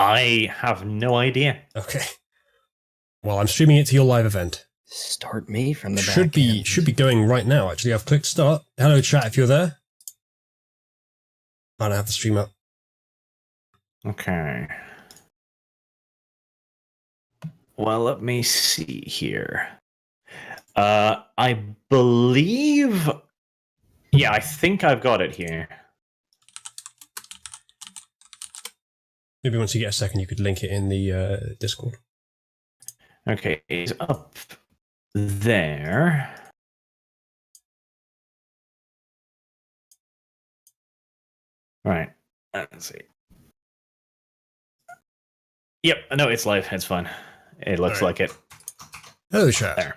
I have no idea. Okay. Well, I'm streaming it to your live event. Start me from the back Should be going right now, actually. I've clicked start. Hello, chat, if you're there. I don't have the stream up. Okay. Well, let me see here. I believe... Yeah, I think I've got it here. Maybe once you get a second, you could link it in the Discord. Okay, it's up there. Right, let's see. Yep, no, it's live. It's fine. It looks like it. Hello, chat. There.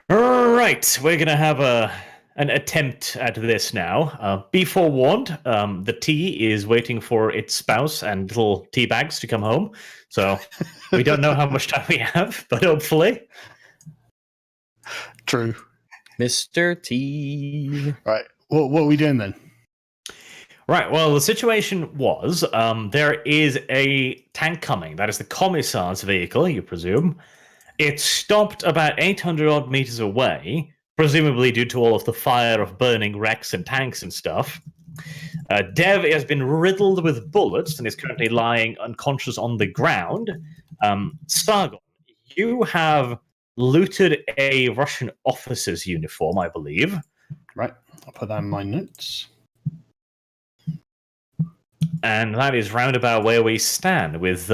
All right, we're gonna have an attempt at this now. Be forewarned, the tea is waiting for its spouse and little tea bags to come home. So we don't know how much time we have, but hopefully. True. Mr. T. Right. What are we doing then? Right, well, the situation was there is a tank coming. That is the commissar's vehicle, you presume. It stopped about 800 odd meters away, presumably due to all of the fire of burning wrecks and tanks and stuff. Dev has been riddled with bullets and is currently lying unconscious on the ground. Sargon, you have looted a Russian officer's uniform, I believe. Right. I'll put that in my notes. And that is roundabout where we stand, with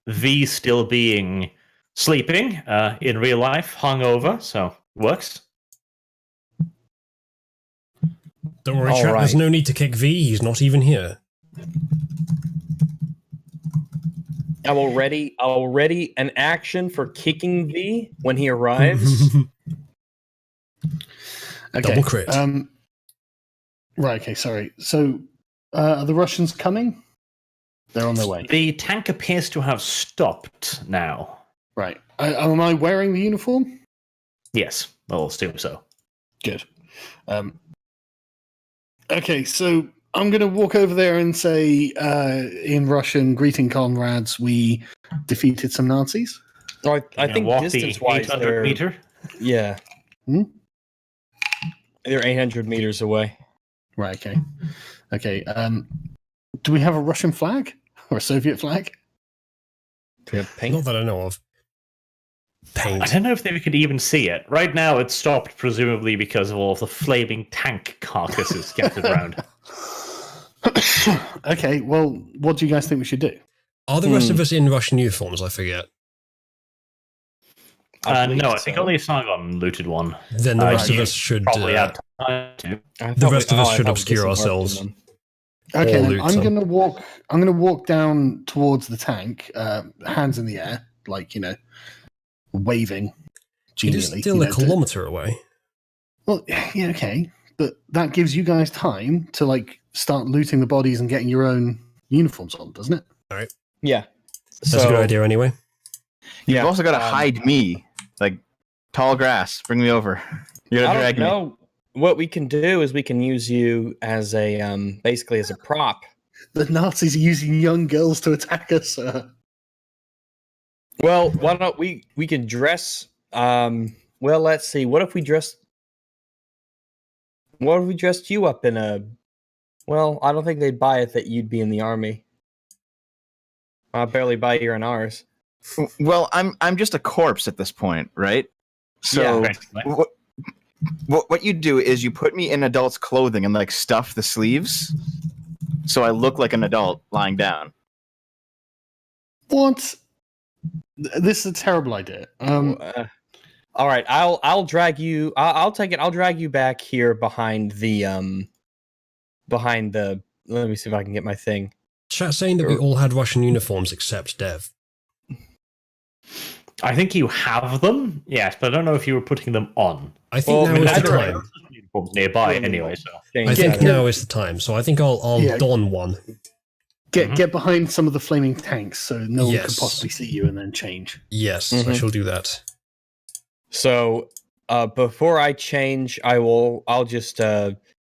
V still being sleeping in real life, hungover, so works. Don't worry, chat. There's no need to kick V. He's not even here. I will ready an action for kicking V when he arrives. Okay. Double crit. Right. Okay. Sorry. So, are the Russians coming? They're on their way. The tank appears to have stopped now. Right. Am I wearing the uniform? Yes, I'll assume so. Good. Okay, so I'm going to walk over there and say in Russian, "Greeting, comrades. We defeated some Nazis." I think distance-wise, the 800 they're meter. Yeah. They're 800 meters away. Right. Okay. Okay. Do we have a Russian flag or a Soviet flag? Do we have paint? Not that I know of. Paint. I don't know if we could even see it. Right now, it stopped, presumably because of all of the flaming tank carcasses scattered around. Okay, well, what do you guys think we should do? Are the rest of us in Russian uniforms? I forget. No, I think only Sargon looted one. Then the rest of us should probably have time to. The rest of us should obscure ourselves. Okay, then I'm gonna walk. I'm gonna walk down towards the tank, hands in the air, like waving. It is still a kilometer away. Well, yeah, okay, but that gives you guys time to start looting the bodies and getting your own uniforms on, doesn't it? All right. Yeah, that's a good idea. Anyway. You've also got to hide me, like tall grass. Bring me over. You gotta drag me. What we can do is we can use you as a basically as a prop. The Nazis are using young girls to attack us. Well, why don't we can dress? Well, let's see. What if we dressed you up in a? Well, I don't think they'd buy it that you'd be in the army. I'll barely buy you're in ours. Well, I'm just a corpse at this point, right? So Yeah, what you do is you put me in adult's clothing and stuff the sleeves, so I look like an adult lying down. What? This is a terrible idea. All right, I'll drag you. I'll take it. I'll drag you back here behind the. Let me see if I can get my thing. Chat saying that we all had Russian uniforms except Dev. I think you have them, yes, but I don't know if you were putting them on. I think now is the time. Nearby, anyway. So I think now is the time. So I think I'll don one. Get behind some of the flaming tanks so no one can possibly see you, and then change. Yes, I shall do that. So before I change, I'll just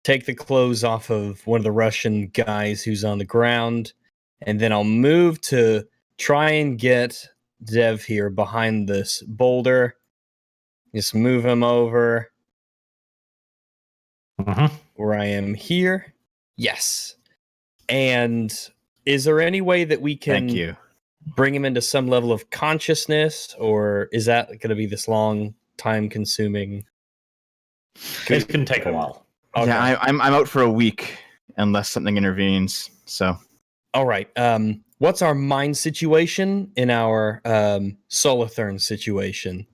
take the clothes off of one of the Russian guys who's on the ground, and then I'll move to try and get Dev here behind this boulder. Just move him over where I am here. Yes. And is there any way that we can Thank you. bring him into some level of consciousness, or is that going to be this long, time-consuming? It's going to take a while. Okay. Yeah, I'm out for a week unless something intervenes. So, All right. What's our mind situation in our Solothurn situation?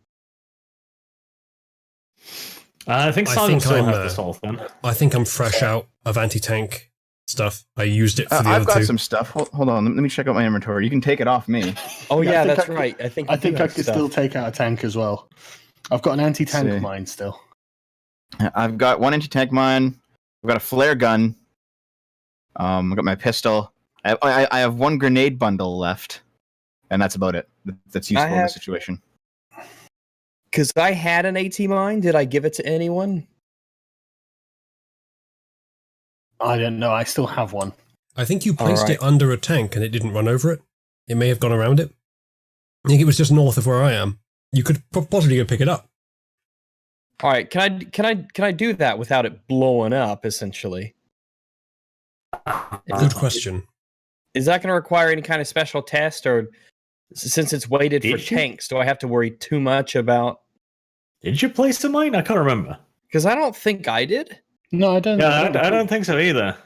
I think I Simon think still I'm, has the soul then. I think I'm fresh out of anti-tank stuff. I used it for the I've other got two. some stuff. Hold on. Let me check out my inventory. You can take it off me. Oh Yeah, yeah, I think that's I could- right. I think I think I could could still take out a tank as well. I've got an anti-tank See. mine still. I've got one anti-tank mine. I've got a flare gun. I've got my pistol. I have one grenade bundle left, and that's about it. That's useful in this situation. Because I had an AT mine. Did I give it to anyone? I don't know. I still have one. I think you placed Alright. it under a tank and it didn't run over it. It may have gone around it. I think it was just north of where I am. You could possibly go pick it up. All right. Can I do that without it blowing up? Essentially, Good question. is that going to require any kind of special test, or since it's weighted for Did you? tanks, do I have to worry too much about? Did you place the mine? I can't remember. Because I don't think I did. No, I don't. Yeah, I don't think so either.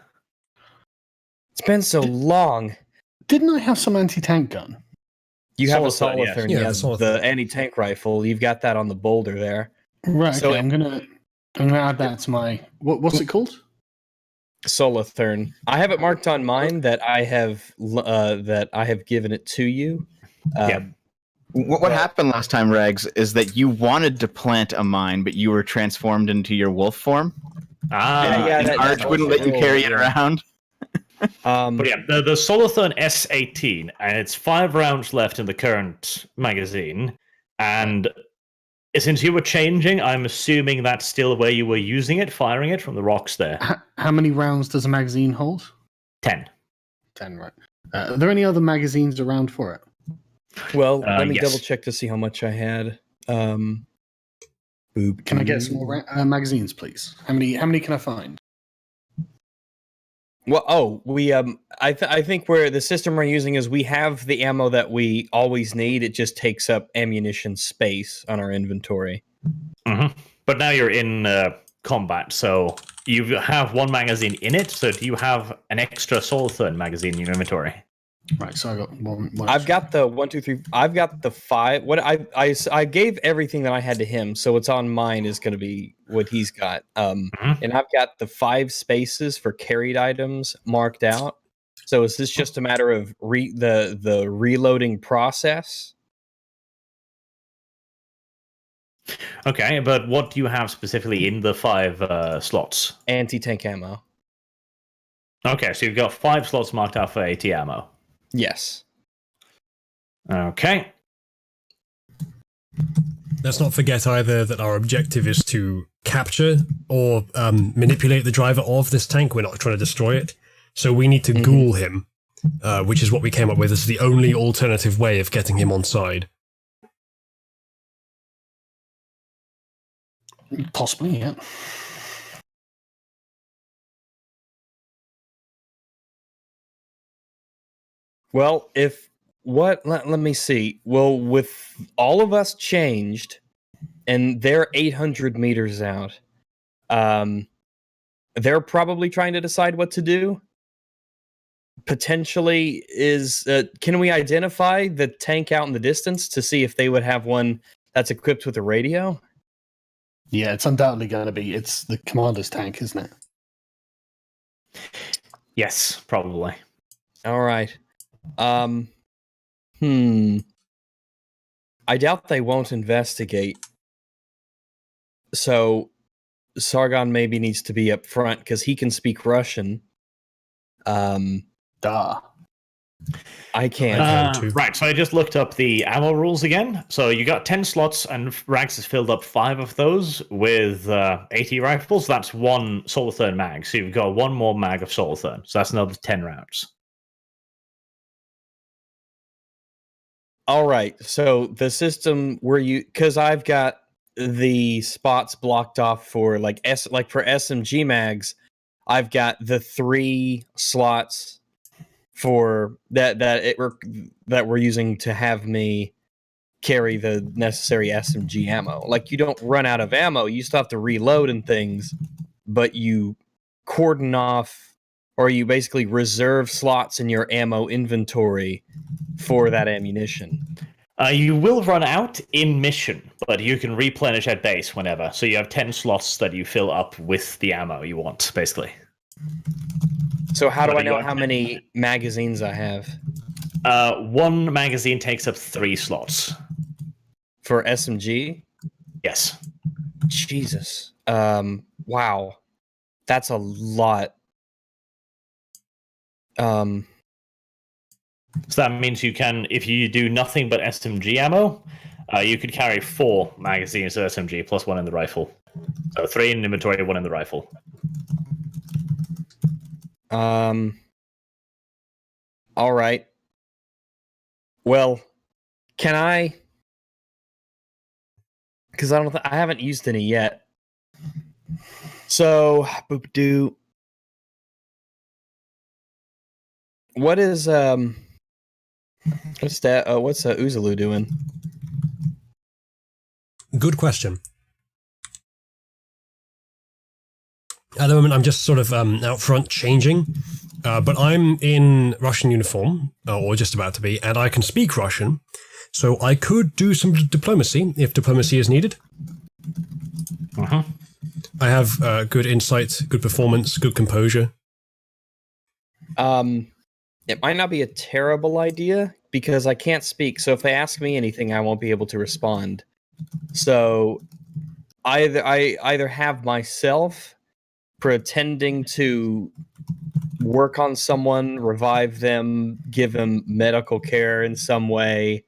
It's been so long. Didn't I have some anti-tank gun? You have a Solothurn, yes. Solothurn, Yeah, the yes, Solothurn. the anti-tank rifle. You've got that on the boulder there. Right. So okay, I'm gonna add that to my. What's it called? Solothurn. I have it marked on mine that I have given it to you. Yeah. What happened last time, Rags, is that you wanted to plant a mine, but you were transformed into your wolf form. And that- Arch that wouldn't was let you the carry rule, it yeah. around. But yeah, the Solothurn S18, and it's 5 rounds left in the current magazine. And since you were changing, I'm assuming that's still where you were using it, firing it from the rocks there. How many rounds does a magazine hold? 10. 10, right. Are there any other magazines around for it? Well, let me yes. double check to see how much I had. Can I get some more magazines, please? How many can I find? Well, I think where the system we're using is we have the ammo that we always need. It just takes up ammunition space on our inventory. But now you're in combat, so you have one magazine in it. So do you have an extra Solothurn magazine in your inventory? Right, so I got one. I've got the 1, 2, 3. I've got the 5. What I gave everything that I had to him, so what's on mine is going to be what he's got. And I've got the 5 spaces for carried items marked out. So is this just a matter of the reloading process? Okay, but what do you have specifically in the 5 slots? Anti-tank ammo. Okay, so you've got 5 slots marked out for AT ammo. Yes. Okay. Let's not forget either that our objective is to capture or manipulate the driver of this tank. We're not trying to destroy it. So we need to ghoul him, which is what we came up with as the only alternative way of getting him on side. Possibly, yeah. Well, let me see. Well, with all of us changed, and they're 800 meters out, they're probably trying to decide what to do. Potentially, can we identify the tank out in the distance to see if they would have one that's equipped with a radio? Yeah, it's undoubtedly going to be. It's the commander's tank, isn't it? Yes, probably. All right. I doubt they won't investigate. So Sargon maybe needs to be up front because he can speak Russian. Duh. I can't. too. Right, so I just looked up the ammo rules again. So you got 10 slots, and Rags has filled up 5 of those with AT rifles. That's 1 Solothurn mag. So you've got 1 more mag of Solothurn. So that's another 10 rounds. All right. So the system where because I've got the spots blocked off for like for SMG mags, I've got the 3 slots for that we're using to have me carry the necessary SMG ammo. Like, you don't run out of ammo, you still have to reload and things, but you cordon off, or you basically reserve slots in your ammo inventory for that ammunition. You will run out in mission, but you can replenish at base whenever. So you have 10 slots that you fill up with the ammo you want, basically. So how do I know how many magazines I have? 1 magazine takes up 3 slots. For SMG? Yes. Jesus. Wow. That's a lot. So that means you can, if you do nothing but SMG ammo, you could carry 4 magazines of SMG plus 1 in the rifle. So 3 in inventory, 1 in the rifle. All right. Well, can I? Because I haven't used any yet. So, boop-doo. What is what's that? What's Uzalu doing? Good question. At the moment, I'm just sort of out front changing, but I'm in Russian uniform, or just about to be, and I can speak Russian, so I could do some diplomacy if diplomacy is needed. Uh-huh. I have good insight, good performance, good composure. It might not be a terrible idea because I can't speak. So if they ask me anything, I won't be able to respond. So I either have myself pretending to work on someone, revive them, give them medical care in some way,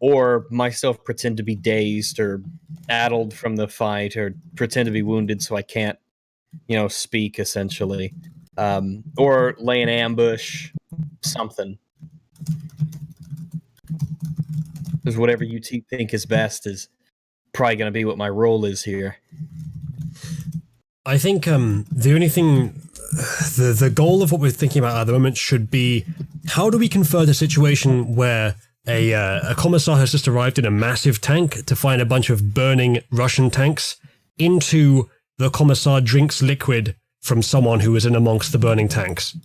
or myself pretend to be dazed or addled from the fight, or pretend to be wounded so I can't, speak, essentially. Or lay an ambush, something. Because whatever you think is best is probably going to be what my role is here. I think the only thing, the goal of what we're thinking about at the moment should be, how do we convert a situation where a commissar has just arrived in a massive tank to find a bunch of burning Russian tanks into the commissar drinks liquid from someone who is in amongst the burning tanks?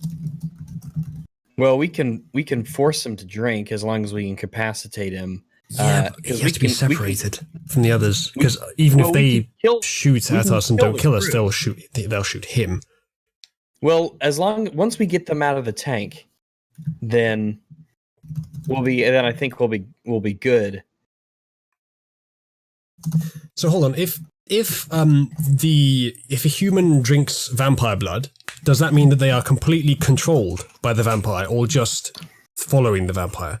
Well, we can force him to drink as long as we incapacitate him. Yeah, he has to be separated from the others, because even if they shoot at us and don't kill us, they'll shoot him. Well, once we get them out of the tank, then I think we'll be good. So hold on, if a human drinks vampire blood, does that mean that they are completely controlled by the vampire, or just following the vampire?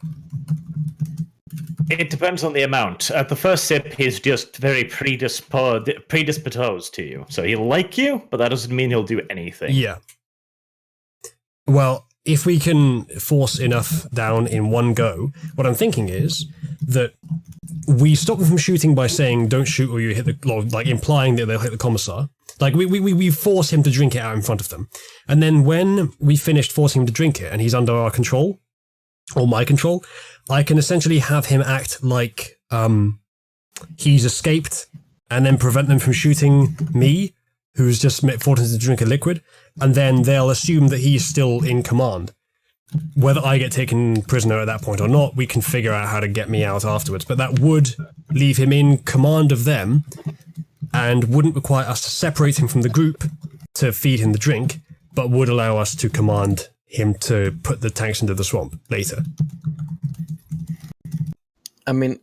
It depends on the amount. At the first sip, he's just very predisposed to you. So he'll like you, but that doesn't mean he'll do anything. Yeah. Well, if we can force enough down in one go, what I'm thinking is that we stop them from shooting by saying, don't shoot or you hit like implying that they'll hit the commissar. Like, we force him to drink it out in front of them. And then when we finished forcing him to drink it and he's under our control, or my control, I can essentially have him act like he's escaped and then prevent them from shooting me, who's just forced him to drink a liquid, and then they'll assume that he's still in command. Whether I get taken prisoner at that point or not, we can figure out how to get me out afterwards, but that would leave him in command of them and wouldn't require us to separate him from the group to feed him the drink, but would allow us to command him to put the tanks into the swamp later. I mean,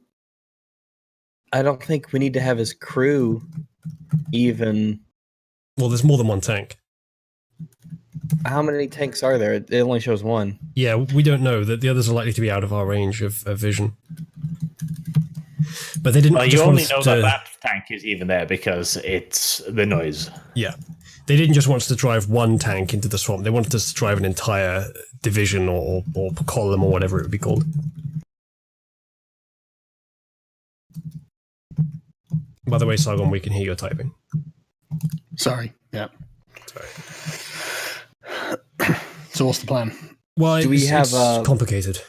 I don't think we need to have his crew even... Well, there's more than one tank. How many tanks are there? It only shows one. Yeah, we don't know. That the others are likely to be out of our range of vision. But they didn't. You only know that tank is even there because it's the noise. Yeah, they didn't just want us to drive one tank into the swamp. They wanted us to drive an entire division or column or whatever it would be called. By the way, Sargon, we can hear your typing. Sorry. Yeah. Sorry. So what's the plan? Well, it's have complicated.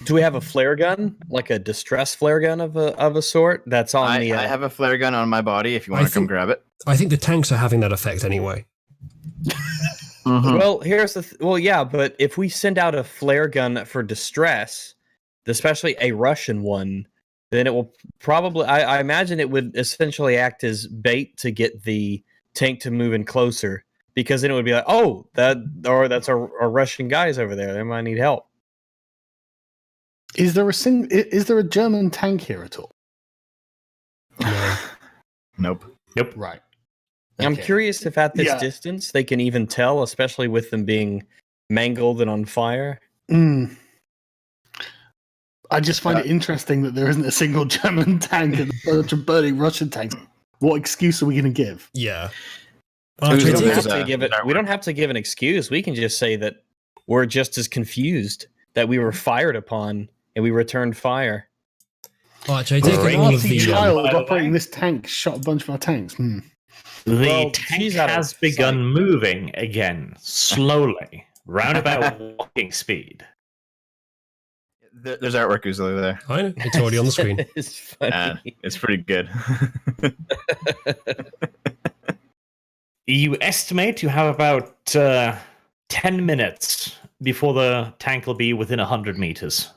Do we have a flare gun, like a distress flare gun of a sort? That's on the. I have a flare gun on my body. If you want to come grab it. I think the tanks are having that effect anyway. Well, here's the. Well, yeah, but if we send out a flare gun for distress, especially a Russian one, then it will probably. I imagine it would essentially act as bait to get the tank to move in closer, because then it would be like, oh, that's our Russian guys over there. They might need help. Is there a German tank here at all? No. Nope. Right. I'm Okay. curious if at this distance they can even tell, especially with them being mangled and on fire. I just find it interesting that there isn't a single German tank and a bunch of burning Russian tanks. What excuse are we going to give? Yeah. We don't, There's have to a- give it, we don't have to give an excuse. We can just say that we're just as confused, that we were fired upon and we returned fire. Arch, I take it all of Nazi the. child operating this tank shot a bunch of our tanks. The Well, tank she's out of has begun sight. moving again, slowly, round about walking speed. There's artwork who's over there. I know, it's already on the screen. It's funny. It's pretty good. You estimate you have about 10 minutes before the tank will be within 100 meters.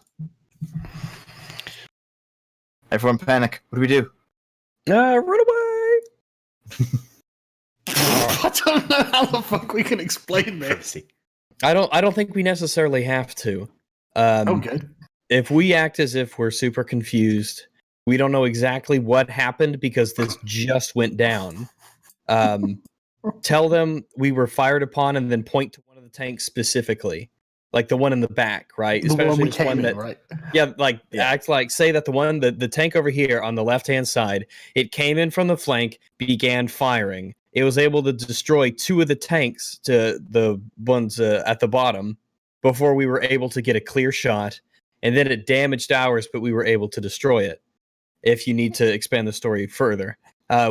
Everyone panic. What do we do? Run away! I don't know how the fuck we can explain this. I don't think we necessarily have to. Okay. If we act as if we're super confused, we don't know exactly what happened because this just went down. Tell them we were fired upon and then point to one of the tanks specifically. Like the one in the back, right? The one we this came in, right? Yeah, like act like say that the tank over here on the left-hand side, it came in from the flank, began firing. It was able to destroy two of the tanks to the ones at the bottom before we were able to get a clear shot, and then it damaged ours, but we were able to destroy it. If you need to expand the story further,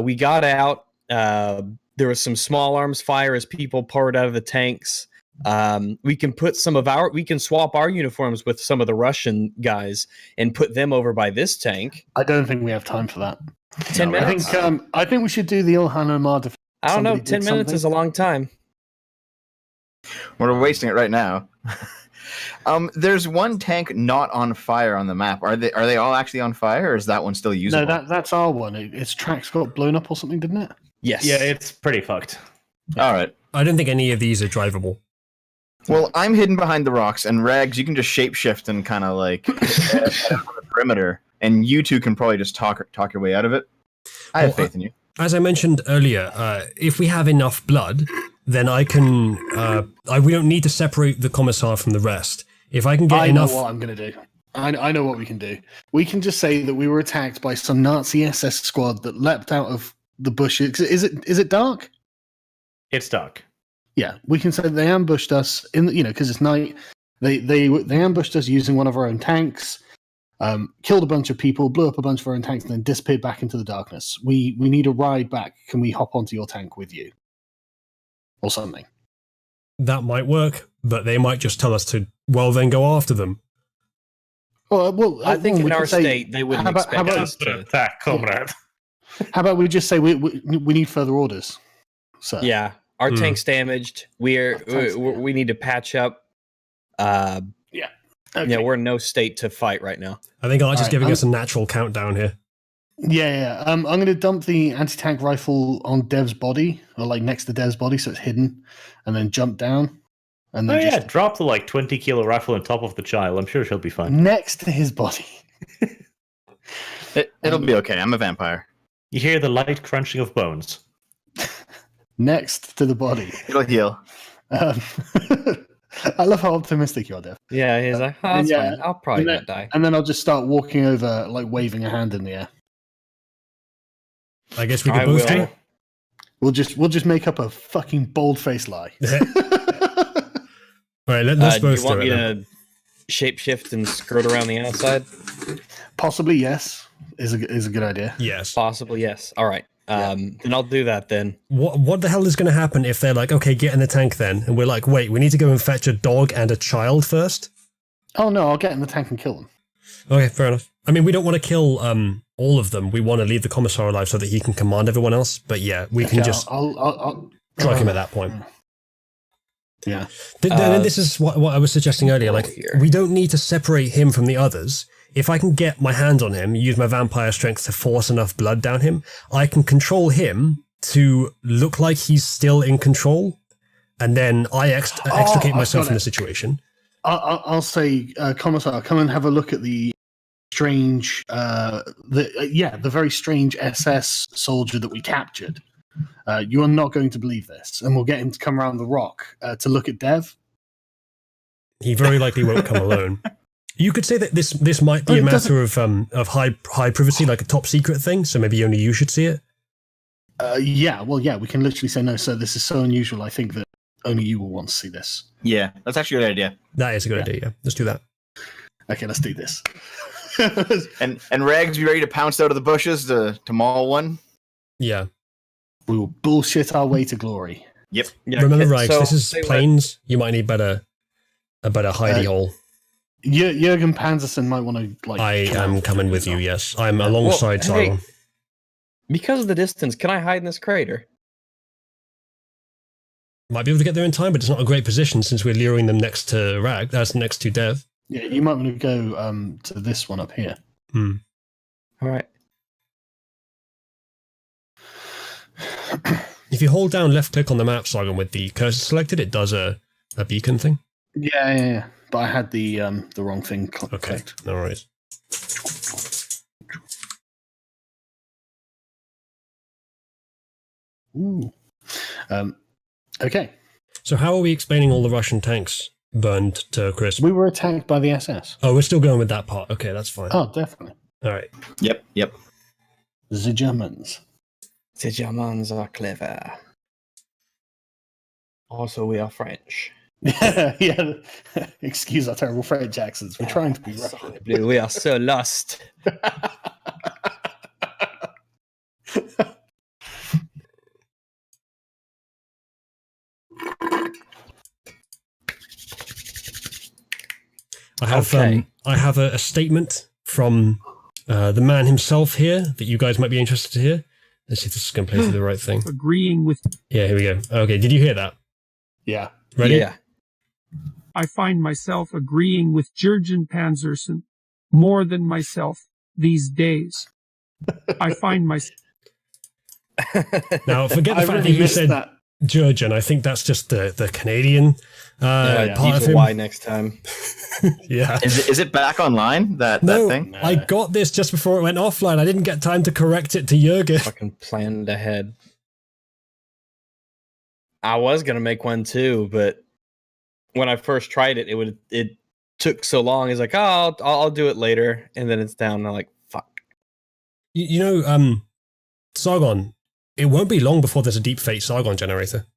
we got out. There was some small arms fire as people poured out of the tanks. We can swap our uniforms with some of the Russian guys and put them over by this tank. I don't think we have time for that. 10 minutes. I think we should do the Ilhan Omar defense. I don't know. somebody 10 did minutes something. is a long time. We're wasting it right now. There's one tank not on fire on the map. Are they all actually on fire, or is that one still usable? No, that's our one. Its tracks got blown up or something, didn't it? Yes. Yeah, it's pretty fucked. All right. I don't think any of these are drivable. Well, I'm hidden behind the rocks, and Rags, you can just shapeshift and kind of like head on the perimeter, and you two can probably just talk your way out of it. I have faith in you. As I mentioned earlier, if we have enough blood, then I can. We don't need to separate the commissar from the rest. If I can get I enough. know what I'm going to do. I know what we can do. We can just say that we were attacked by some Nazi SS squad that leapt out of the bushes. Is it dark? It's dark. Yeah, we can say that they ambushed us because it's night. They ambushed us using one of our own tanks, killed a bunch of people, blew up a bunch of our own tanks, and then disappeared back into the darkness. We need a ride back. Can we hop onto your tank with you, or something? That might work, but they might just tell us to. Well, then go after them. Well, I think we in can our say- state they wouldn't how about- expect how about- us to. Attack, comrade. How about we just say we need further orders? So Yeah, our Hmm. tank's damaged. We need to patch up. Okay. Yeah, we're in no state to fight right now. I think Archer's Alright, giving us a natural countdown here. Yeah. I'm going to dump the anti-tank rifle on Dev's body, or like next to Dev's body, so it's hidden, and then jump down, and Oh then yeah, just drop the 20-kilo rifle on top of the child. I'm sure she'll be fine. next to his body. It'll be okay. I'm a vampire. You hear the light crunching of bones. Next to the body. It'll heal. Um, I love how optimistic you are, Dev. Yeah, he's like, oh, that's Yeah. fine. I'll probably And not die. And then I'll just start walking over, like waving a hand in the air. I guess we I could both will. do. We'll just make up a fucking bold-faced lie. All right, let's Do you both want do me it. Then. to shapeshift and skirt around the outside? Possibly, yes. Is a good idea. Yes. Possibly, yes. All right. Then I'll do that then. What the hell is going to happen if they're like, okay, get in the tank then, and we're like, wait, we need to go and fetch a dog and a child first? Oh no, I'll get in the tank and kill them. Okay, fair enough. I mean, we don't want to kill all of them. We want to leave the commissar alive so that he can command everyone else. But yeah, we can just I'll strike him at that point. Yeah. Then this is what I was suggesting earlier. Like, we don't need to separate him from the others. If I can get my hands on him, use my vampire strength to force enough blood down him, I can control him to look like he's still in control, and then I extricate myself from the situation. I'll say, Commissar, come and have a look at the strange, the very strange SS soldier that we captured. You are not going to believe this, and we'll get him to come around the rock to look at Dev. He very likely won't come alone. You could say that this might be a matter of high privacy, like a top secret thing. So maybe only you should see it. Yeah, we can literally say, no, sir, this is so unusual. I think that only you will want to see this. Yeah, that's actually a good idea. That is a good idea. Yeah, let's do that. Okay, let's do this. And Rags, be ready to pounce out of the bushes to maul one. Yeah. We will bullshit our way to glory. Yep. Yeah, remember, Rags, so, this is plains. You might need a better hidey hole. Jürgen Panzerson might want to I am coming with you. Yes, I'm alongside Simon. Because of the distance, can I hide in this crater? Might be able to get there in time, but it's not a great position since we're luring them next to Rag. That's next to Dev. Yeah, you might want to go to this one up here. All right. If you hold down left click on the map, Sargon, with the cursor selected, it does a beacon thing. Yeah. But I had the wrong thing clicked. Okay, no worries. Ooh. Okay. So how are we explaining all the Russian tanks burned to crisp? We were attacked by the SS. Oh, we're still going with that part. Okay, that's fine. Oh, definitely. All right. Yep. The Germans. The Germans are clever. Also, we are French. Yeah. Excuse our terrible French accents. We're trying to be Russian. We are so lost. I have a statement from the man himself here that you guys might be interested to hear. Let's see if this is going to play through the right thing. Agreeing with... Yeah, here we go. Okay, did you hear that? Yeah. Ready? Yeah. I find myself agreeing with Jurgen Panzerson more than myself these days. I find myself... Now, forget the fact that you said that. Jurgen. I think that's just the Canadian part of him. Y next time. Yeah. Is it back online, that thing? I got this just before it went offline. I didn't get time to correct it to Jurgen. Fucking planned ahead. I was gonna make one too, but when I first tried it, it took so long. It's like, oh, I'll do it later, and then it's down. And I'm like, fuck. You know, Sargon. It won't be long before there's a deepfake Sargon generator.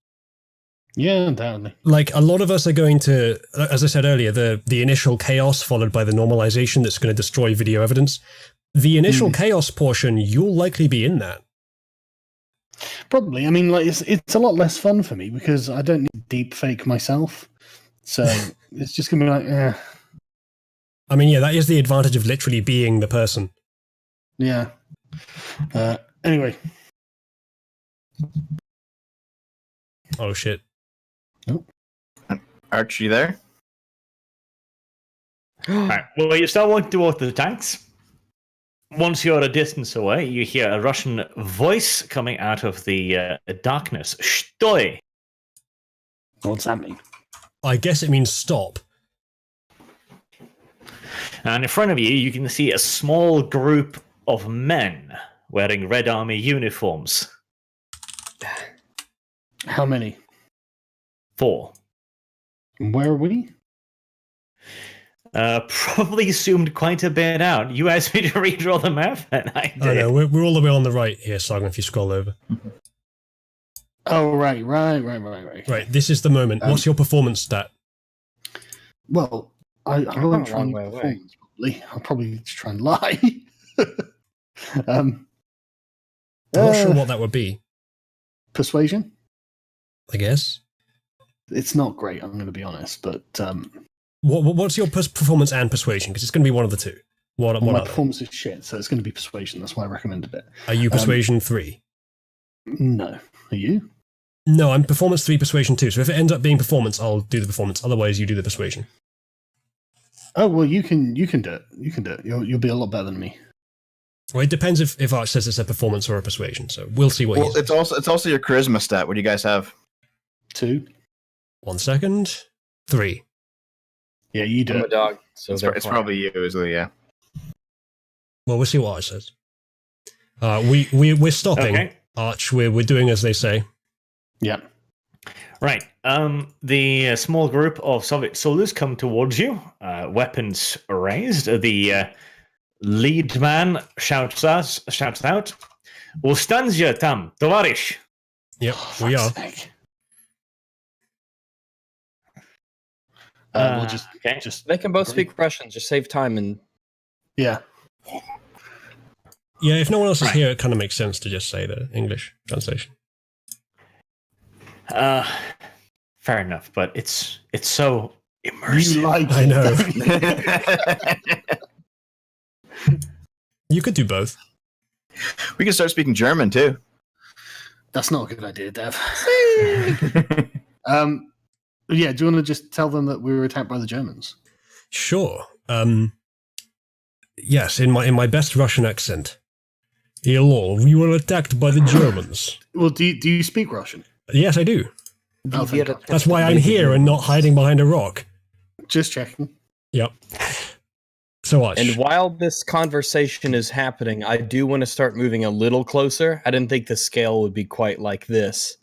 Yeah, undoubtedly. Like, a lot of us are going to, as I said earlier, the initial chaos followed by the normalization that's going to destroy video evidence. The initial chaos portion, you'll likely be in that. Probably. I mean, like it's a lot less fun for me because I don't need deepfake myself. So it's just going to be like, eh. I mean, yeah, that is the advantage of literally being the person. Yeah. Anyway. Oh, shit. Oh. Archie there? Right. Well, you start walking towards the tanks. Once you're a distance away, you hear a Russian voice coming out of the darkness. Stoi! What's that mean? I guess it means stop. And in front of you, you can see a small group of men wearing Red Army uniforms. How many? 4. Where are we? Probably zoomed quite a bit out. You asked me to redraw the map, and I did. Oh, no, we're all the way on the right here, Sargon, if you scroll over. Oh, right. Right, this is the moment. What's your performance stat? Well, I won't a try long and way away. performance, probably. I'll probably just try and lie. I'm not sure what that would be, Persuasion? I guess. It's not great, I'm going to be honest, but What's your performance and persuasion? Because it's going to be one of the two. What my are they? performance is shit, so it's going to be persuasion. That's why I recommended it. Are you persuasion 3? No. Are you? No, I'm performance 3, persuasion 2. So if it ends up being performance, I'll do the performance. Otherwise, you do the persuasion. Oh, well, you can do it. You can do it. You'll be a lot better than me. Well, it depends if Arch says it's a performance or a persuasion. So we'll see what he Well, says. it's also your charisma stat. What do you guys have? 2. 1 second. 3. Yeah, you do I'm a it. dog, so It's probably you, usually, yeah. Well, we'll see what Arch says. We're stopping. Okay. Arch, we're doing as they say. Yeah. Right. The small group of Soviet soldiers come towards you, weapons raised. The lead man shouts out, "Ustanzia tam, tovarish." Yep, we are. Fuck's sake. We'll Okay. just They can both agree. speak Russian. Just save time and Yeah. Yeah, if no one else is Right. here, it kind of makes sense to just say the English translation. Fair enough, but it's so immersive. You like I it, know. don't you? You could do both. We can start speaking German, too. That's not a good idea, Dev. Yeah, do you want to just tell them that we were attacked by the Germans? Sure. Yes, in my best Russian accent. Hello, we were attacked by the Germans. Well, do you speak Russian? Yes, I do. Oh, thank God. That's why I'm here and not hiding behind a rock. Just checking. Yep. So Arch. And while this conversation is happening, I do want to start moving a little closer. I didn't think the scale would be quite like this.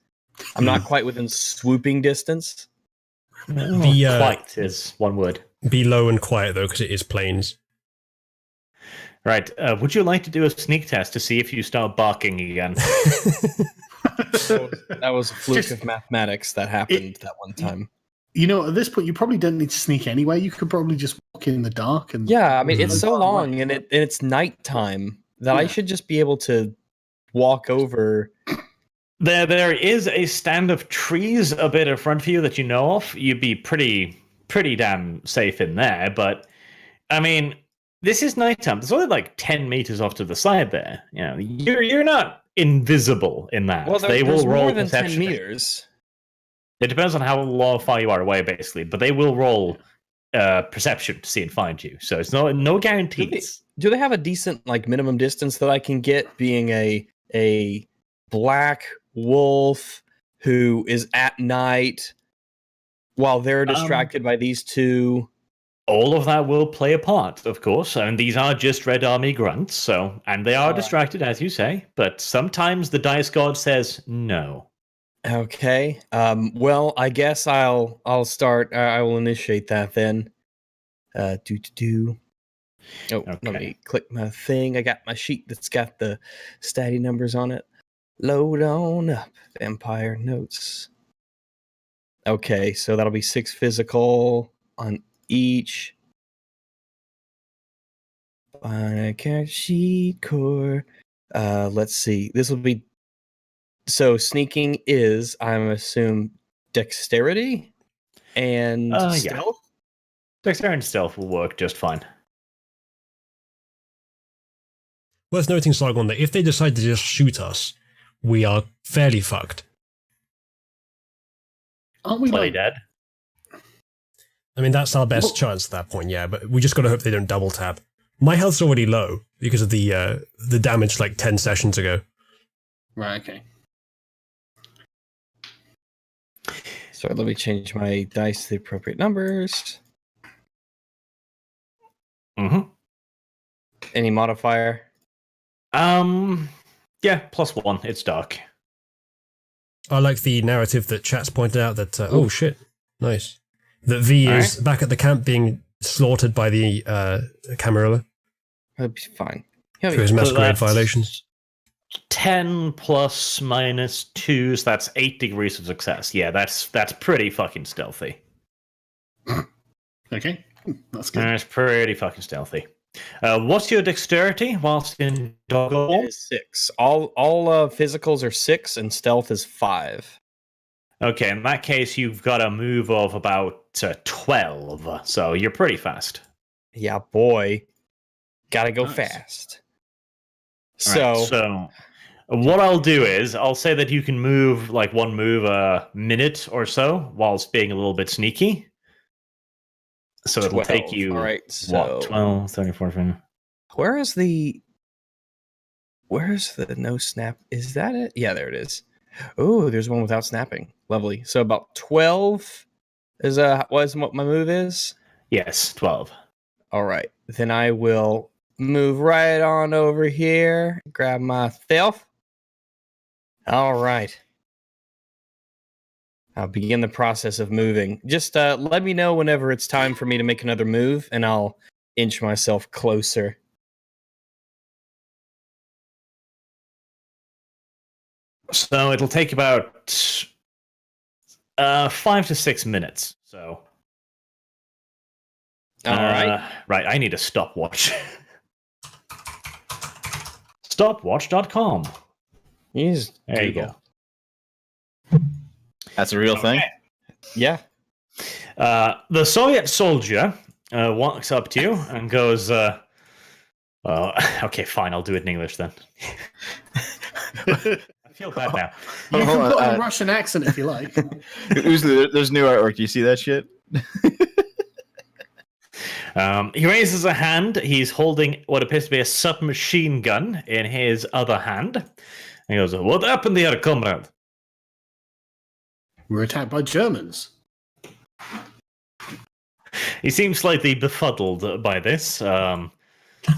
I'm not quite within swooping distance. Quite is one word. Be low and quiet, though, because it is plains. Right. Would you like to do a sneak test to see if you start barking again? That was a fluke of mathematics that happened that one time. You know, at this point, you probably don't need to sneak anyway. You could probably just walk in the dark and Yeah, I mean, it's Mhm. so long and it's nighttime that I should just be able to walk over. There is a stand of trees a bit in front of you that you know of. You'd be pretty damn safe in there. But I mean, this is nighttime. There's only like 10 meters off to the side there. You know, you're not invisible in that. Well, they there's will roll more than 10 perception. meters. It depends on how far you are away, basically. But they will roll perception to see and find you. So it's no guarantees. Do they have a decent like minimum distance that I can get being a black wolf who is at night while they're distracted by these two? All of that will play a part, of course, and these are just Red Army grunts, and they are distracted, as you say, but sometimes the dice god says no. Okay. Well, I guess I'll start. I will initiate that then. Oh, Okay. Let me click my thing. I got my sheet that's got the statty numbers on it. Load on up. Vampire notes. Okay, so that'll be 6 physical on each. Character sheet core. Let's see. This will be. So sneaking is, I'm assume, dexterity and Yeah. stealth. Dexterity and stealth will work just fine. Worth noting, Sargon, that if they decide to just shoot us, we are fairly fucked. aren't we Play like, dead. I mean, that's our best Well- chance at that point, yeah, but we just gotta hope they don't double tap. My health's already low because of the damage like 10 sessions ago. right? Okay. So let me change my dice to the appropriate numbers. Mm-hmm. Any modifier? Yeah, +1. It's dark. I like the narrative that chat's pointed out that oh shit, nice. That V is back at the camp being slaughtered by the Camarilla That'd be fine. for his masquerade that's- violations. 10 plus minus 2, so that's 8 degrees of success. Yeah, that's pretty fucking stealthy. Okay. That's good. It's pretty fucking stealthy. What's your dexterity whilst in doggo It form? is 6. All physicals are 6, and stealth is 5. Okay, in that case, you've got a move of about 12, so you're pretty fast. Yeah, boy. Gotta go Nice. fast. Right, so what I'll do is I'll say that you can move like one move a minute or so whilst being a little bit sneaky. So it'll take 12. you All right, what, so 12, 34, 50. where's the no snap? Is that it? Yeah, there it is. Oh, there's one without snapping. Lovely. So about 12 is what my move is. Yes, 12. All right. Then I will move right on over here, grab my stealth. All right. I'll begin the process of moving. Just let me know whenever it's time for me to make another move, and I'll inch myself closer. So it'll take about 5 to 6 minutes. So All right. Right, I need a stopwatch. Stopwatch.com. Use There you Google. go. That's a real thing. Yeah. The Soviet soldier walks up to you and goes, okay, fine, I'll do it in English then. I feel bad now. You Hold can on, put on a Russian accent if you like. There's new artwork. Do you see that shit? He raises a hand. He's holding what appears to be a submachine gun in his other hand. And he goes, "What happened here, comrade?" We're attacked by Germans. He seems slightly befuddled by this. The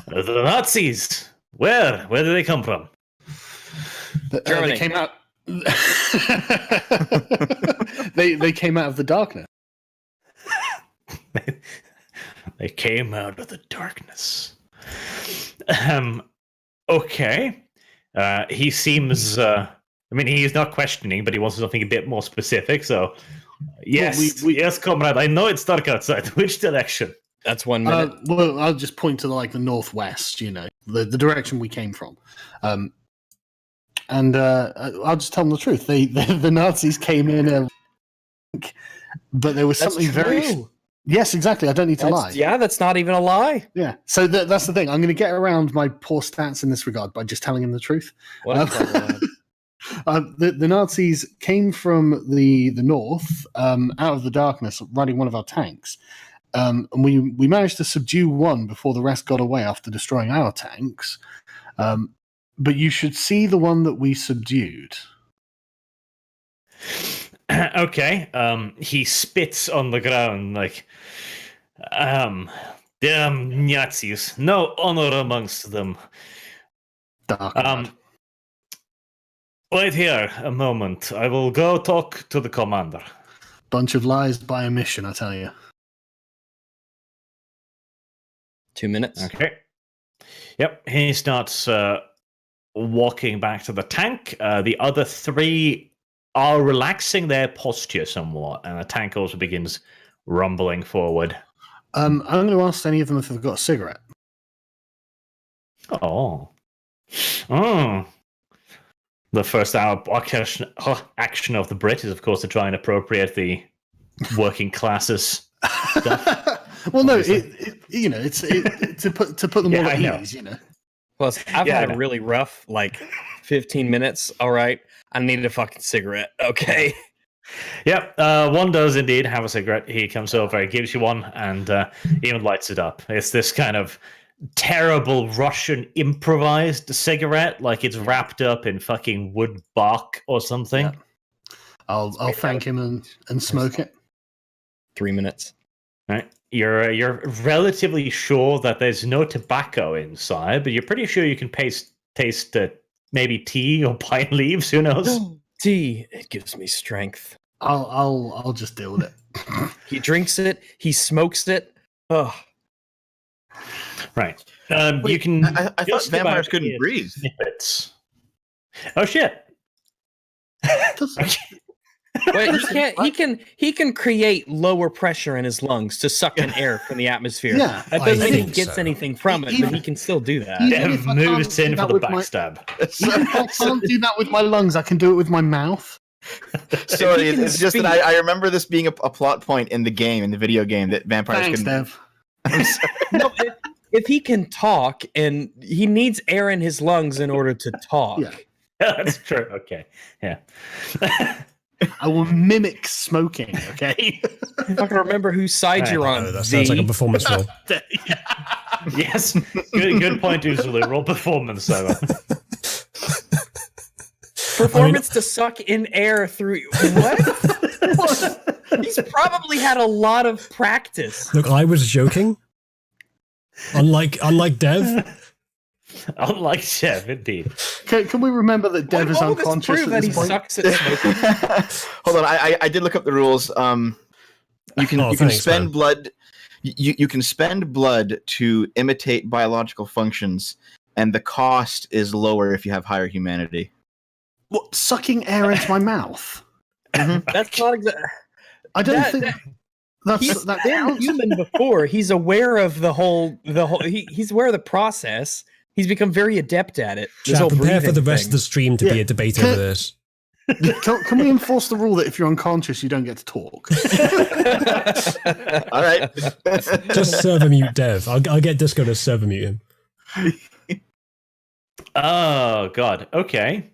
Nazis. Where? Where did they come from? Germany. They came out. they came out of the darkness. They came out of the darkness. Okay. He seems. I mean, he's not questioning, but he wants something a bit more specific. So, yes, yes, comrade. I know it's dark outside. Which direction? That's 1 minute. Well, I'll just point to the northwest. The direction we came from. And I'll just tell them the truth. The Nazis came in, but there was something very. true. Yes, exactly. I don't need to lie. Yeah, that's not even a lie. Yeah. So that's the thing. I'm going to get around my poor stats in this regard by just telling him the truth. What a clever lad. The Nazis came from the north, out of the darkness, riding one of our tanks. And we managed to subdue one before the rest got away after destroying our tanks. But you should see the one that we subdued. Okay. He spits on the ground like, damn Nazis. No honor amongst them. Dark. Lad. Wait here a moment. I will go talk to the commander. Bunch of lies by omission, I tell you. 2 minutes. Okay. Yep. He starts walking back to the tank. The other three are relaxing their posture somewhat, and the tank also begins rumbling forward. I'm going to ask any of them if they've got a cigarette. Oh. The first action of the Brit is, of course, to try and appropriate the working classes stuff. Well, no, it's to put them all at ease. Plus, I've had a really rough 15 minutes. All right, I need a fucking cigarette. Okay. Yep, one does indeed have a cigarette. He comes over, gives you one, and even lights it up. It's this kind of terrible Russian improvised cigarette, like it's wrapped up in fucking wood bark or something. Yeah. I'll thank him and smoke it. 3 minutes. Right, you're relatively sure that there's no tobacco inside, but you're pretty sure you can taste maybe tea or pine leaves. Who knows? Tea. It gives me strength. I'll just deal with it. He drinks it. He smokes it. Ugh. Right. Wait, you can. I thought just vampires about couldn't hear breathe. Snippets. Oh shit! Doesn't. Well, he can't. He can create lower pressure in his lungs to suck in air from the atmosphere. Yeah, that I doesn't mean he think gets so. anything from it, but he can still do that. Even Dev if I moves can't in do for that the with my- backstab. Even if I can't do that with my lungs, I can do it with my mouth. Sorry, If he can it's just that speak- I remember this being a plot point in the game, in the video game, that vampires Thanks, couldn't. Dev. I'm sorry. No, if he can talk and he needs air in his lungs in order to talk. Yeah. That's true. Okay. Yeah. I will mimic smoking. Okay. I can remember whose side Right. you're on. That sounds like a V. performance role. Yes. Good point, Usually. Roll performance, Simon. Performance to suck in air through what? He's probably had a lot of practice. Look, I was joking. Unlike Dev. Unlike Chef, indeed. Can we remember that Dev is All this unconscious prove at that he this point? sucks at smoking. Hold on, I did look up the rules. You can Oh, you can thanks, spend man. blood. You can spend blood to imitate biological functions, and the cost is lower if you have higher humanity. What, sucking air into my mouth? That's not exactly. I don't That- think that- that's that been counts. human before. He's aware of the whole. He's aware of the process. He's become very adept at it. This Chat, whole prepare for breathing the rest of thing. the stream to be Yeah. a debate over this. Can we enforce the rule that if you're unconscious, you don't get to talk? All right. Just server mute Dev. I'll get Disco to server mute him. Oh God. Okay.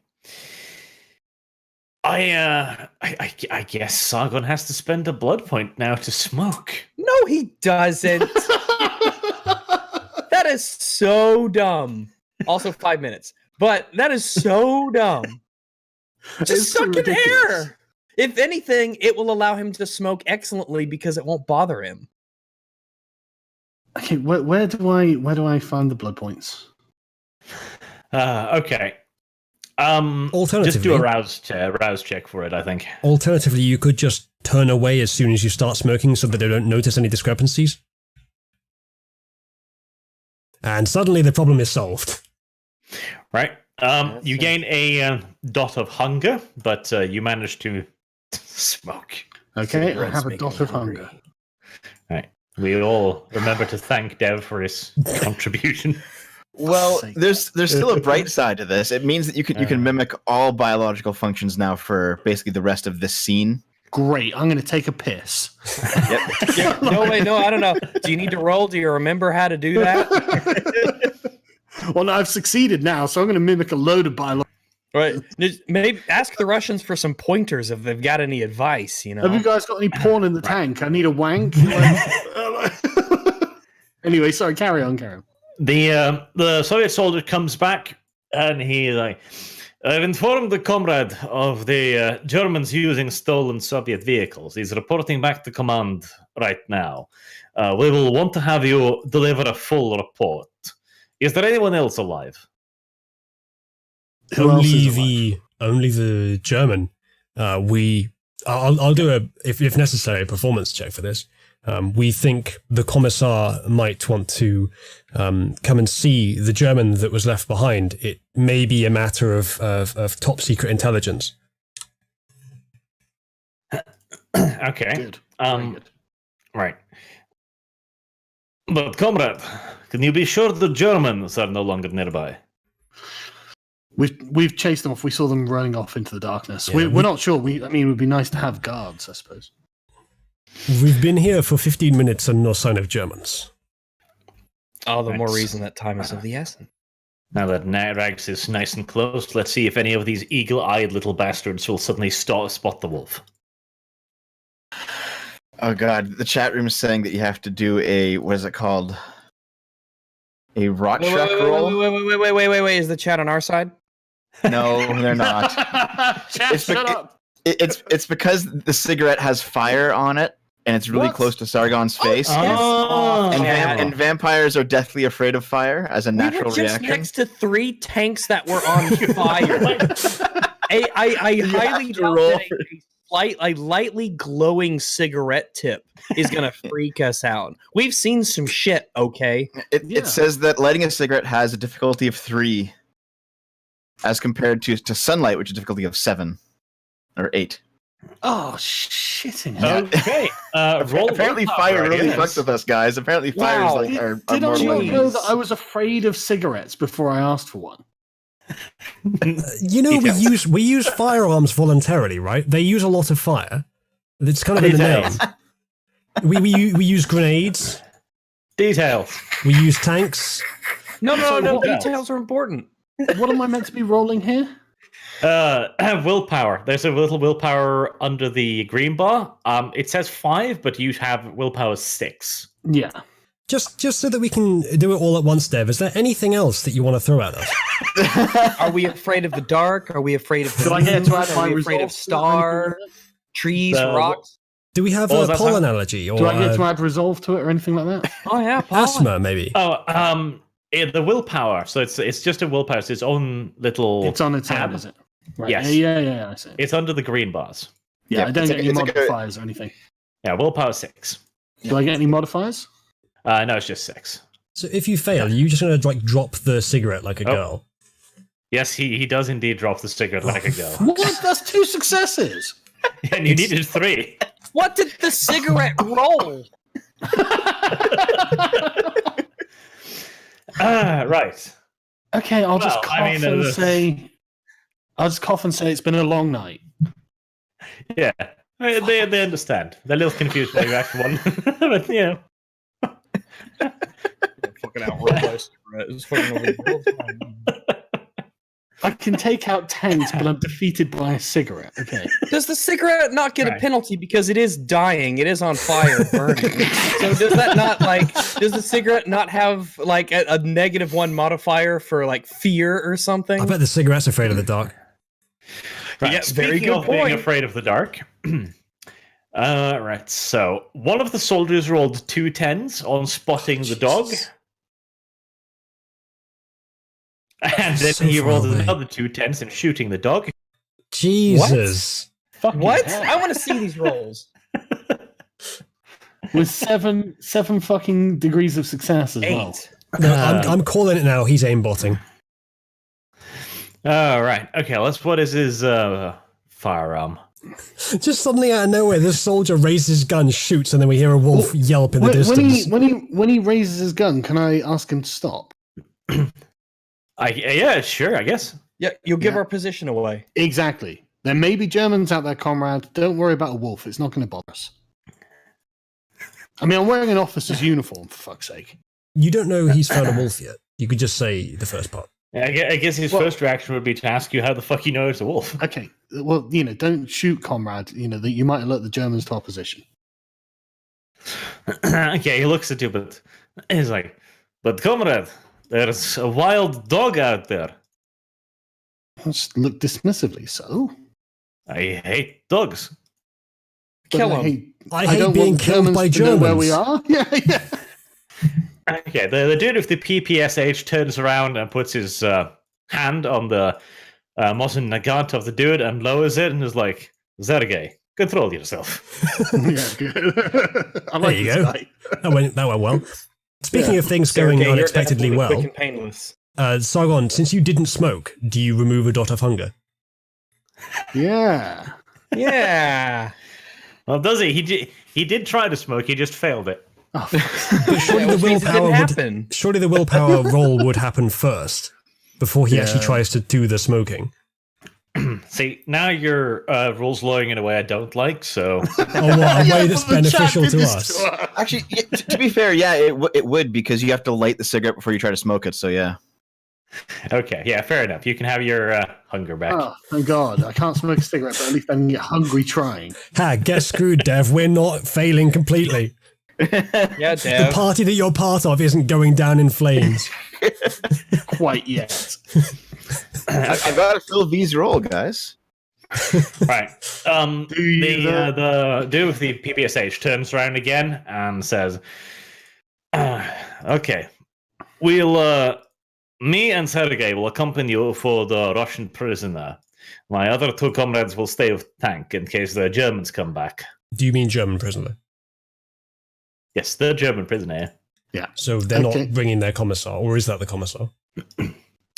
I guess Sargon has to spend a blood point now to smoke. No, he doesn't. That is so dumb. Also, 5 minutes, but that is so dumb. It's Just so suck in ridiculous. air. If anything, it will allow him to smoke excellently because it won't bother him. Okay, where do I find the blood points? Okay. Just do Alternatively- a rouse check for it. I think. Alternatively, you could just turn away as soon as you start smoking so that they don't notice any discrepancies. And suddenly the problem is solved. Right. You gain a dot of hunger, but you manage to smoke. Okay, I Cigarettes have a make dot me of hungry. hunger. Right. We all remember to thank Dev for his contribution. Well, Sake. there's still a bright side to this. It means that you can mimic all biological functions now for basically the rest of this scene. Great, I'm going to take a piss. Yep. Yeah, no, wait, no, I don't know. Do you need to roll? Do you remember how to do that? Well, no, I've succeeded now, so I'm going to mimic a load of biology. Right. Maybe ask the Russians for some pointers if they've got any advice. You know. Have you guys got any porn in the tank? I need a wank. Anyway, sorry, carry on. The Soviet soldier comes back and he's like, "I've informed the comrade of the Germans using stolen Soviet vehicles. He's reporting back to command right now. We will want to have you deliver a full report. Is there anyone else alive?" Who else is alive? Only the German. I'll do if necessary a performance check for this. We think the commissar might want to come and see the German that was left behind. It may be a matter of top secret intelligence. Okay. Good. Very good. Right. But comrade, can you be sure the Germans are no longer nearby? We've chased them off. We saw them running off into the darkness. Yeah, We're not sure. I mean, it would be nice to have guards, I suppose. We've been here for 15 minutes and no sign of Germans. All the more Right. reason that time is of the essence. Now that Rags is nice and close, let's see if any of these eagle-eyed little bastards will suddenly spot the wolf. Oh god, the chat room is saying that you have to do a what is it called? A rot truck roll? Wait. Is the chat on our side? No, they're not. Chat, It's shut bec- up. It's because the cigarette has fire on it and it's really What? close to Sargon's face. Oh, And vampires are deathly afraid of fire as a natural we were just reaction. next to 3 tanks that were on fire. I highly to doubt roll that a lightly glowing cigarette tip is gonna freak us out. We've seen some shit, okay? Yeah. It says that lighting a cigarette has a difficulty of 3 as compared to sunlight, which is a difficulty of 7 or 8. Oh, shitting Yeah. hell. Okay. Roll Apparently, willpower, fire I really guess. fucks with us, guys. Apparently, fire is Wow. like our Did I mortal not enemy. know that I was afraid of cigarettes before I asked for one? You know, Details. we use firearms voluntarily, right? They use a lot of fire. It's kind of in the Details. name. We use grenades. Details. We use tanks. No, what details are important. What am I meant to be rolling here? Willpower. There's a little willpower under the green bar. It says 5, but you have willpower 6. Yeah. Just so that we can do it all at once, Dev, is there anything else that you want to throw at us? Are we afraid of the dark? Are we afraid of the Do I get to add moon? my Are we afraid of resolve to it or anything star, like that? trees, The- rocks? Do we have What was a that pollen sound? allergy or Do I get to add resolve to it or anything like that? Oh yeah, pollen. asthma, maybe? Oh, the willpower. So it's just a willpower. It's its own little. It's on its tab. own, is it? Right. Yes. Yeah, I see. It's under the green bars. Yeah, Yeah, I don't it's get like- any it's like a- modifiers or anything. Yeah, willpower 6. Do I get any modifiers? No, it's just 6. So if you fail, you're just going to like drop the cigarette like a Oh. girl. Yes, he does indeed drop the cigarette like a girl. What? That's 2 successes. And you needed 3. What did the cigarette roll? Right. Okay, I'll just Well, cough I mean, and say. I'll just cough and say it's been a long night. Yeah. They understand. They're a little confused by your act one. But, you know. Fucking out cigarette. It's fucking over the I can take out tanks, but I'm defeated by a cigarette. Okay. Does the cigarette not get a Right. penalty because it is dying? It is on fire, burning. So does that not like? Does the cigarette not have like a -1 modifier for like fear or something? I bet the cigarette's afraid of the dark. Right. Yeah, very Speaking good of being point. afraid of the dark. Right. So one of the soldiers rolled 2 10s on spotting the dog. And then So he far rolled away. another 2 10s and shooting the dog. Jesus. Fucking What? hell. I want to see these rolls. With seven fucking degrees of success as well. 8. No, I'm calling it now. He's aimbotting. All right. Okay. What is his firearm? Just suddenly out of nowhere, this soldier raises his gun, shoots, and then we hear a wolf yelp in the distance. When he raises his gun, can I ask him to stop? Yeah, sure. I guess. Yeah, you'll give Yeah. our position away. Exactly. There may be Germans out there, comrade. Don't worry about a wolf. It's not going to bother us. I mean, I'm wearing an officer's uniform, for fuck's sake. You don't know he's found a wolf yet. You could just say the first part. I guess his first reaction would be to ask you how the fuck you know it's a wolf. Okay. Well, don't shoot, comrade. That you might alert the Germans to our position. Okay, he looks at you, but he's like, "But comrade, there's a wild dog out there. Just look dismissively. So, I hate dogs." But Kill I him. hate, I hate don't being want killed by to know where we Germans. are. Yeah. Okay, the dude with the PPSH turns around and puts his hand on the Mosin Nagant of the dude and lowers it and is like, "Zergey, control yourself." Yeah, good. I like There you this go. guy. That went well. Speaking of things Sergey, going you're unexpectedly absolutely well, quick and painless. Sargon, since you didn't smoke, do you remove a dot of hunger? Yeah. Yeah. Well, does he? He did try to smoke. He just failed it. Oh, But surely Which the means it willpower didn't would, happen. surely the willpower roll would happen first before he actually Yeah. tries to do the smoking. See, now your rules lowering in a way I don't like. So Oh, what a way that's but the chat beneficial did to this us. us. Actually, to be fair, yeah, it would because you have to light the cigarette before you try to smoke it. So yeah. okay, yeah, fair enough. You can have your hunger back. Oh, thank God. I can't smoke a cigarette, but at least I can get hungry trying. Ha, get screwed, Dev. We're not failing completely. Yeah, The Dev. party that you're part of isn't going down in flames. Quite yet. I've got to fill V's role, guys. Right. you The dude with the PPSH turns around again and says, "Okay, we'll me and Sergey will accompany you for the Russian prisoner. My other 2 comrades will stay with tank in case the Germans come back." Do you mean German prisoner? Yes, the German prisoner. So they're Okay. not bringing their commissar, or is that the commissar?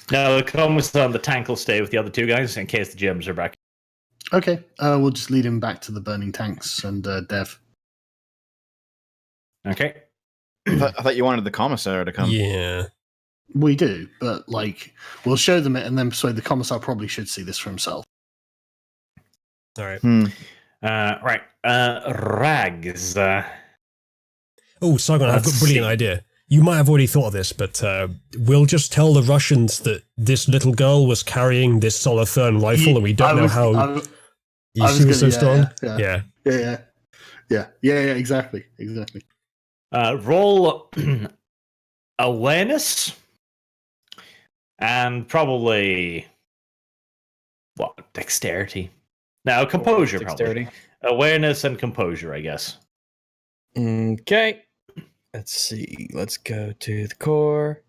No, the commissar and the tank will stay with the other 2 guys in case the Germans are back. Okay, we'll just lead him back to the burning tanks and Dev. Okay. I thought you wanted the commissar to come. Yeah. We do, but like we'll show them it and then persuade the commissar probably should see this for himself. All right. Right. Rags. Oh, Sargon, I've got a Let's brilliant see. idea. You might have already thought of this, but we'll just tell the Russians that this little girl was carrying this Solothurn rifle, and we don't know how. You see what's so strong? Yeah. Yeah, exactly. Roll awareness and probably what? Dexterity. No, composure. Dexterity. Probably awareness and composure, I guess. Okay. Let's see. Let's go to the core.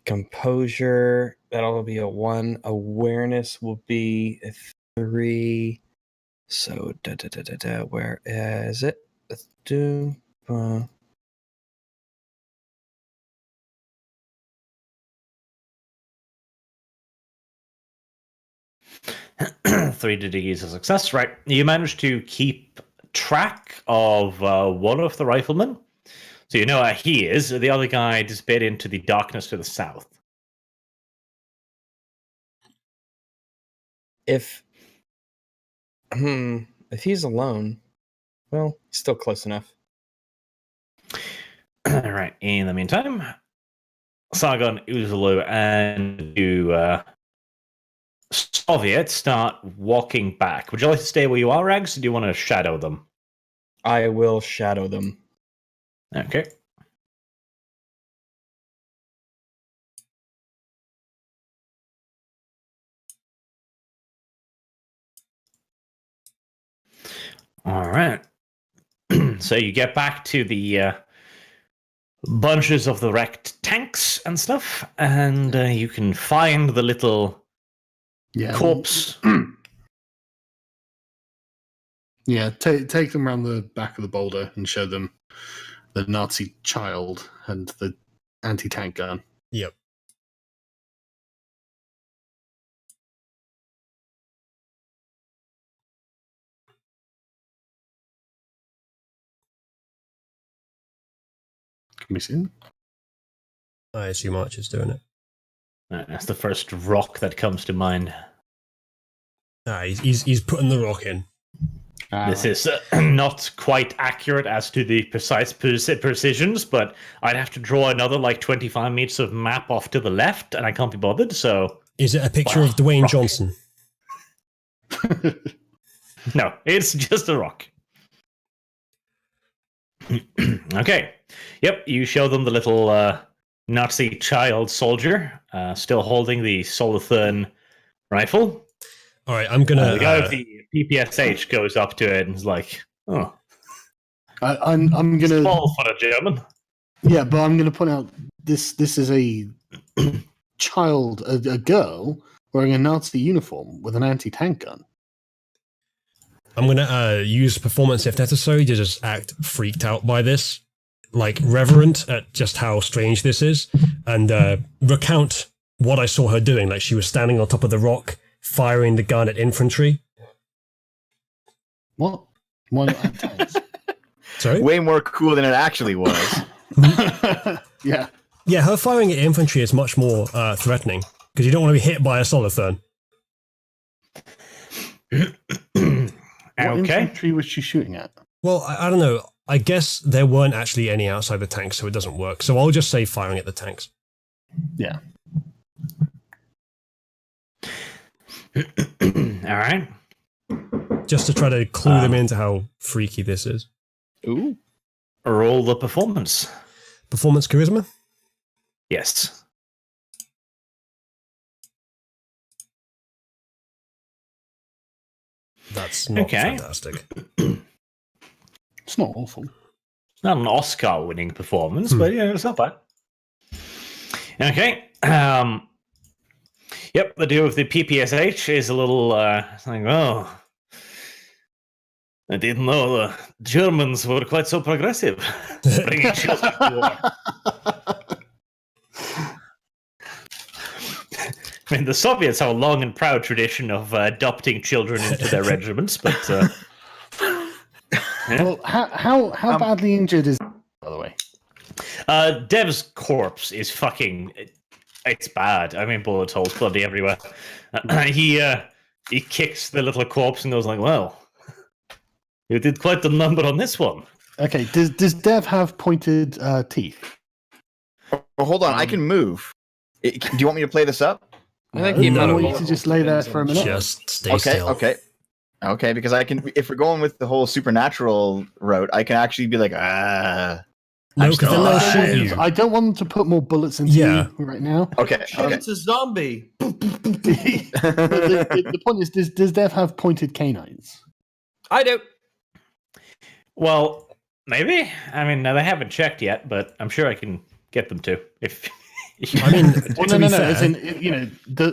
Composure. That'll be a 1. Awareness will be a 3. So where is it? Let's do. 3 degrees of success. Right. You managed to keep track of one of the riflemen. So you know where he is. The other guy disappeared into the darkness to the south. If he's alone, well, he's still close enough. All right. In the meantime, Sargon, Uzulu, and you Soviet start walking back. Would you like to stay where you are, Rags, or do you want to shadow them? I will shadow them. Okay. All right. So you get back to the bunches of the wrecked tanks and stuff, and you can find the little corpse. Yeah, take them around the back of the boulder and show them the Nazi child and the anti-tank gun. Yep. Can we see them? I assume Archer's doing it. That's the first rock that comes to mind. He's putting the rock in. This is not quite accurate as to the precise precisions, but I'd have to draw another like 25 meters of map off to the left, and I can't be bothered, so... Is it a picture of Dwayne rock. Johnson? No, it's just a rock. Okay. Yep, you show them the little Nazi child soldier still holding the Solothurn rifle. All right, I'm gonna. The guy with the PPSH goes up to it and is like, "Oh, I'm gonna small for a German." Yeah, but I'm gonna point out this is a child, a girl wearing a Nazi uniform with an anti-tank gun. I'm gonna use performance if necessary to just act freaked out by this, like reverent at just how strange this is, and recount what I saw her doing. Like she was standing on top of the rock, firing the gun at infantry. What? Why not at tanks? Sorry? Way more cool than it actually was. Yeah. Yeah, her firing at infantry is much more threatening, because you don't want to be hit by a Solothurn. What Okay. infantry was she shooting at? Well, I don't know. I guess there weren't actually any outside the tanks, so it doesn't work. So I'll just say firing at the tanks. Yeah. All right. Just to try to clue them into how freaky this is. Ooh. Roll the performance. Performance charisma? Yes. That's not Okay. fantastic. It's not awful. It's not an Oscar-winning performance, but yeah, it's not bad. Okay. Yep, the deal with the PPSH is a little like, oh, I didn't know the Germans were quite so progressive, bringing children to war. I mean, the Soviets have a long and proud tradition of adopting children into their regiments, but yeah. Well, how badly injured is by the way? Dev's corpse is fucking. It's bad. I mean, bullet holes bloody everywhere. He kicks the little corpse and goes like, "Well, you did quite the number on this one." Okay, does Dev have pointed teeth? Oh, hold on, I can move. Do you want me to play this up? I think he I might want have you to just lay there for a minute. Just stay Okay, still. okay, because I can. If we're going with the whole supernatural route, I can actually be like, No, because then they'll shoot you. I don't want them to put more bullets into Yeah. you right now. Okay, okay. It's a zombie. But the point is, does Dev have pointed canines? I do. Well, maybe. I mean, they haven't checked yet, but I'm sure I can get them to. If I mean, Well, to no. be fair, As in,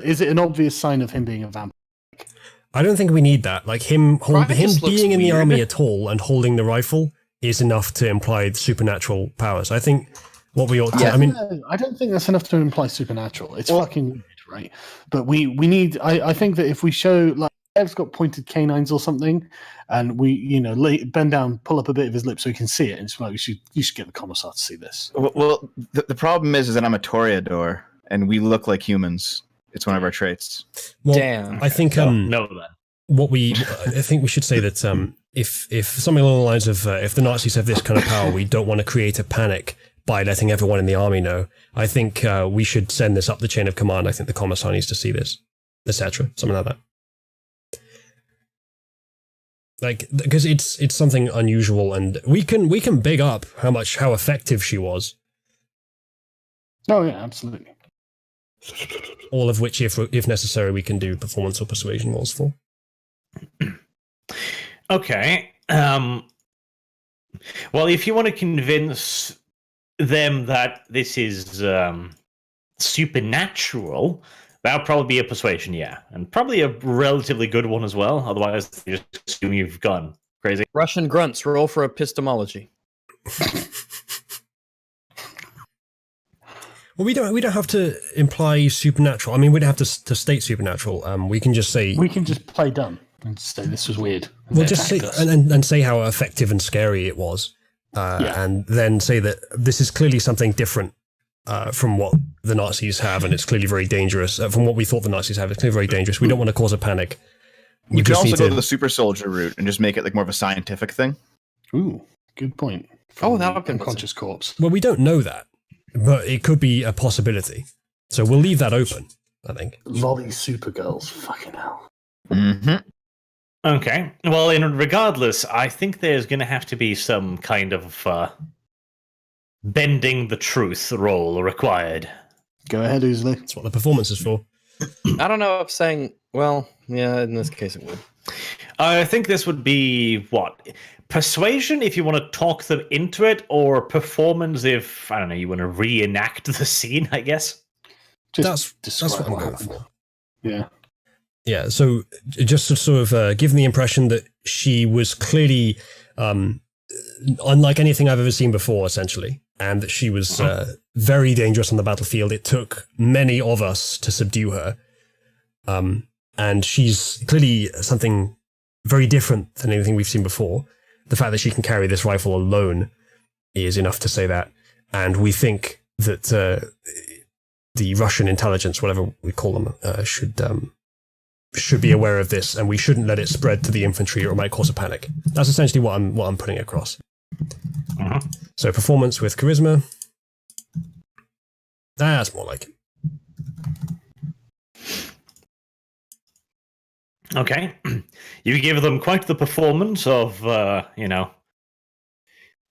is it an obvious sign of him being a vampire? I don't think we need that. Like him just looks being in the weird. army at all and holding the rifle is enough to imply supernatural powers. I think what we ought to. Yeah. I mean, No, I don't think that's enough to imply supernatural. It's fucking weird, right? But we need. I think that if we show like Dev's got pointed canines or something, and we bend down, pull up a bit of his lip so he can see it, and it's like you should get the commissar to see this. Well, the problem is that I'm a toreador, and we look like humans. It's one of our traits. well, Damn. I think no, then. I think we should say that if something along the lines of if the Nazis have this kind of power, we don't want to create a panic by letting everyone in the army know. I think we should send this up the chain of command. I think the commissar needs to see this, etc. Something like that. Like, because it's something unusual, and we can big up how effective she was. Oh yeah, absolutely. All of which, if necessary, we can do performance or persuasion rolls for. Okay. Well, if you want to convince them that this is supernatural, that'll probably be a persuasion, yeah, and probably a relatively good one as well. Otherwise, they just assume you've gone crazy. Russian grunts, roll for epistemology. Well, we don't have to imply supernatural. I mean, we don't have to state supernatural. We can just say We can just play dumb and say this was weird. we'll just say and say how effective and scary it was, and then say that this is clearly something different from what the Nazis have, and it's clearly very dangerous. From what we thought the Nazis have, it's clearly very dangerous. We don't want to cause a panic. We could just also need go to- the super soldier route and just make it like more of a scientific thing. Ooh, good point. Oh, From that'll the convince unconscious corpse. Well, we don't know that, but it could be a possibility. So we'll leave that open, I think. Lolly Supergirls, fucking hell. Mm-hmm. Okay. Well, regardless, I think there's going to have to be some kind of bending the truth role required. Go ahead, Oozley. That's what the performance is for. I don't know if saying, well, yeah, in this case it would. I think this would be what? Persuasion if you want to talk them into it, or performance if, I don't know, you want to reenact the scene, I guess. Just That's describe what I'm going happened. for. Yeah. Yeah, so just to sort of give them the impression that she was clearly unlike anything I've ever seen before, essentially, and that she was very dangerous on the battlefield. It took many of us to subdue her. And she's clearly something very different than anything we've seen before. The fact that she can carry this rifle alone is enough to say that. And we think that the Russian intelligence, whatever we call them, should be aware of this, and we shouldn't let it spread to the infantry or it might cause a panic. That's essentially what I'm putting across. So performance with charisma. That's more like it. Okay. You give them quite the performance of,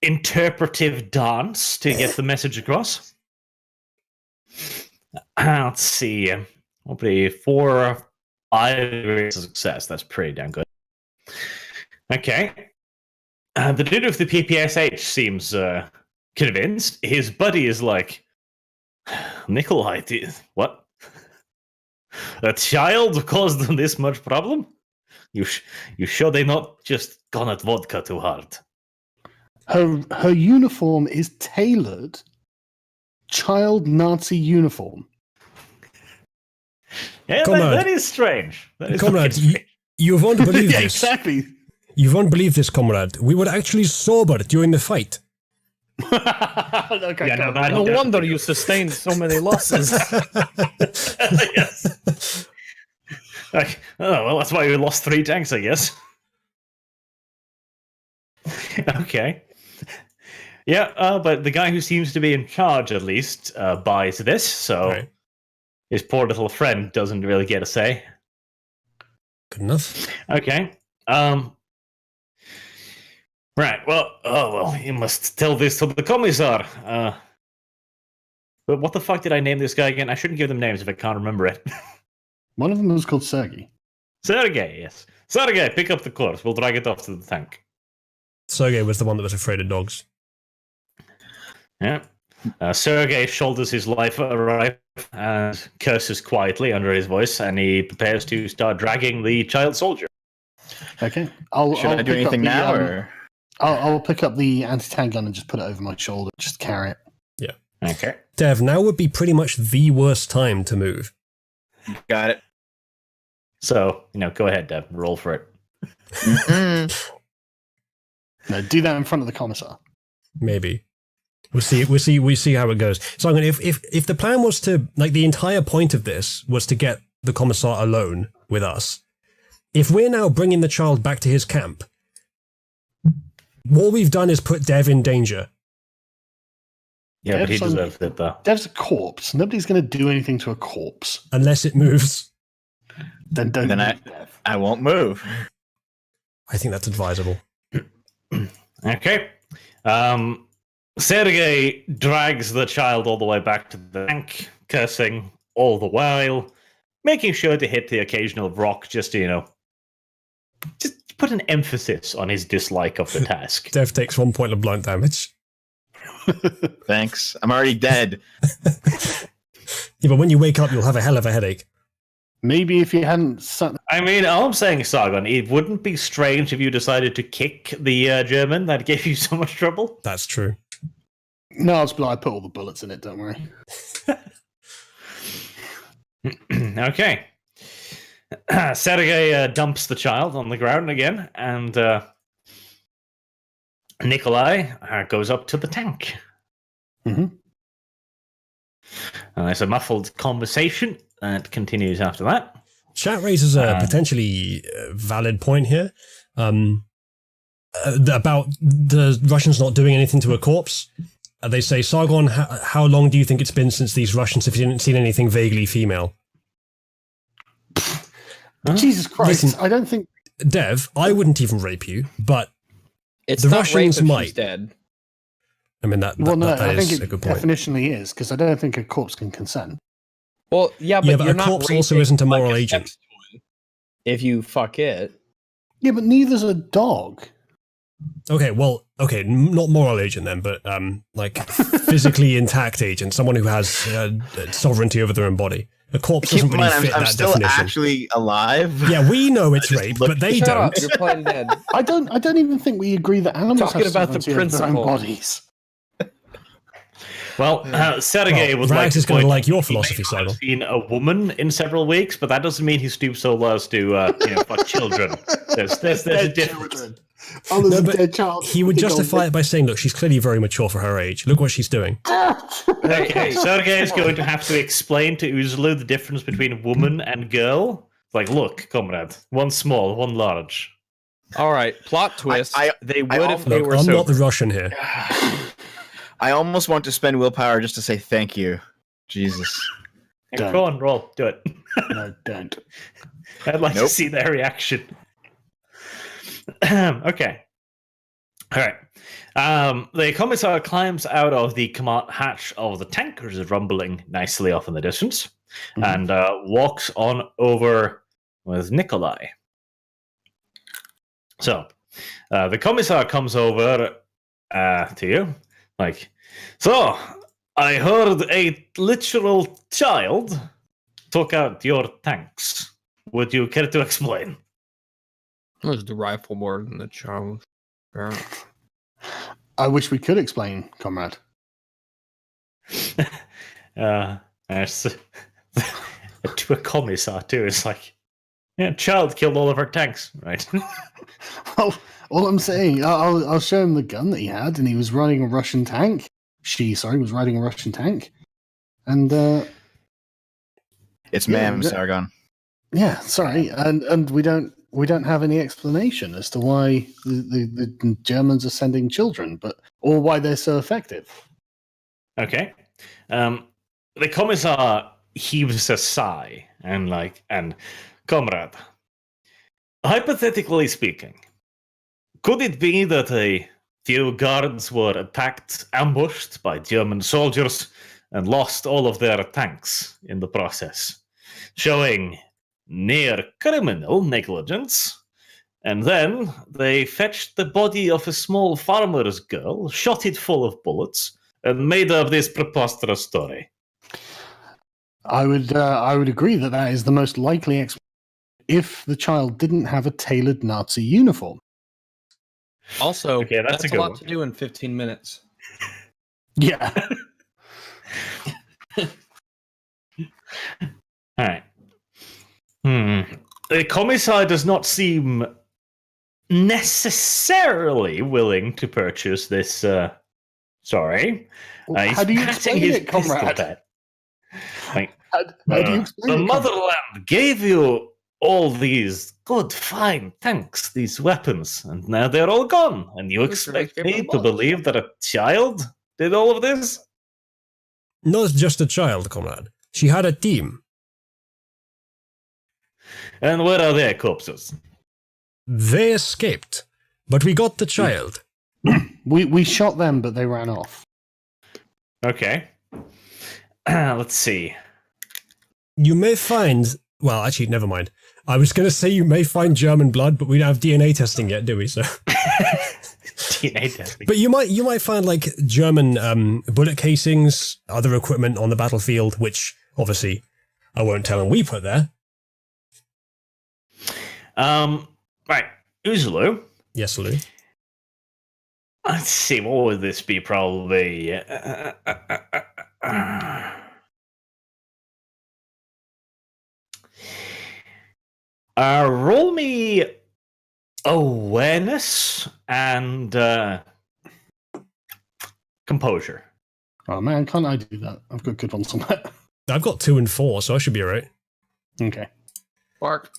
interpretive dance to get the message across. Let's see. Hopefully 4 or 5 degrees of success. That's pretty damn good. Okay. The dude with the PPSH seems convinced. His buddy is like, Nikolai, what? A child caused them this much problem? You sure they not just gone at vodka too hard? Her uniform is tailored child Nazi uniform. Yeah, Comrade. that is strange. That is Comrade, fucking strange. you won't believe Yeah, this. exactly. You won't believe this, comrade. We were actually sober during the fight. Okay, Yeah, no, that- No definitely wonder you goes. sustained so many losses. Yes. Like, oh, well, that's why we lost 3 tanks, I guess. Okay. Yeah, but the guy who seems to be in charge, at least, buys this, so Right. his poor little friend doesn't really get a say. Good enough. Okay. Right, well, you must tell this to the commissar. But what the fuck did I name this guy again? I shouldn't give them names if I can't remember it. One of them was called Sergey. Sergey, yes. Sergey, pick up the corpse. We'll drag it off to the tank. Sergey was the one that was afraid of dogs. Yeah. Sergey shoulders his life rifle and curses quietly under his voice, and he prepares to start dragging the child soldier. Okay. Should I do anything now, or I'll pick up the anti-tank gun and just put it over my shoulder. Just carry it. Okay. Dev, now would be pretty much the worst time to move. got it? So, go ahead, Deb. Roll for it. No, do that in front of the commissar. Maybe. We'll see how it goes. So I'm gonna, if the plan was to, like, the entire point of this was to get the commissar alone with us, if we're now bringing the child back to his camp, what we've done is put Dev in danger. Yeah, but he Dev's deserved it, though. Dev's a corpse. Nobody's going to do anything to a corpse. Unless it moves. Then don't. Then move Dev. I won't move. I think that's advisable. Okay. Sergey drags the child all the way back to the tank, cursing all the while, making sure to hit the occasional rock just to, just put an emphasis on his dislike of the task. Dev takes 1 point of blunt damage. Thanks. I'm already dead. Yeah, but when you wake up, you'll have a hell of a headache. Maybe if you hadn't. I mean, all I'm saying, Sargon, it wouldn't be strange if you decided to kick the German that gave you so much trouble. That's true. No, I put all the bullets in it. Don't worry. Okay. Sergey dumps the child on the ground again, and Nikolai goes up to the tank. Mm-hmm. There's a muffled conversation that continues after that. Chat raises a potentially valid point here about the Russians not doing anything to a corpse. They say, Sargon, how long do you think it's been since these Russians have seen anything vaguely female? Jesus Christ! Listen, I don't think. Dev, I wouldn't even rape you, but It's The not Russians rape if might. she's dead. I mean, that I think is it a good point. definitionally is because I don't think a corpse can consent. Well, yeah, but, Yeah, but you're a not corpse also raping, isn't a moral like, agent. sex toy if you fuck it. Yeah, but neither's a dog. Okay, not moral agent then, but like physically intact agent, someone who has sovereignty over their own body. A corpse Keep doesn't in really mind, fit I'm that still definition. actually alive. Yeah, we know it's I just rape, looked- but they Shut don't. up, you're playing dead. I don't even think we agree that animals Talking have about the sovereignty over their own principle. bodies. Well, Sergey Well, would like Rags to is gonna point like your out he may philosophy, not have Sargon. seen a woman in several weeks, but that doesn't mean he stoops so low as to fuck children. There's a difference. Oh, there's No, a but dead child. He would justify it by saying, look, she's clearly very mature for her age. Look what she's doing. Okay, Sergey is going to have to explain to Uzlu the difference between woman and girl. It's like, look, comrade, one small, one large. All right, plot twist. They would if they Look, were I'm sober. not the Russian here. I almost want to spend willpower just to say thank you. Jesus. Yeah, go on, roll, do it. No, don't. I'd like to Nope. see their reaction. Okay. All right. The commissar climbs out of the command hatch of the tank, which is rumbling nicely off in the distance, and walks on over with Nikolai. So, the commissar comes over to you, like, so, I heard a literal child took out your tanks. Would you care to explain? It was the rifle more than the child. Yeah. I wish we could explain, comrade. There's to a commissar too. It's like, yeah, child killed all of our tanks, right? Well, all I'm saying, I'll show him the gun that he had, and he was riding a Russian tank. Was riding a Russian tank, and It's Yeah, ma'am, that- Sargon. yeah, sorry, and we don't have any explanation as to why the Germans are sending children, or why they're so effective. Okay. The commissar heaves a sigh and comrade, hypothetically speaking, could it be that a few guards were ambushed by German soldiers and lost all of their tanks in the process, showing near criminal negligence? And then they fetched the body of a small farmer's girl, shot it full of bullets, and made up this preposterous story. I would agree that is the most likely explanation if the child didn't have a tailored Nazi uniform. Also, Okay, that's a a good lot one. to do in 15 minutes. Yeah. All right. The commissar does not seem necessarily willing to purchase this story. He's How do you patting explain his it, comrade? pistol like, How do you explain the it, comrade? motherland gave you all these good, fine tanks, these weapons, and now they're all gone. And you Those are my expect favorite me to bullets. believe that a child did all of this? Not just a child, comrade. She had a team. And where are their corpses? They escaped, but we got the child. We shot them, but they ran off. Okay. Let's see. You may find... Well, actually, never mind. I was going to say you may find German blood, but we don't have DNA testing yet, do we? So, DNA testing. but you might find like German bullet casings, other equipment on the battlefield, which obviously I won't tell them we put there. Right. Uzulu. Yes, Lou. Let's see, what would this be? Probably. Roll me awareness and composure. Oh man, can't I do that? I've got good ones on that. I've got 2 and 4, so I should be alright. Okay. Bark.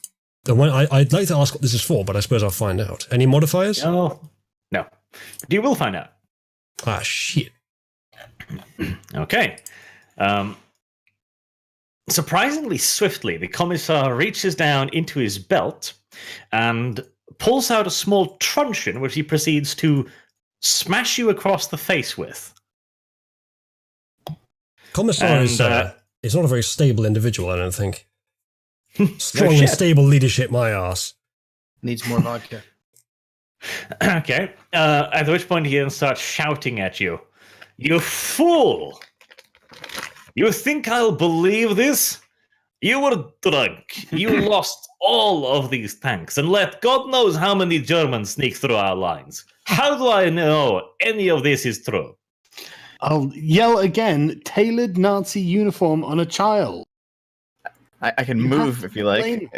The one I'd like to ask what this is for, but I suppose I'll find out. Any modifiers? No. But you will find out. Ah, shit. Okay. Surprisingly swiftly, the commissar reaches down into his belt and pulls out a small truncheon, which he proceeds to smash you across the face with. Commissar is not a very stable individual, I don't think. Strong and shit. stable leadership, my ass. Needs more vodka. Okay. At which point he then starts shouting at you. You fool! You think I'll believe this? You were drunk. You lost all of these tanks and let God knows how many Germans sneak through our lines. How do I know any of this is true? I'll yell again, tailored Nazi uniform on a child. I can You move have if to you like.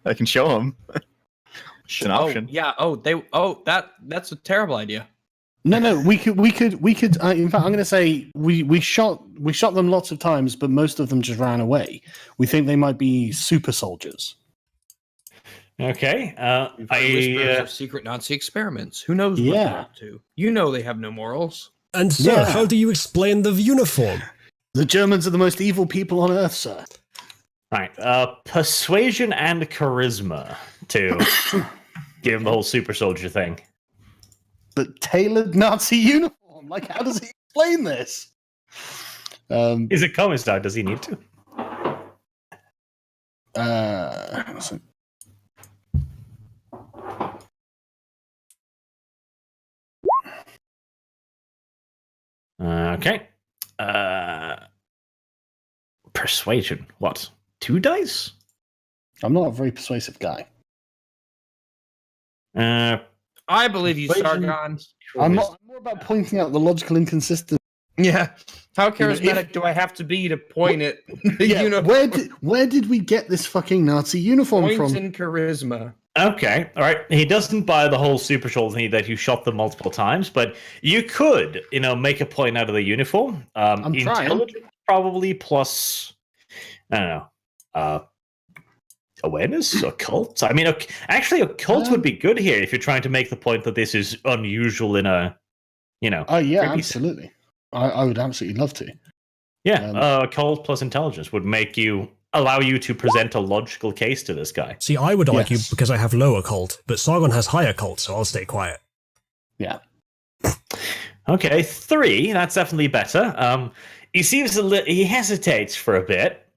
I can show him. It's an option. Yeah. That's a terrible idea. No, we could. In fact, I'm going to say we shot them lots of times, but most of them just ran away. We think they might be super soldiers. Okay. We've heard whispers of secret Nazi experiments. Who knows what they're up to? You know they have no morals. And sir, Yeah. how do you explain the uniform? The Germans are the most evil people on earth, sir. Right. Persuasion and charisma to give him the whole super soldier thing. But tailored Nazi uniform. Like, how does he explain this? He's a commissar. Does he need to? Okay. Persuasion. What? 2 dice? I'm not a very persuasive guy. I believe you, Persuasion. Sargon. I'm more about pointing out the logical inconsistency Yeah. How You know, charismatic do I have to be to point at the Yeah, uniform? where did we get this fucking Nazi uniform Points from? and charisma. Okay, all right. He doesn't buy the whole super shoulder thing that you shot them multiple times, but you could, make a point out of the uniform. I'm trying. Intelligence probably plus, I don't know, awareness, occult. I mean, actually, occult would be good here if you're trying to make the point that this is unusual in a, Oh yeah, creepy absolutely. I would absolutely love to. Yeah, occult plus intelligence would allow you to present a logical case to this guy. See, I would argue Yes. because I have low occult, but Sargon has high occult, so I'll stay quiet. Yeah. Okay, 3. That's definitely better. He seems he hesitates for a bit.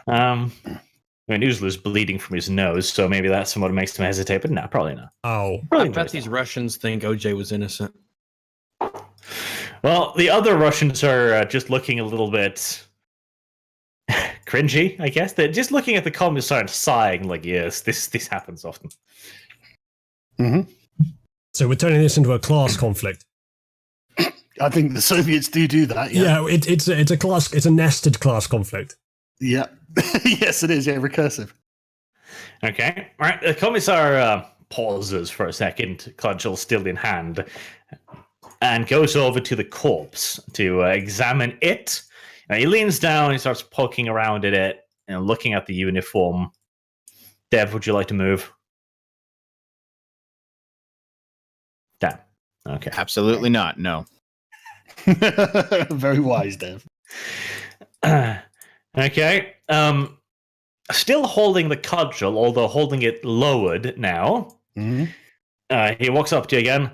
I mean, Uzla's bleeding from his nose, so maybe that's what makes him hesitate. But no, probably not. Oh, I Probably bet not. these Russians think OJ was innocent. Well, the other Russians are just looking a little bit cringy, I guess. They're just looking at the commissar and sighing, like, yes, this happens often. Mm-hmm. so we're turning this into a class conflict. I think the Soviets do that. Yeah, it's a nested class conflict. Yeah. Yes, it is. Yeah, recursive. Okay. All right. The commissar pauses for a second, cudgel still in hand, and goes over to the corpse to examine it. And he leans down and starts poking around at it and looking at the uniform. Dev, would you like to move? Damn. Okay. Absolutely not. No. Very wise, Dev. Okay. Still holding the cudgel, although holding it lowered now. Mm-hmm. He walks up to you again.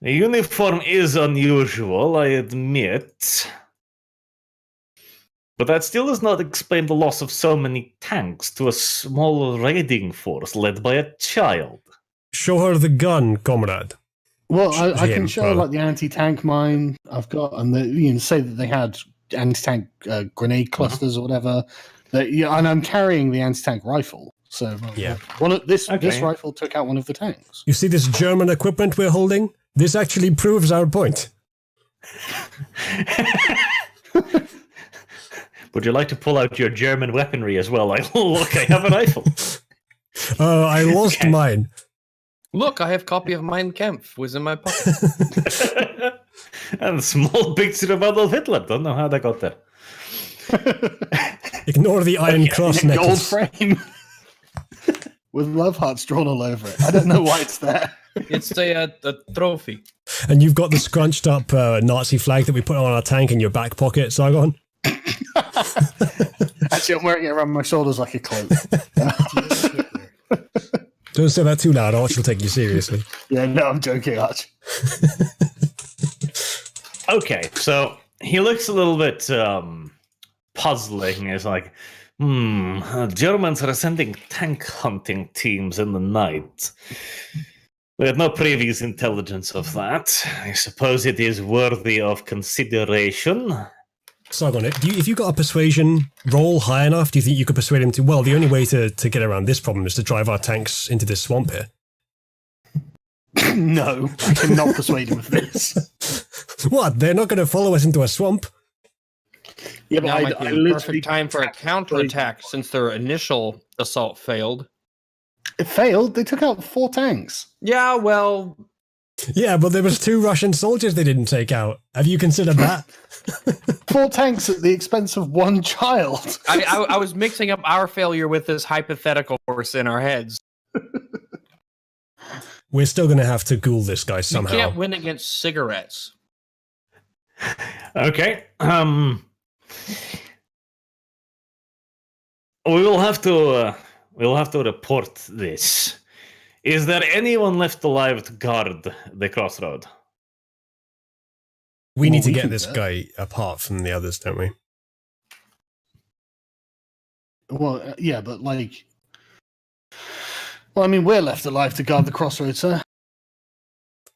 The uniform is unusual, I admit. But that still does not explain the loss of so many tanks to a small raiding force led by a child. Show her the gun, comrade. Well, I can Him, show rather. like the anti-tank mine I've got, and say that they had anti-tank grenade clusters or whatever. And I'm carrying the anti-tank rifle. So Yeah. This Okay. rifle took out one of the tanks. You see this German equipment we're holding? This actually proves our point. Would you like to pull out your German weaponry as well? Like, look, I have a rifle. I lost Okay. mine. Look, I have a copy of Mein Kampf was in my pocket. And a small picture of Adolf Hitler. Don't know how that got there. Ignore the Iron Cross In a gold necklace. frame with love hearts drawn all over it. I don't know why it's there. It's a trophy. And you've got the scrunched up Nazi flag that we put on our tank in your back pocket, Sargon. Actually, I'm wearing it around my shoulders like a cloak. Don't say that too loud, Arch will take you seriously. Yeah, no, I'm joking, Arch. Okay, so he looks a little bit puzzling. He's like, Germans are sending tank hunting teams in the night. We had no previous intelligence of that. I suppose it is worthy of consideration. Sargon, if you got a persuasion roll high enough, do you think you could persuade him to, well, the only way to get around this problem is to drive our tanks into this swamp here? No, I cannot persuade him of this. What? They're not going to follow us into a swamp? Yeah, but Now might be I the literally perfect time for a counterattack since their initial assault failed. It failed. They took out 4 tanks. Yeah, well, Yeah, but there was 2 Russian soldiers they didn't take out. Have you considered that? 4 tanks at the expense of 1 child. I was mixing up our failure with this hypothetical force in our heads. We're still going to have to ghoul this guy You somehow. can't win against cigarettes. Okay. We'll have to report this. Is there anyone left alive to guard the crossroad? We need Well, to we get can this do it. guy apart from the others, don't we? Well, yeah, but like... Well, I mean, we're left alive to guard the crossroads, sir.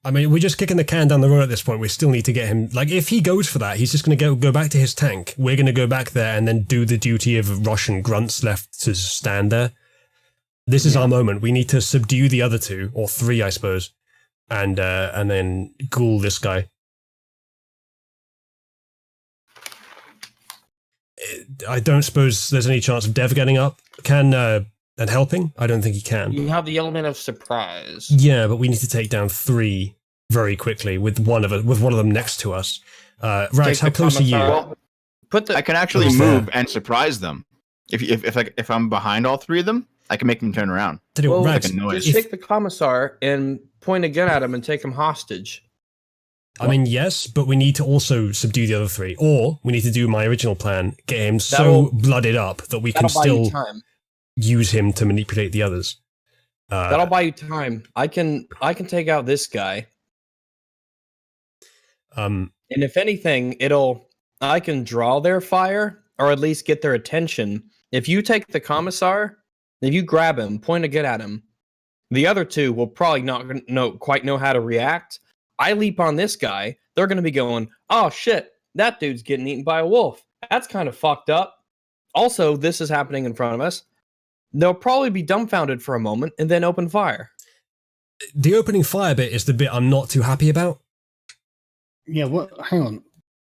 I mean, we're just kicking the can down the road at this point. We still need to get him. Like, if he goes for that, he's just going to go back to his tank. We're going to go back there and then do the duty of Russian grunts left to stand there. This is our moment. We need to subdue the other 2, or 3, I suppose, and then ghoul this guy. I don't suppose there's any chance of Dev getting up and helping. I don't think he can. You have the element of surprise. Yeah, but we need to take down 3 very quickly with one of them next to us. Rags, how close are you? Well, I can actually move and surprise them. If I'm behind all 3 of them, I can make them turn around. Well, Rags, just take the commissar and point a gun at him and take him hostage. I mean, yes, but we need to also subdue the other 3, or we need to do my original plan: get him so blooded up that we can still use him to manipulate the others. That'll buy you time. I can take out this guy. And if anything, I can draw their fire, or at least get their attention. If you take the commissar, if you grab him, point a gun at him, the other 2 will probably not quite know how to react. I leap on this guy, they're going to be going, oh shit, that dude's getting eaten by a wolf. That's kind of fucked up. Also, this is happening in front of us. They'll probably be dumbfounded for a moment and then open fire. The opening fire bit is the bit I'm not too happy about. Yeah, what? Hang on.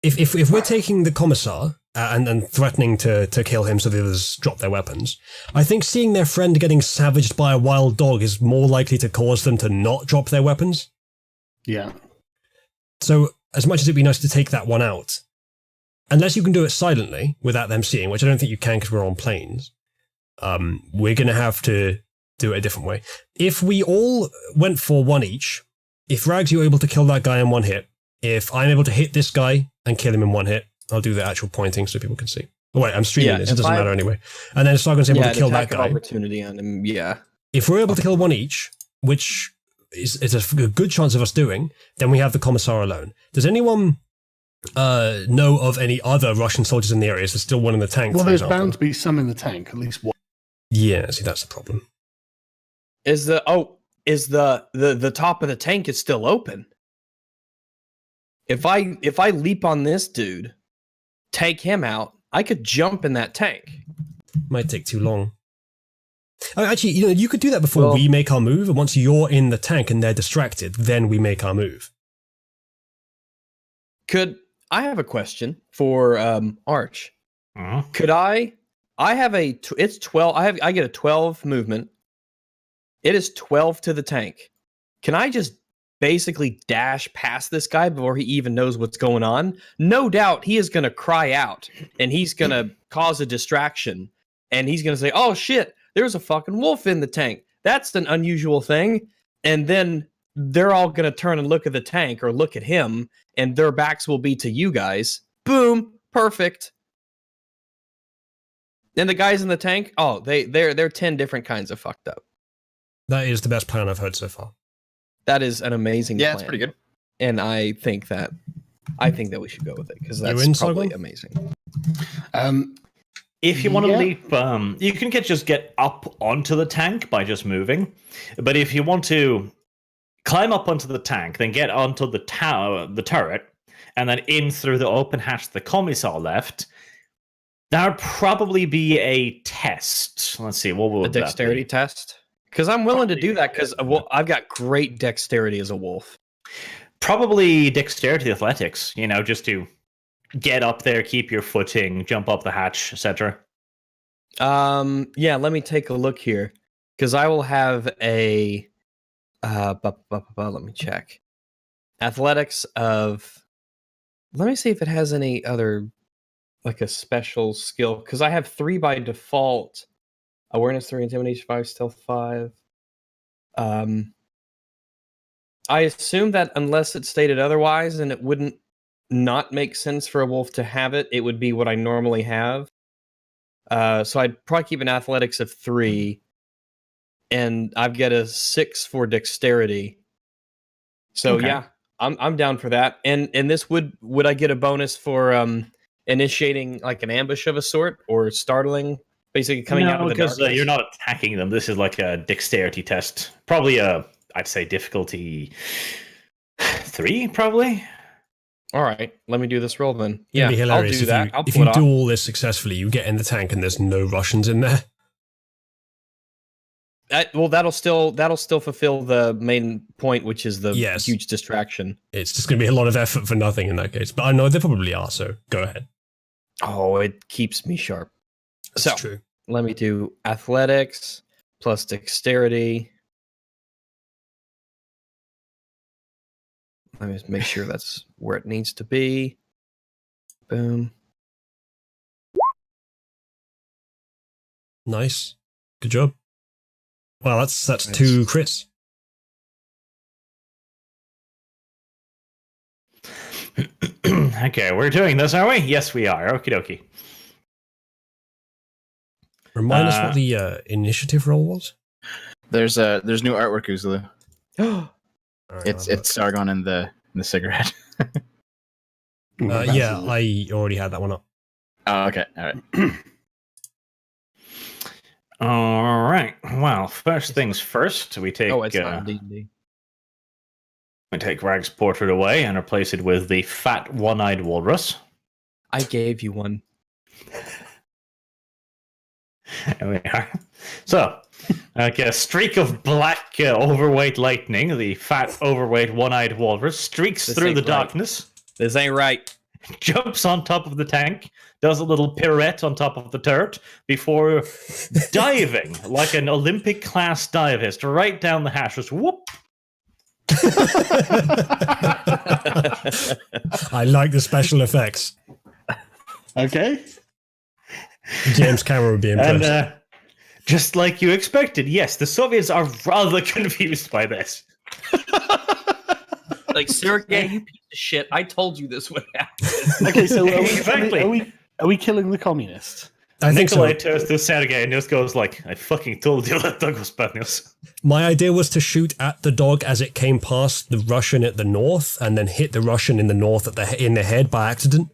If we're taking the commissar and threatening to kill him so the others drop their weapons, I think seeing their friend getting savaged by a wild dog is more likely to cause them to not drop their weapons. Yeah. So, as much as it'd be nice to take that one out, unless you can do it silently without them seeing, which I don't think you can because we're on planes, we're going to have to do it a different way. If we all went for 1 each, if Rags, you're able to kill that guy in 1 hit, if I'm able to hit this guy and kill him in 1 hit, I'll do the actual pointing so people can see. Oh wait, I'm streaming this, it doesn't matter anyway. And then Sargon's able to kill that guy. Opportunity on him, yeah. If we're able to kill 1 each, which is a good chance of us doing, then we have the commissar alone. Does anyone know of any other Russian soldiers in the area? Is there still one in the tank? Well, there's bound to be some in the tank, at least one. Yeah, see, that's the problem. Is the top of the tank is still open? If I leap on this dude, take him out, I could jump in that tank. Might take too long. Oh, actually, you could do that before we make our move, and once you're in the tank and they're distracted, then we make our move. I have a question for Arch. Could I have it's 12, I get a 12 movement. It is 12 to the tank. Can I just basically dash past this guy before he even knows what's going on? No doubt he is going to cry out and he's going to cause a distraction and he's going to say, oh shit, there's a fucking wolf in the tank. That's an unusual thing. And then they're all going to turn and look at the tank or look at him and their backs will be to you guys. Boom. Perfect. And the guys in the tank, oh, they're 10 different kinds of fucked up. That is the best plan I've heard so far. That is an amazing plan. Yeah, it's pretty good. And I think that we should go with it because that's probably amazing. If you want to leap, you can just get up onto the tank by just moving. But if you want to climb up onto the tank, then get onto the turret, and then in through the open hatch the commissar left, that would probably be a test. Let's see, what will a dexterity test? Because I'm willing to do that because I've got great dexterity as a wolf. Probably dexterity athletics, just to get up there, keep your footing, jump up the hatch, etc. Yeah, let me take a look here. Because I will have a let me check. Athletics of, let me see if it has any other, like a special skill. Because I have 3 by default. Awareness 3, Intimidation 5, Stealth 5. I assume that unless it's stated otherwise, and it wouldn't not make sense for a wolf to have it, it would be what I normally have. So I'd probably keep an athletics of 3, and I've got a 6 for dexterity. So yeah, I'm down for that. And this would I get a bonus for initiating like an ambush of a sort or startling? Basically coming out of the darkness. Because you're not attacking them. This is like a dexterity test. Probably I'd say difficulty 3, probably. All right, let me do this roll then. Yeah, It'd be hilarious I'll do that. If you do all this successfully, you get in the tank and there's no Russians in there. Well, that'll still fulfill the main point, which is the huge distraction. It's just going to be a lot of effort for nothing in that case. But I know there probably are, so go ahead. Oh, it keeps me sharp. That's So true. let me do athletics plus dexterity. Let me just make sure that's where it needs to be. Boom. Nice. Good job. Wow, that's Nice. 2 crits. Okay, we're doing this, are we? Yes, we are. Okie dokie. Remind us what the initiative roll was. There's new artwork, Uzulu. All right, It's Sargon and the cigarette. yeah, I already had that one up. Oh, okay. All right. All right. Well, first things first, we take Oh, it's not D&D. we take Rag's portrait away and replace it with the fat one-eyed walrus. I gave you one. There we are. So, okay, a streak of black overweight lightning, the fat overweight one-eyed walrus, streaks This through ain't the right. darkness, This ain't right. jumps on top of the tank, does a little pirouette on top of the turret before diving like an Olympic-class divist right down the hatch. Just whoop. I like the special effects. Okay. James' camera would be impressed. And just like you expected, yes, the Soviets are rather confused by this. Like, Sergey, you piece of shit. I told you this would happen. Okay, so Exactly. are we killing the communists? I think Nikolai so. turns to Sergei and just goes like, I fucking told you that dog was bad news. My idea was to shoot at the dog as it came past the Russian at the north, and then hit the Russian in the north in the head by accident.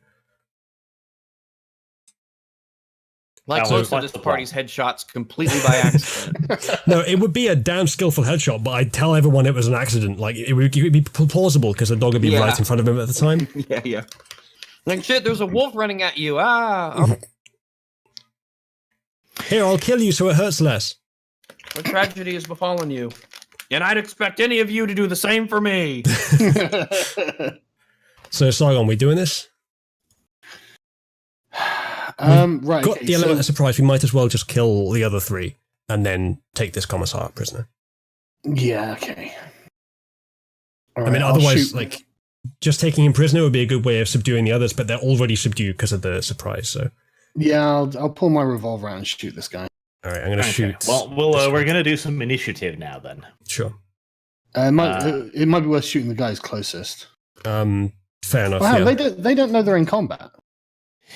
Like That most was of like this the party's headshots completely by accident. No, it would be a damn skillful headshot, but I'd tell everyone it was an accident. Like, it would be plausible because the dog would be Yeah. right in front of him at the time. Yeah. Like, shit, there's a wolf running at you. Ah! Here, I'll kill you so it hurts less. What tragedy has befallen you? And I'd expect any of you to do the same for me. So, Sargon, we doing this? Right. Got okay, the element so- of surprise. We might as well just kill the other 3 and then take this commissar prisoner. Yeah. Okay. All I mean, right, I'll otherwise, shoot- like, just taking him prisoner would be a good way of subduing the others, but they're already subdued because of the surprise. So, yeah, I'll pull my revolver out and shoot this guy. all right, I'm going to Okay. shoot. Well, we're going to do some initiative now then. Sure. It might be worth shooting the guys closest. Fair enough. Wow, yeah. they don't know they're in combat.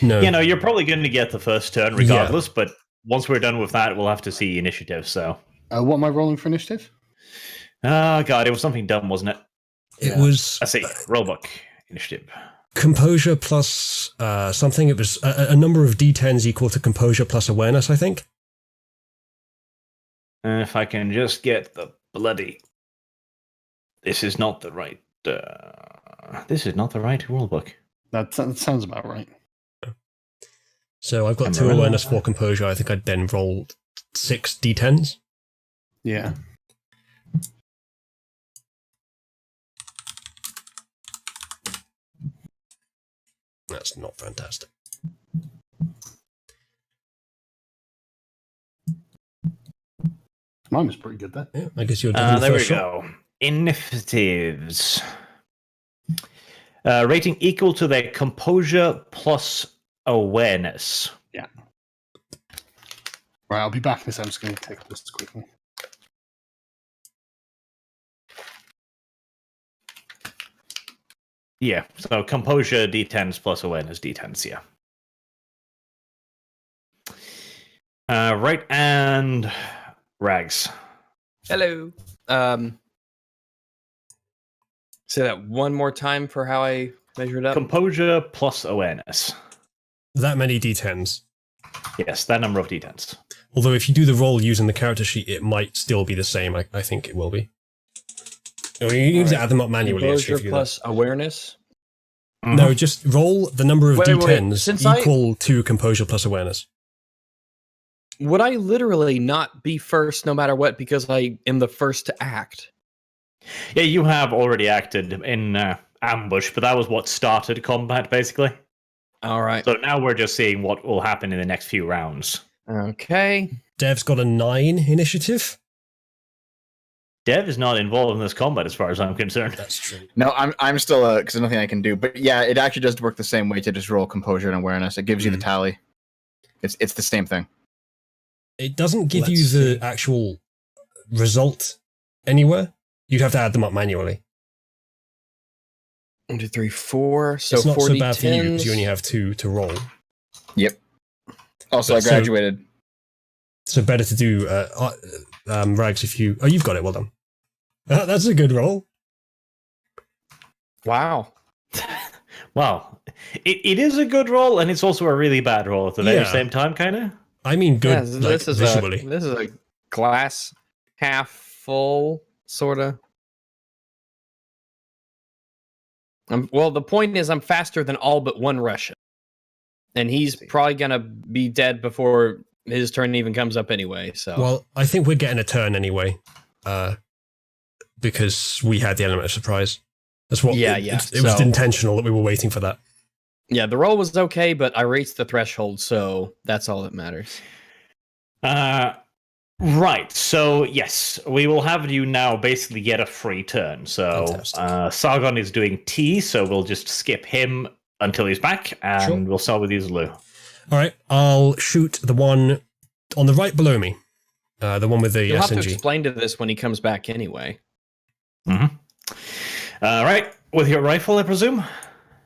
No. You know, you're probably going to get the first turn regardless, but once we're done with that, we'll have to see initiative, so. What am I rolling for initiative? Oh, God, it was something dumb, wasn't it? It was I see. Rollbook. Initiative. composure plus something. It was a number of d10s equal to composure plus awareness, I think. If I can just get the bloody... This is not the right... This is not the right rulebook. That sounds about right. So I've got 2 awareness, 4 composure. I think I'd then rolled 6 d10s. Yeah. That's not fantastic. Mine was pretty good there. Yeah, I guess you're doing the There we first shot. go. Initiatives. Rating equal to their composure plus awareness. Yeah. Right, I'll be back in a second. I'm just going to take this quickly. Yeah, so composure d10s plus awareness d10s, yeah. Right, and Rags. Hello. Say that one more time for how I measured up. Composure plus awareness. That many d10s. Yes, that number of d10s. Although if you do the roll using the character sheet, it might still be the same. I think it will be. No, you need to add them up manually. Actually, Composure if you do that. plus awareness. No, just roll the number of Wait, d10s since I- equal to composure plus awareness. Would I literally not be first no matter what because I am the first to act? Yeah, you have already acted in ambush, but that was what started combat, basically. All right. So now we're just seeing what will happen in the next few rounds. Okay. Dev's got a 9 initiative. Dev is not involved in this combat as far as I'm concerned. That's true. No, I'm still because there's nothing I can do. But yeah, it actually does work the same way to just roll composure and awareness. It gives you the tally. It's the same thing. It doesn't give Let's you the see. actual result anywhere. You'd have to add them up manually. 1, 2, 3, 4. So it's not 40 so bad for you because tens. you only have 2 to roll. Yep. Also, I So- graduated. So better to do Rags if you... Oh, you've got it. Well done. That's a good roll. Wow. Wow. It is a good roll, and it's also a really bad roll at the very Yeah. same time, kind of. I mean, good Yeah, like, this is visually. this is a glass half full sort of. Well, the point is, I'm faster than all but one Russian, and he's probably gonna be dead before his turn even comes up anyway. So, Well, I think we're getting a turn anyway, because we had the element of surprise. That's what. Yeah, It was so- intentional that we were waiting for that. yeah, the roll was okay, but I reached the threshold, so that's all that matters. Right. So yes, we will have you now basically get a free turn. So Fantastic. Sargon is doing T, so we'll just skip him until he's back, and Sure. we'll start with you, Zulu. All right, I'll shoot the one on the right below me, the one with the You'll have to SMG. explain to this when he comes back anyway. Mm-hmm. Right. With your rifle, I presume.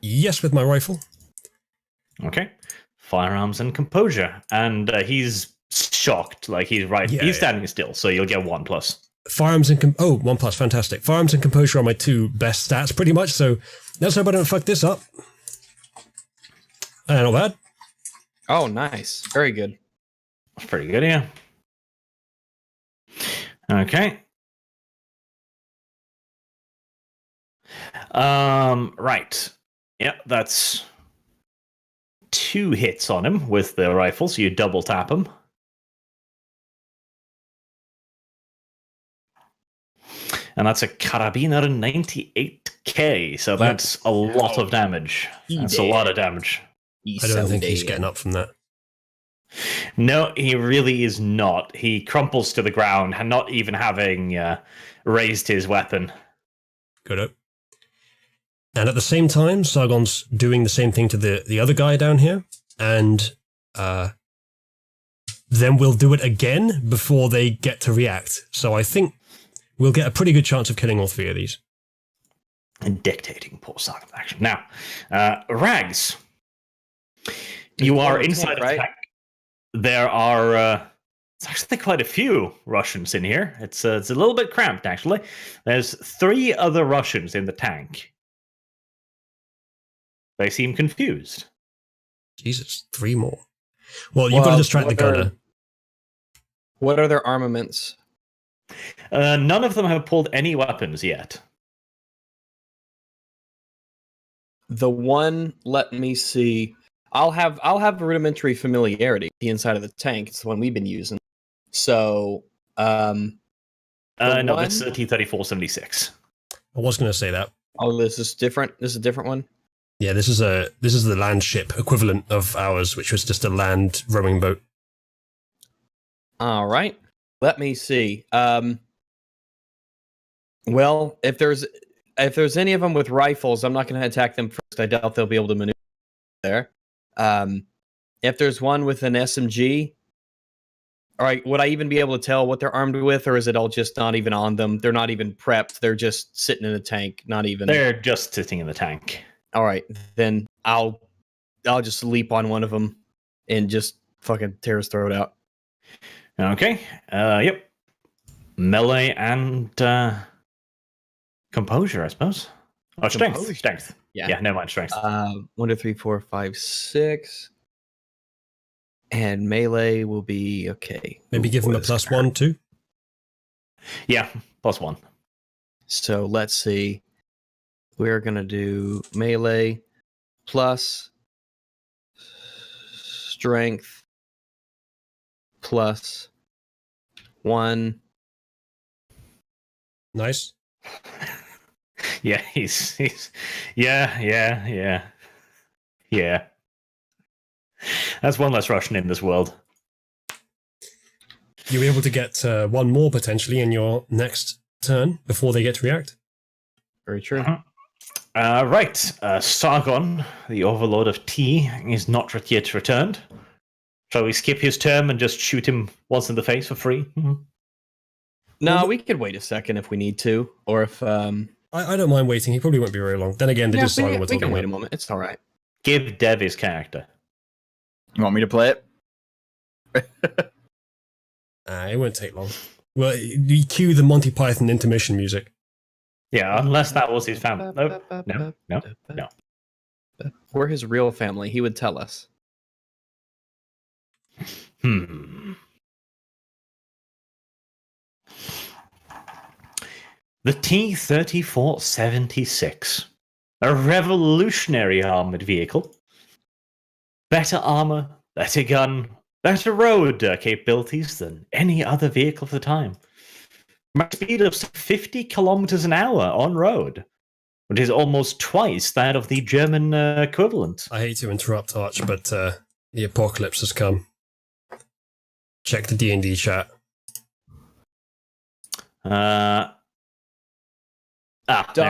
Yes, with my rifle. Okay. Firearms and composure, and he's shocked. Like he's Yeah, he's yeah. standing still, so you'll get 1+. Firearms and 1+, fantastic. Firearms and composure are my 2 best stats, pretty much. So let's hope I don't fuck this up. Not bad. Oh, nice, very good. That's pretty good, yeah. Okay. Right. Yep, that's 2 hits on him with the rifle, so you double tap him. And that's a Carabiner 98K, so that's a lot of damage. That's a lot of damage. I don't think he's getting up from that. No, he really is not. He crumples to the ground, and not even having raised his weapon. Good up. And at the same time, Sargon's doing the same thing to the other guy down here, and then we'll do it again before they get to react. So I think we'll get a pretty good chance of killing all 3 of these. And dictating poor Sargon's action. Now, Rags, you are inside of the tank. There are it's actually quite a few Russians in here. It's a little bit cramped, actually. There's 3 other Russians in the tank. They seem confused. Jesus, 3 more. Well, you've got to distract the gunner. What are their armaments? None of them have pulled any weapons yet. The one, let me see. I'll have rudimentary familiarity. The inside of the tank. It's the one we've been using. So, No, this is a T-34-76. I was going to say that. Oh, this is different. This is a different one. Yeah, this is the land ship equivalent of ours, which was just a land rowing boat. All right. Let me see. Well, if there's any of them with rifles, I'm not going to attack them first. I doubt they'll be able to maneuver there. If there's one with an SMG, all right, would I even be able to tell what they're armed with, or is it all just not even on them? They're not even prepped. They're just sitting in a tank, not even. They're just sitting in the tank. All right, then I'll just leap on one of them and just fucking tear his throat out. Okay. Yep. Melee and composure, I suppose. Oh, strength. Composure. Strength. Yeah. Yeah, never mind, strength. 1, 2, 3, 4, 5, 6. And melee will be okay. Maybe give him a +1 too. Yeah, +1. So let's see. We're going to do melee plus strength plus 1. Nice. Yeah, he's yeah. That's one less Russian in this world. You'll be able to get one more potentially in your next turn before they get to react. Very true. Right. Sargon, the overlord of T, is not yet returned. Shall we skip his turn and just shoot him once in the face for free? No, we could wait a second if we need to, or if I don't mind waiting. He probably won't be very long. Then again, it is Sargon we're we talking can wait a about. moment. It's all right. Give Dev his character. You want me to play it? It won't take long. Well, you cue the Monty Python intermission music. Yeah, unless that was his family. No. We're his real family. He would tell us. The T-3476. A revolutionary armored vehicle. Better armor, better gun, better road capabilities than any other vehicle of the time. Max speed of 50 kilometers an hour on road, which is almost twice that of the German equivalent. I hate to interrupt, Arch, but the apocalypse has come. Check the D&D chat. There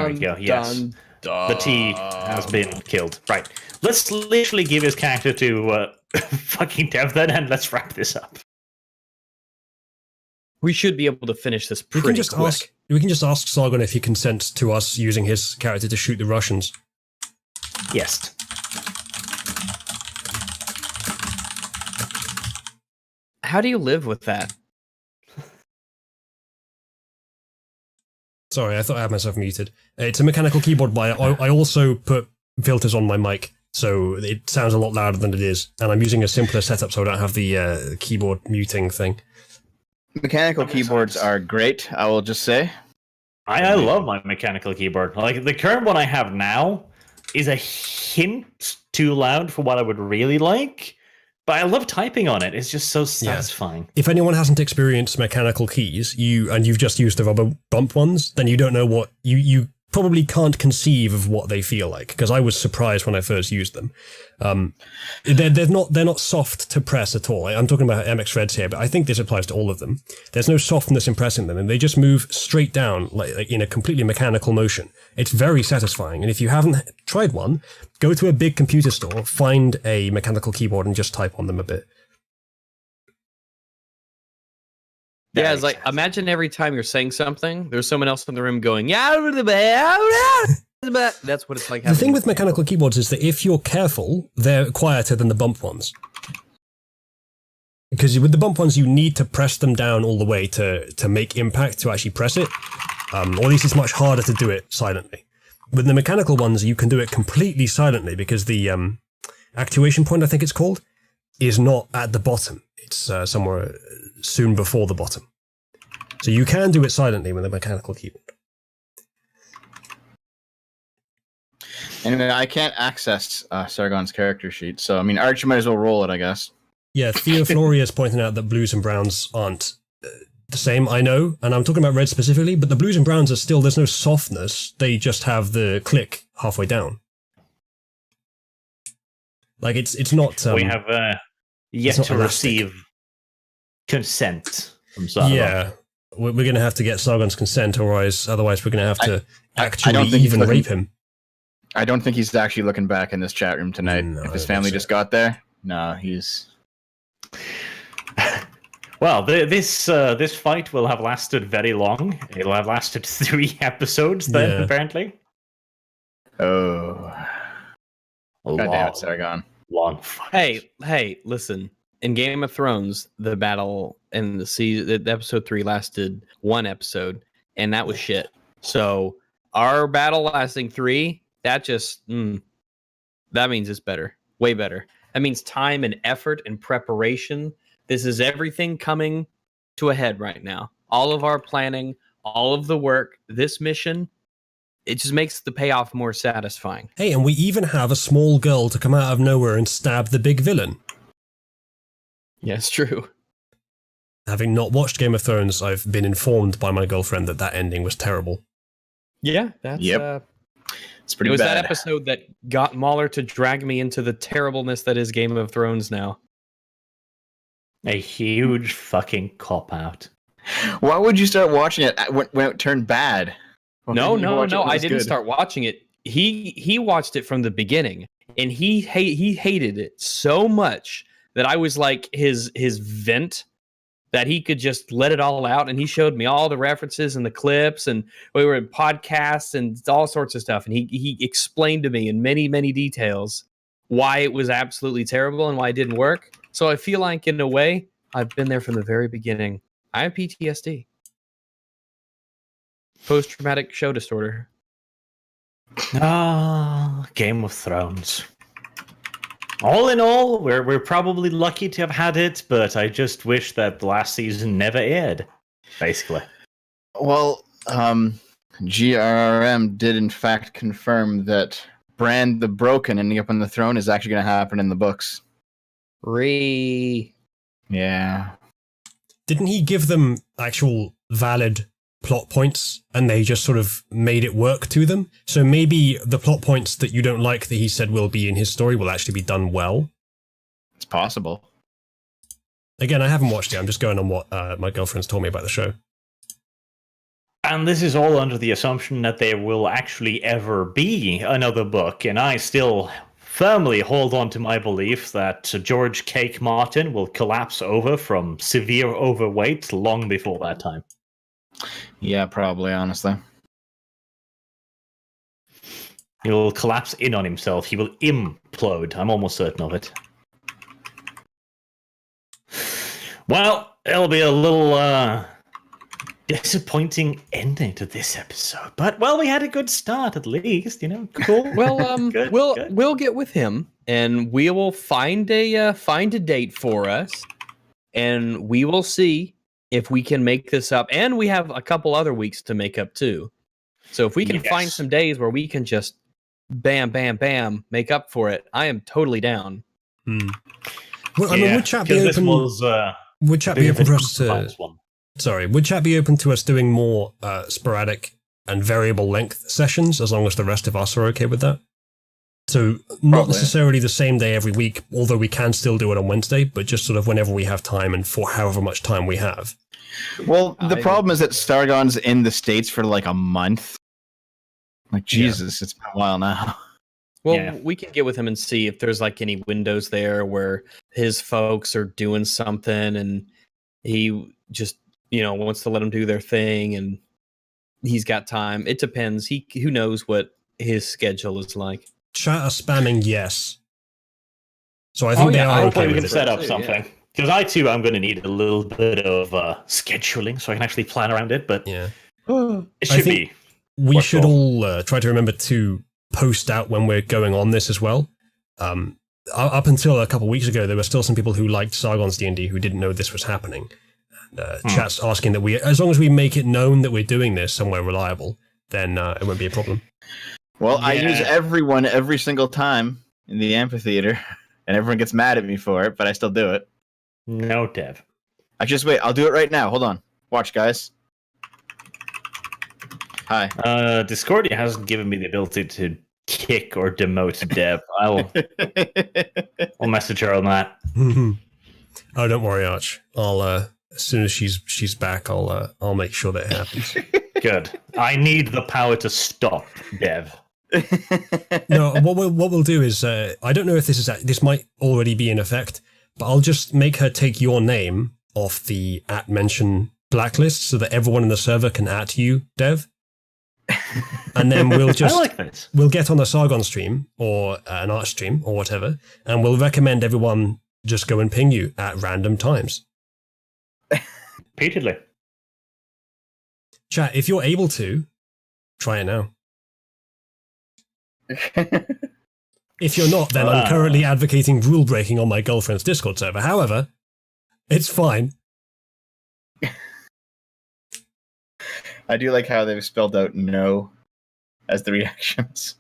we go, yes. The T has been killed. Right. Let's literally give his character to fucking Dev then, and let's wrap this up. We should be able to finish this pretty quick. We can just ask Sargon if he consents to us using his character to shoot the Russians. Yes. How do you live with that? Sorry, I thought I had myself muted. It's a mechanical keyboard, but I also put filters on my mic, so it sounds a lot louder than it is. And I'm using a simpler setup, so I don't have the keyboard muting thing. Mechanical keyboards are great, I will just say. I love my mechanical keyboard. Like, the current one I have now is a hint too loud for what I would really like, but I love typing on it. It's just so satisfying. Yeah. If anyone hasn't experienced mechanical keys, you've just used the rubber bump ones, then you don't know what you probably can't conceive of what they feel like. Because I was surprised when I first used them. They're not soft to press at all. I'm talking about MX Reds here, but I think this applies to all of them. There's no softness in pressing them, and they just move straight down like in a completely mechanical motion. It's very satisfying. And if you haven't tried one, go to a big computer store, find a mechanical keyboard, and just type on them a bit. Yeah, it's like, imagine every time you're saying something, there's someone else in the room going, yeah, that's what it's like. The thing with mechanical keyboards is that if you're careful, they're quieter than the bump ones. Because with the bump ones, you need to press them down all the way to make impact to actually press it. Or at least it's much harder to do it silently. With the mechanical ones, you can do it completely silently because the actuation point, I think it's called, is not at the bottom. It's somewhere soon before the bottom. So you can do it silently with a mechanical keyboard. Anyway, I can't access Sargon's character sheet, so I mean, Arch, you might as well roll it, I guess. Yeah, Theo Floria is pointing out that blues and browns aren't the same, I know, and I'm talking about red specifically, but the blues and browns are still, there's no softness, they just have the click halfway down. Like, it's not... we have yet to receive consent from Sargon. Yeah, we're going to have to get Sargon's consent, otherwise we're going to have to actually even rape him. I don't think he's actually looking back in this chat room tonight. No, if his family just got there, no, he's... Well, this fight will have lasted very long. It'll have lasted 3 episodes then, apparently. Oh. God damn it, Sargon. Long fight. Hey, listen. In Game of Thrones, the battle in the episode 3 lasted 1 episode, and that was shit. So our battle lasting 3, that just that means it's better, way better. That means time and effort and preparation. This is everything coming to a head right now. All of our planning, all of the work, this mission, it just makes the payoff more satisfying. Hey, and we even have a small girl to come out of nowhere and stab the big villain. Yeah, it's true. Having not watched Game of Thrones, I've been informed by my girlfriend that ending was terrible. Yeah, that's... Yep. It's pretty It was bad. that episode that got Mahler to drag me into the terribleness that is Game of Thrones now. A huge fucking cop out. Why would you start watching it when it turned bad? Why No, couldn't you watch it when it I was didn't good? start watching it. He watched it from the beginning, and he hated it so much that I was like his vent, that he could just let it all out. And he showed me all the references and the clips, and we were in podcasts and all sorts of stuff. And he explained to me in many, many details why it was absolutely terrible and why it didn't work. So I feel like, in a way, I've been there from the very beginning. I have PTSD. Post-traumatic show disorder. Game of Thrones. All in all, we're probably lucky to have had it, but I just wish that the last season never aired, basically. Well, GRRM did in fact confirm that Bran the Broken ending up on the throne is actually going to happen in the books. Yeah. Didn't he give them actual valid plot points and they just sort of made it work to them? So maybe the plot points that you don't like that he said will be in his story will actually be done well. It's possible. Again, I haven't watched it. I'm just going on what my girlfriend's told me about the show. And this is all under the assumption that there will actually ever be another book, and I still firmly hold on to my belief that George Cake Martin will collapse over from severe overweight long before that time. Yeah, probably, honestly. He will collapse in on himself. He will implode. I'm almost certain of it. Well, it'll be a little disappointing ending to this episode. But, well, we had a good start at least, you know. Cool. Well, Good, we'll good. we'll get with him, and we will find a date for us, and we will see if we can make this up. And we have a couple other weeks to make up too. So if we can find Yes. some days where we can just bam, bam, bam, make up for it, I am totally down. Well, I mean, would chat be 'cause this open? was, Would chat a be bit of open a for us to? surprise one. Sorry, would chat be open to us doing more sporadic and variable length sessions, as long as the rest of us are okay with that? So not Probably. necessarily the same day every week, although we can still do it on Wednesday, but just sort of whenever we have time and for however much time we have. Well, the I- problem is that Stargon's in the States for like a month. Like, Jesus, it's been a while now. Well, Yeah. we can get with him and see if there's like any windows there where his folks are doing something and he just, wants to let them do their thing and he's got time. It depends. Who knows what his schedule is like. Chat are spamming yes. So I think they are Hopefully okay we with can it. set up too, something. Because I too am going to need a little bit of scheduling so I can actually plan around it, but Yeah. it I should think- be. We What's should all? all try to remember to post out when we're going on this as well. Up until a couple of weeks ago, there were still some people who liked Sargon's D&D who didn't know this was happening. And, chat's asking that as long as we make it known that we're doing this somewhere reliable, then it won't be a problem. Well, I use Yeah. everyone every single time in the amphitheater, and everyone gets mad at me for it, but I still do it. No, Dev. Just wait. I'll do it right now. Hold on. Watch, guys. Hi. Discordia hasn't given me the ability to kick or demote Dev. I'll message her on that. Oh, don't worry, Arch. I'll as soon as she's back, I'll make sure that it happens. Good. I need the power to stop Dev. No, what we'll do is I don't know if this might already be in effect, but I'll just make her take your name off the @mention blacklist so that everyone in the server can @you, Dev. And then we'll just I like this. we'll get on a Sargon stream or an Arch stream or whatever, and we'll recommend everyone just go and ping you at random times. Repeatedly. Chat, if you're able to, try it now. If you're not, then I'm currently advocating rule breaking on my girlfriend's Discord server. However, it's fine. I do like how they've spelled out no as the reactions.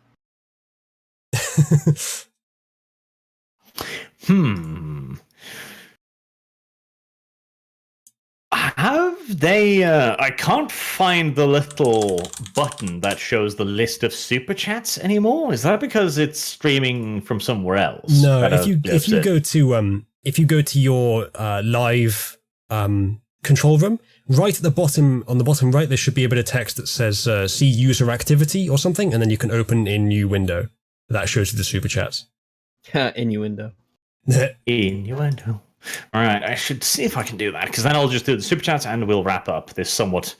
Have they I can't find the little button that shows the list of super chats anymore. Is that because it's streaming from somewhere else? No, if you go to your live control room, right at the bottom, on the bottom right, there should be a bit of text that says see user activity or something, and then you can open a new window that shows you the super chats. Innuendo. Innuendo. All right, I should see if I can do that, because then I'll just do the super chats and we'll wrap up this somewhat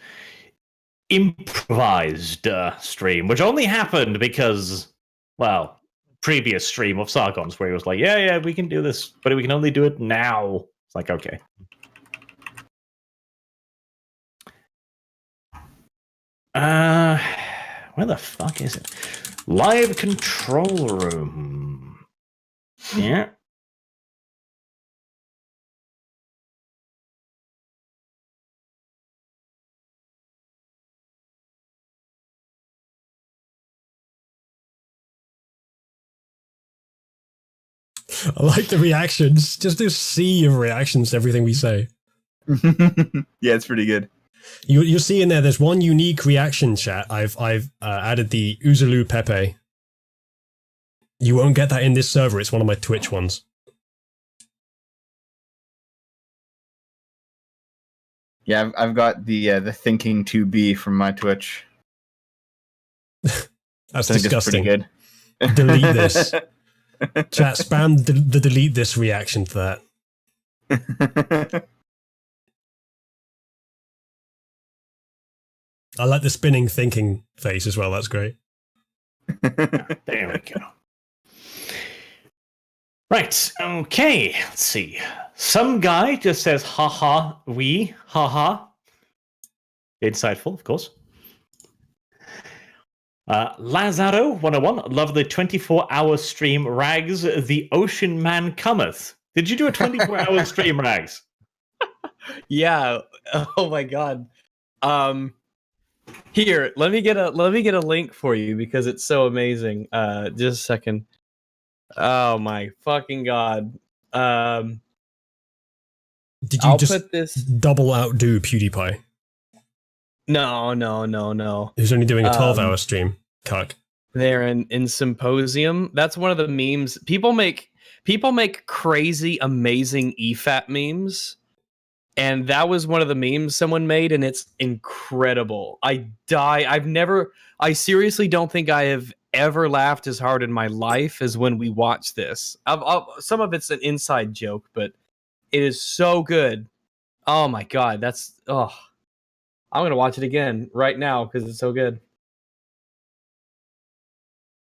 improvised stream, which only happened because, well, previous stream of Sargon's where he was like, yeah, we can do this, but we can only do it now. It's like, okay. Where the fuck is it? Live control room. Yeah. I like the reactions. Just a sea of reactions to everything we say. Yeah, it's pretty good. You'll see in there, there's one unique reaction chat. I've added the Uzulu Pepe. You won't get that in this server. It's one of my Twitch ones. Yeah, I've got the thinking 2B from my Twitch. That's I think disgusting. it's pretty good. Delete this. Chat, spam the delete this reaction to that. I like the spinning thinking face as well. That's great. There we go. Right, okay, let's see. Some guy just says, haha, haha. Insightful, of course. Lazaro 101, love the 24-hour stream, Rags, the ocean man cometh. Did you do a 24-hour stream, Rags? Yeah. Oh my god. Here, let me get a link for you because it's so amazing. Just a second. Oh my fucking god. Did you I'll just put this. double outdo PewDiePie, No. who's only doing a 12-hour stream? Cuck. They're in Symposium. That's one of the memes. People make crazy, amazing EFAT memes. And that was one of the memes someone made, and it's incredible. I seriously don't think I have ever laughed as hard in my life as when we watched this. Some of it's an inside joke, but it is so good. Oh my god, I'm gonna watch it again right now because it's so good.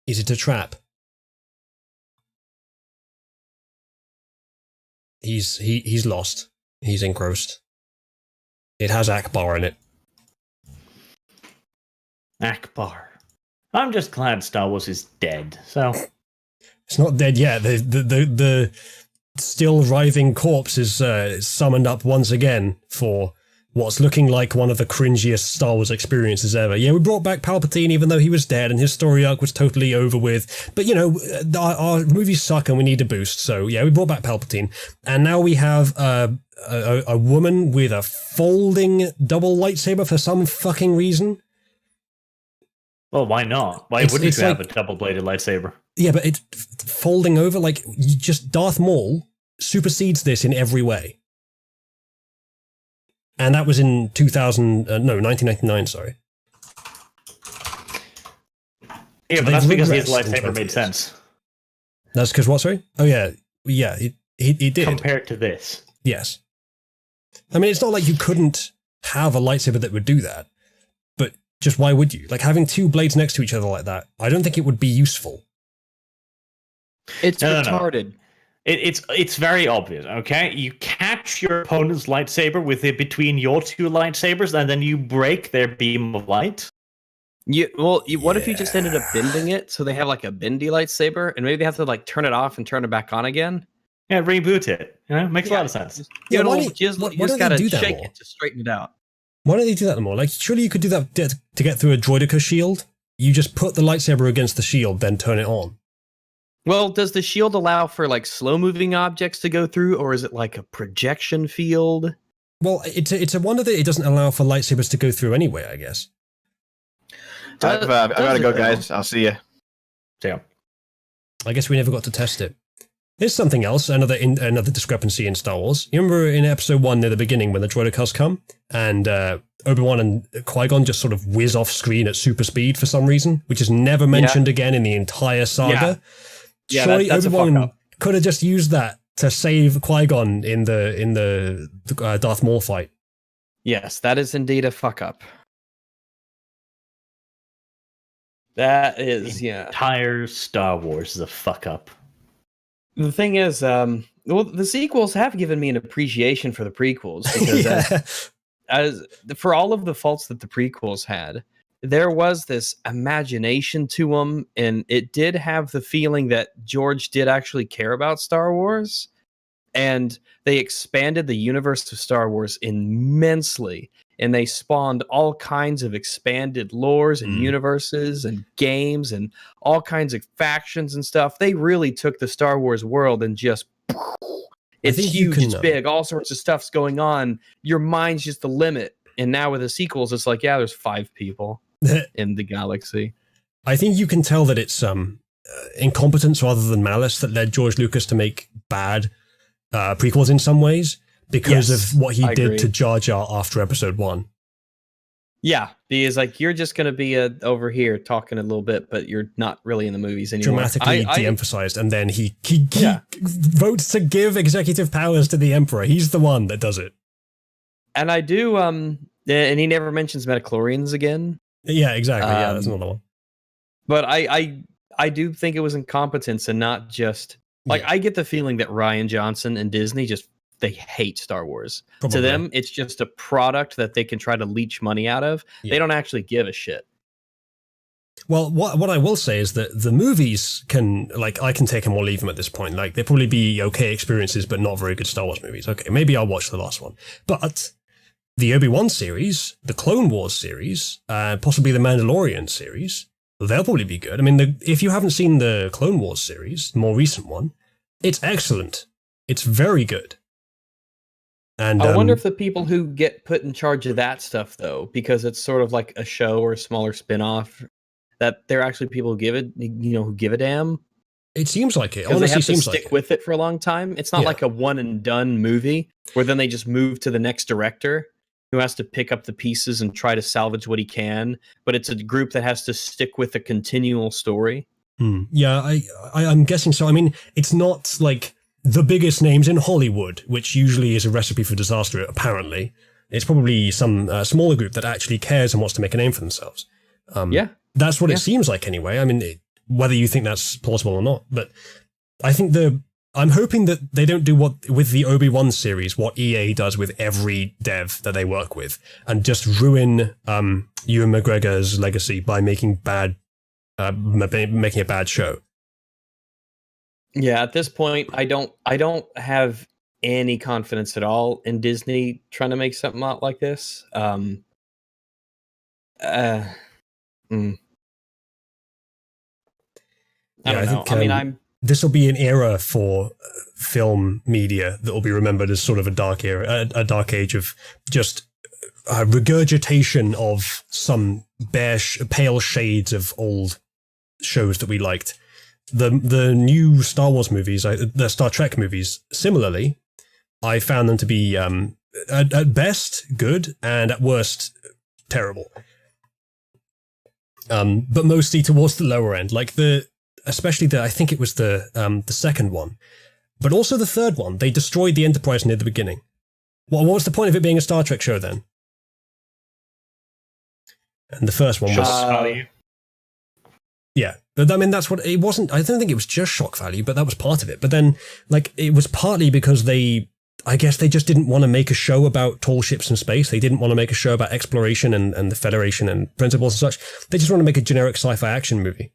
Is it a trap? He's lost. He's engrossed. It has Akbar in it. Akbar. I'm just glad Star Wars is dead, so... It's not dead yet. The still writhing corpse is summoned up once again for what's looking like one of the cringiest Star Wars experiences ever. Yeah, we brought back Palpatine even though he was dead and his story arc was totally over with. But, you know, our movies suck and we need a boost. So, yeah, we brought back Palpatine. And now we have a woman with a folding double lightsaber for some fucking reason. Well, why not? Why wouldn't you have a double-bladed lightsaber? Yeah, but it's folding over, like, Darth Maul supersedes this in every way. And that was in 1999, sorry. Yeah, but that's because his lightsaber made sense. That's because what, sorry? Oh, yeah. Yeah, he did. Compared to this. Yes. I mean, it's not like you couldn't have a lightsaber that would do that. But just why would you? Like, having two blades next to each other like that, I don't think it would be useful. It's retarded. No. It's very obvious, okay? You catch your opponent's lightsaber with it between your two lightsabers, and then you break their beam of light. What if you just ended up bending it so they have like a bendy lightsaber, and maybe they have to like turn it off and turn it back on again? Yeah, reboot it. You know, makes a lot of sense. Yeah, you just gotta shake it to straighten it out. Why don't they do that anymore? Like, surely you could do that to get through a droidica shield. You just put the lightsaber against the shield, then turn it on. Well, does the shield allow for like slow moving objects to go through, or is it like a projection field? Well, it's a wonder that it doesn't allow for lightsabers to go through anyway, I guess. I've got to go, guys. I'll see you. Yeah. I guess we never got to test it. Here's something else, another discrepancy in Star Wars. You remember in episode 1 near the beginning when the droid cars come and Obi-Wan and Qui-Gon just sort of whiz off screen at super speed for some reason, which is never mentioned again in the entire saga. Yeah, Surely that's a fuck Obi-Wan up. could have just used that to save Qui-Gon in the Darth Maul fight. Yes, that is indeed a fuck up. That is, yeah. Entire Star Wars is a fuck up. The thing is, well, the sequels have given me an appreciation for the prequels because as for all of the faults that the prequels had, there was this imagination to them, and it did have the feeling that George did actually care about Star Wars, and they expanded the universe of Star Wars immensely, and they spawned all kinds of expanded lores and universes and games and all kinds of factions and stuff. They really took the Star Wars world and just it's huge, it's big, all sorts of stuff's going on. Your mind's just the limit. And now with the sequels, it's like, yeah, there's 5 people in the galaxy. I think you can tell that it's incompetence rather than malice that led George Lucas to make bad prequels in some ways because of what he did to Jar Jar after episode 1. Yeah, because like you're just going to be over here talking a little bit, but you're not really in the movies anymore. Dramatically de-emphasized, and then he votes to give executive powers to the Emperor. He's the one that does it. And I do, and he never mentions midichlorians again. Yeah, exactly. Yeah, that's another one. But I do think it was incompetence and not just like I get the feeling that Rian Johnson and Disney they hate Star Wars. Probably. To them, it's just a product that they can try to leech money out of. Yeah. They don't actually give a shit. Well, what I will say is that the movies can, like, I can take them or leave them at this point. Like, they'll probably be okay experiences, but not very good Star Wars movies. Okay, maybe I'll watch the last one. But the Obi-Wan series, the Clone Wars series, possibly the Mandalorian series, they'll probably be good. I mean, if you haven't seen the Clone Wars series, the more recent one, it's excellent. It's very good. And I wonder if the people who get put in charge of that stuff, though, because it's sort of like a show or a smaller spin-off, that they're actually people who give it, who give a damn. It seems like it. Honestly, they have to seems stick with it for a long time. It's not like a one and done movie where then they just move to the next director who has to pick up the pieces and try to salvage what he can. But it's a group that has to stick with a continual story. Yeah, I'm guessing so. I mean, it's not like the biggest names in Hollywood, which usually is a recipe for disaster, apparently. It's probably some smaller group that actually cares and wants to make a name for themselves. That's what it seems like anyway. I mean, whether you think that's plausible or not, but I think I'm hoping that they don't do what with the Obi-Wan series, what EA does with every dev that they work with, and just ruin Ewan McGregor's legacy by making making a bad show. Yeah, at this point, I don't have any confidence at all in Disney trying to make something out like this. I don't know. This will be an era for film media that will be remembered as sort of a dark era, a dark age of just regurgitation of some pale shades of old shows that we liked. The new Star Wars movies, the Star Trek movies, similarly, I found them to be at best good and at worst terrible. But mostly towards the lower end, like especially I think it was the second one, but also the third one. They destroyed the Enterprise near the beginning. What was the point of it being a Star Trek show then? And the first one was yeah. I mean, that's what it wasn't. I don't think it was just shock value, but that was part of it. But then, like, it was partly because I guess they just didn't want to make a show about tall ships in space. They didn't want to make a show about exploration and the Federation and principles and such. They just want to make a generic sci-fi action movie.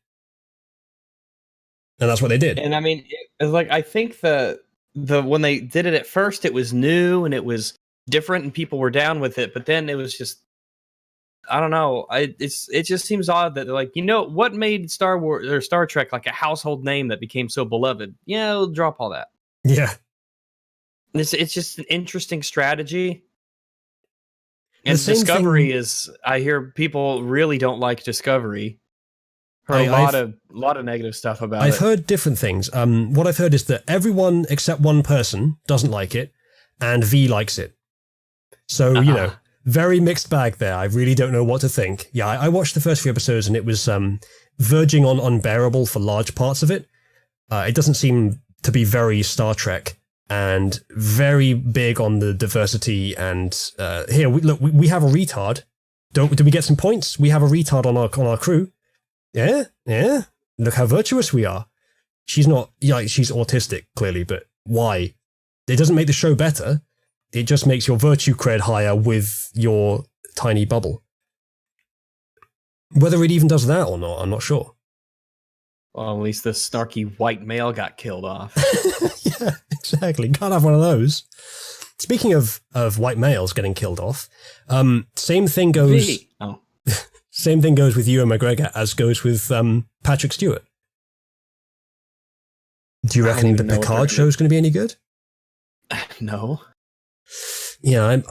And that's what they did. And I mean, I think the when they did it at first, it was new and it was different and people were down with it. But then it was just, I don't know. It just seems odd that they're like, what made Star Wars or Star Trek like a household name that became so beloved? Yeah, we'll drop all that. Yeah. It's just an interesting strategy. And same Discovery thing- is, I hear people really don't like Discovery. Heard a lot of negative stuff about I've it. heard different things. What I've heard is that everyone except one person doesn't like it, and V likes it. So, you know, very mixed bag there. I really don't know what to think. Yeah, I watched the first few episodes, and it was verging on unbearable for large parts of it. It doesn't seem to be very Star Trek, and very big on the diversity. And here, we have a retard. Do we get some points? We have a retard on our crew. Yeah. Look how virtuous we are. She's not, she's autistic, clearly, but why? It doesn't make the show better. It just makes your virtue cred higher with your tiny bubble. Whether it even does that or not, I'm not sure. Well, at least the snarky white male got killed off. Yeah, exactly. Can't have one of those. Speaking of white males getting killed off, same thing goes. Same thing goes with Ewan McGregor as goes with Patrick Stewart. Do you reckon the Picard show is going to be any good? No. Yeah,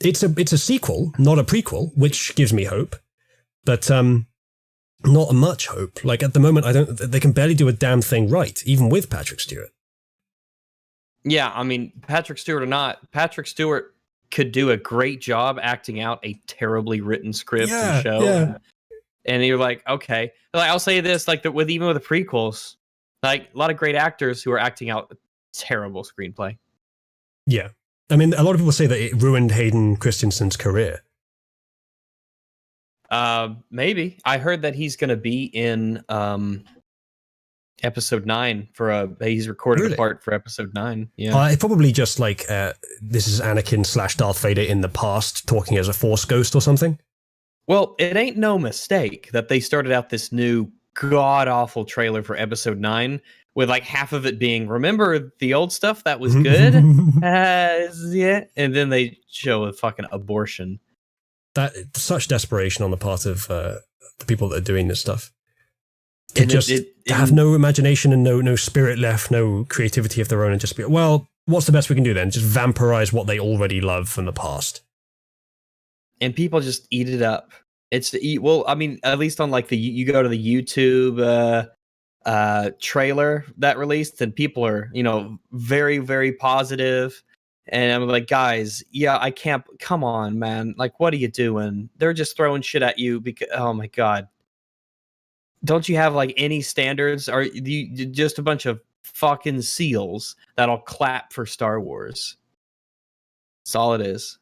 it's a sequel, not a prequel, which gives me hope, but not much hope. Like at the moment, they can barely do a damn thing right, even with Patrick Stewart. Yeah, I mean, Patrick Stewart or not, Patrick Stewart could do a great job acting out a terribly written script and show. Yeah. And you're like, okay. Like, I'll say this, like even with the prequels, like a lot of great actors who are acting out a terrible screenplay. Yeah. I mean, a lot of people say that it ruined Hayden Christensen's career. Maybe. I heard that he's going to be in episode 9 he's recorded a part for episode 9. Yeah. It's probably just like this is Anakin / Darth Vader in the past talking as a Force ghost or something. Well, it ain't no mistake that they started out this new god-awful trailer for episode 9 with like half of it being, remember the old stuff that was good? Yeah. And then they show a fucking abortion. Such desperation on the part of the people that are doing this stuff. They have no imagination and no spirit left, no creativity of their own, and just be, well, what's the best we can do then? Just vampirize what they already love from the past. And people just eat it up. Well, I mean, at least on like you go to the YouTube trailer that released, and people are, very, very positive. And I'm like, guys, yeah, I can't. Come on, man. Like, what are you doing? They're just throwing shit at you because, oh my God. Don't you have like any standards? Are you just a bunch of fucking seals that'll clap for Star Wars? That's all it is.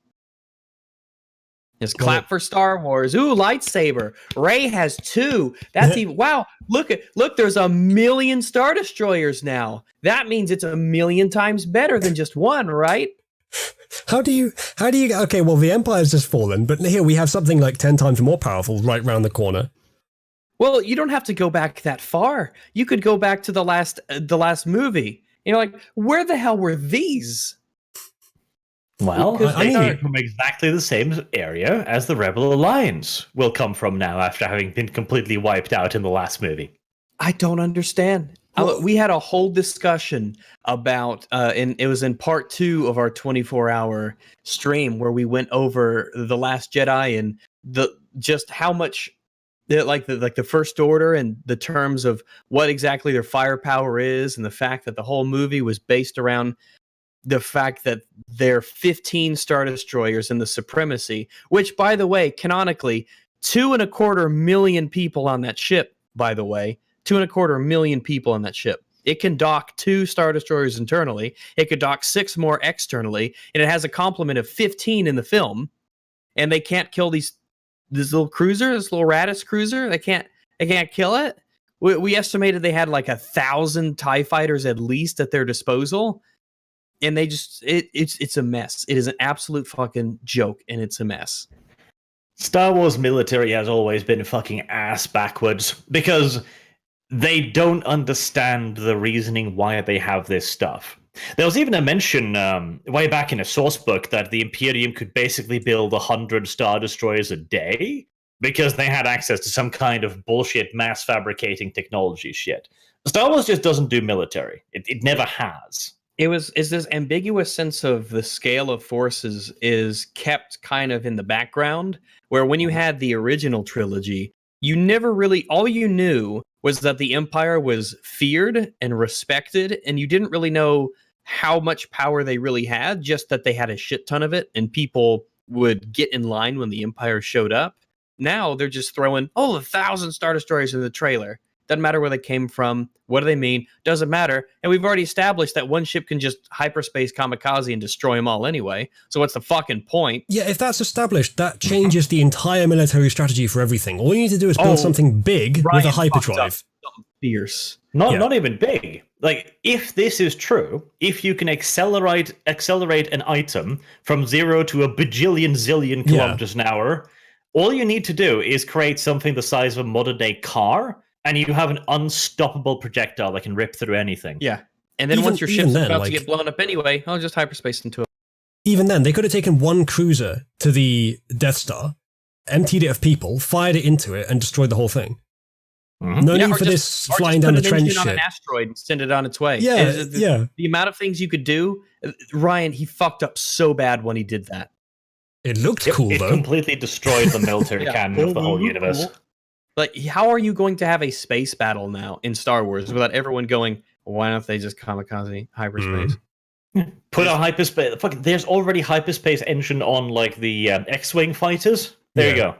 Just clap for Star Wars. Ooh, lightsaber. Rey has 2. That's even, wow. Look, there's 1 million Star Destroyers now. That means it's 1 million times better than just one, right? How do you, okay, well, the Empire's just fallen, but here we have something like 10 times more powerful right round the corner. Well, you don't have to go back that far. You could go back to the last movie. Like, where the hell were these? Well, they came from exactly the same area as the Rebel Alliance will come from now after having been completely wiped out in the last movie. I don't understand. We had a whole discussion about, and it was in part 2 of our 24-hour stream where we went over The Last Jedi and just how much, the First Order and the terms of what exactly their firepower is, and the fact that the whole movie was based around the fact that there are 15 Star Destroyers and the supremacy, which, by the way, canonically, 2.25 million people on that ship, by the way, 2.25 million people on that ship. It can dock 2 Star Destroyers internally. It could dock 6 more externally, and it has a complement of 15 in the film. And they can't kill this little cruiser, this little Radis cruiser. They can't kill it. We estimated they had like 1,000 TIE fighters at least at their disposal. And they just, it's a mess. It is an absolute fucking joke, and it's a mess. Star Wars military has always been fucking ass backwards because they don't understand the reasoning why they have this stuff. There was even a mention way back in a source book that the Imperium could basically build 100 Star Destroyers a day because they had access to some kind of bullshit mass fabricating technology shit. Star Wars just doesn't do military. It never has. is this ambiguous sense of the scale of forces is kept kind of in the background, where when you had the original trilogy, you never really, all you knew was that the Empire was feared and respected, and you didn't really know how much power they really had, just that they had a shit ton of it, and people would get in line when the Empire showed up. Now they're just throwing, 1,000 Star Destroyers in the trailer. Doesn't matter where they came from. What do they mean? Doesn't matter. And we've already established that one ship can just hyperspace kamikaze and destroy them all anyway. So what's the fucking point? Yeah, if that's established, that changes the entire military strategy for everything. All you need to do is build something big with a Ryan hyperdrive. Something fierce. Not even big. Like, if this is true, if you can accelerate an item from 0 to a bajillion zillion kilometers an hour, all you need to do is create something the size of a modern day car, and you have an unstoppable projectile that can rip through anything. Yeah. And then once your ship's about to get blown up anyway, I'll just hyperspace into it. Even then, they could have taken one cruiser to the Death Star, emptied it of people, fired it into it, and destroyed the whole thing. No need for this flying down the trench shit. On an asteroid and send it on its way. Yeah, The amount of things you could do, Ryan, he fucked up so bad when he did that. It looked cool, though. It completely destroyed the military canon of the whole universe. Like, how are you going to have a space battle now in Star Wars without everyone going, why don't they just kamikaze hyperspace? Put a hyperspace. Fuck, there's already hyperspace engine on like the X-wing fighters. There you go.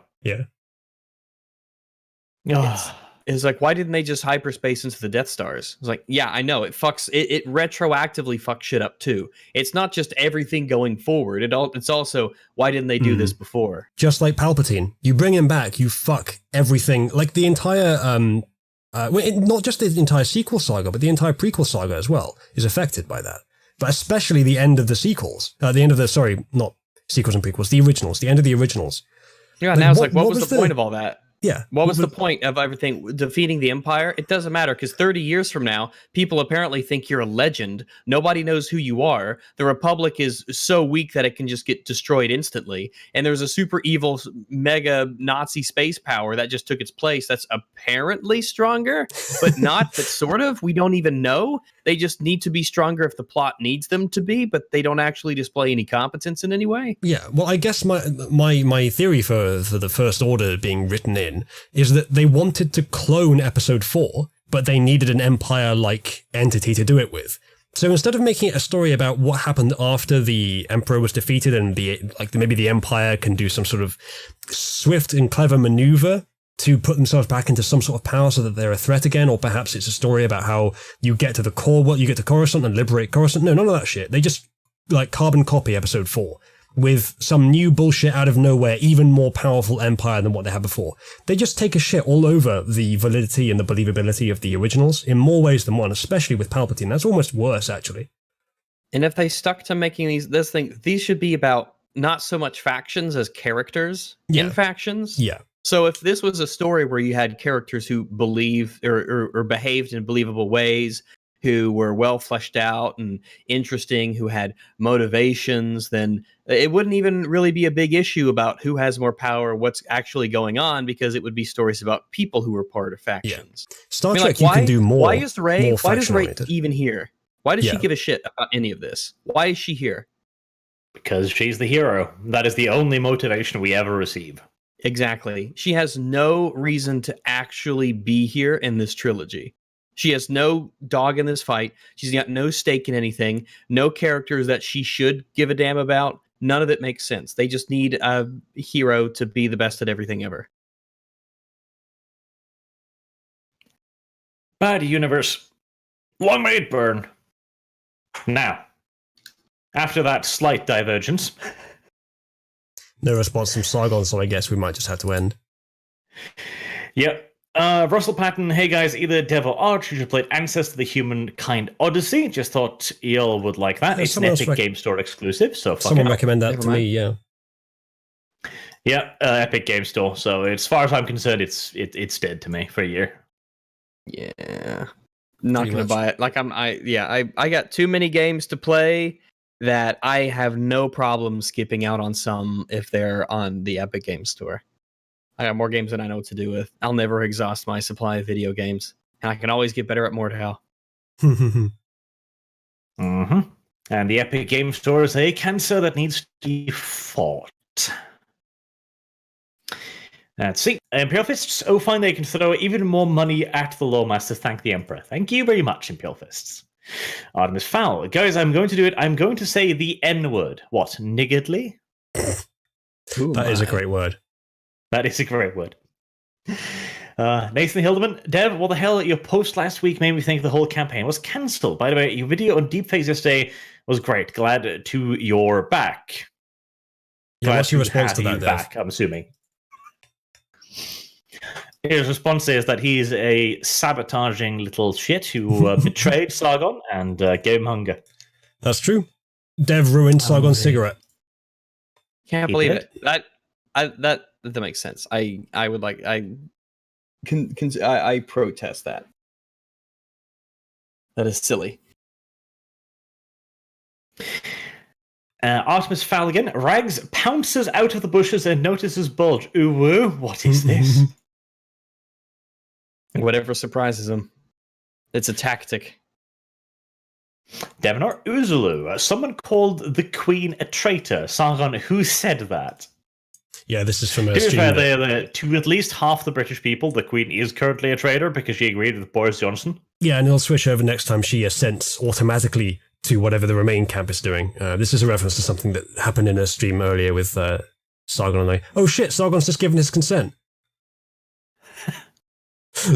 Yeah. It's like, why didn't they just hyperspace into the Death Stars? It's like, yeah, I know it fucks. It retroactively fucks shit up too. It's not just everything going forward. It's also, why didn't they do this before? Just like Palpatine, you bring him back, you fuck everything. Like the entire, not just the entire sequel saga, but the entire prequel saga as well is affected by that. But especially the end of the sequels, not sequels and prequels, the originals, the end of the originals. Yeah, like, now it's like, what was the point of all that? Yeah. What was the point of everything? Defeating the Empire? It doesn't matter, because 30 years from now, people apparently think you're a legend. Nobody knows who you are. The Republic is so weak that it can just get destroyed instantly. And there's a super evil mega Nazi space power that just took its place that's apparently stronger, but not, but sort of. We don't even know. They just need to be stronger if the plot needs them to be, but they don't actually display any competence in any way. Yeah, well, I guess my theory for the First Order being written in is that they wanted to clone Episode 4, but they needed an Empire-like entity to do it with. So instead of making it a story about what happened after the Emperor was defeated and maybe the Empire can do some sort of swift and clever maneuver to put themselves back into some sort of power so that they're a threat again, or perhaps it's a story about how you get to the core, you get to Coruscant and liberate Coruscant. No, none of that shit. They just carbon copy Episode 4 with some new bullshit out of nowhere, even more powerful Empire than what they had before. They just take a shit all over the validity and the believability of the originals in more ways than one, especially with Palpatine. That's almost worse, actually. And if they stuck to making these should be about not so much factions as characters in factions. Yeah. So if this was a story where you had characters who believe or behaved in believable ways, who were well fleshed out and interesting, who had motivations, then it wouldn't even really be a big issue about who has more power, what's actually going on, because it would be stories about people who were part of factions. Yeah. Star Trek, you can do more. Why is Rey faction-oriented. even here? Why does she give a shit about any of this? Why is she here? Because she's the hero. That is the only motivation we ever receive. Exactly. She has no reason to actually be here in this trilogy. She has no dog in this fight. She's got no stake in anything. No characters that she should give a damn about. None of it makes sense. They just need a hero to be the best at everything ever. Bad universe. Long may it burn. Now, after that slight divergence. No response from Sargon, so I guess we might just have to end. Yep. Russell Patton, hey guys, either Dev or Arch, who played Ancestor the Humankind Odyssey. Just thought y'all would like that. It's an Epic Game Store exclusive, so someone recommend that to me, yeah. Yeah, Epic Game Store. So as far as I'm concerned, it's dead to me for a year. Yeah, not gonna buy it. Like I got too many games to play that I have no problem skipping out on some if they're on the Epic Game Store. I got more games than I know what to do with. I'll never exhaust my supply of video games, and I can always get better at Mortal. And the Epic Game Store is a cancer that needs to be fought. Let's see. Imperial Fists. Oh, fine. They can throw even more money at the Lawmaster to thank the Emperor. Thank you very much, Imperial Fists. Artemis Fowl. Guys, I'm going to do it. I'm going to say the N-word. What? Niggardly? That is a great word. That is a great word. Nathan Hildeman. Dev, what the hell? Your post last week made me think the whole campaign was cancelled. By the way, your video on deepfakes yesterday was great. Glad to your back. Yeah, what's your response to that, Dev? Back, I'm assuming. His response is that he's a sabotaging little shit who betrayed Sargon and gave him hunger. That's true. Dev ruined Sargon's cigarette. Can't believe it. That makes sense. I protest that. That is silly. Artemis Fowl again. Rags pounces out of the bushes and notices bulge. Ooh, woo, what is this? Whatever surprises him. It's a tactic. Devanor Uzulu. Someone called the Queen a traitor. Sargon, who said that? Yeah, this is from a To be stream. fair, to at least half the British people, the Queen is currently a traitor because she agreed with Boris Johnson. Yeah, and it'll switch over next time she assents automatically to whatever the Remain camp is doing. This is a reference to something that happened in a stream earlier with Sargon and I. Oh shit, Sargon's just given his consent.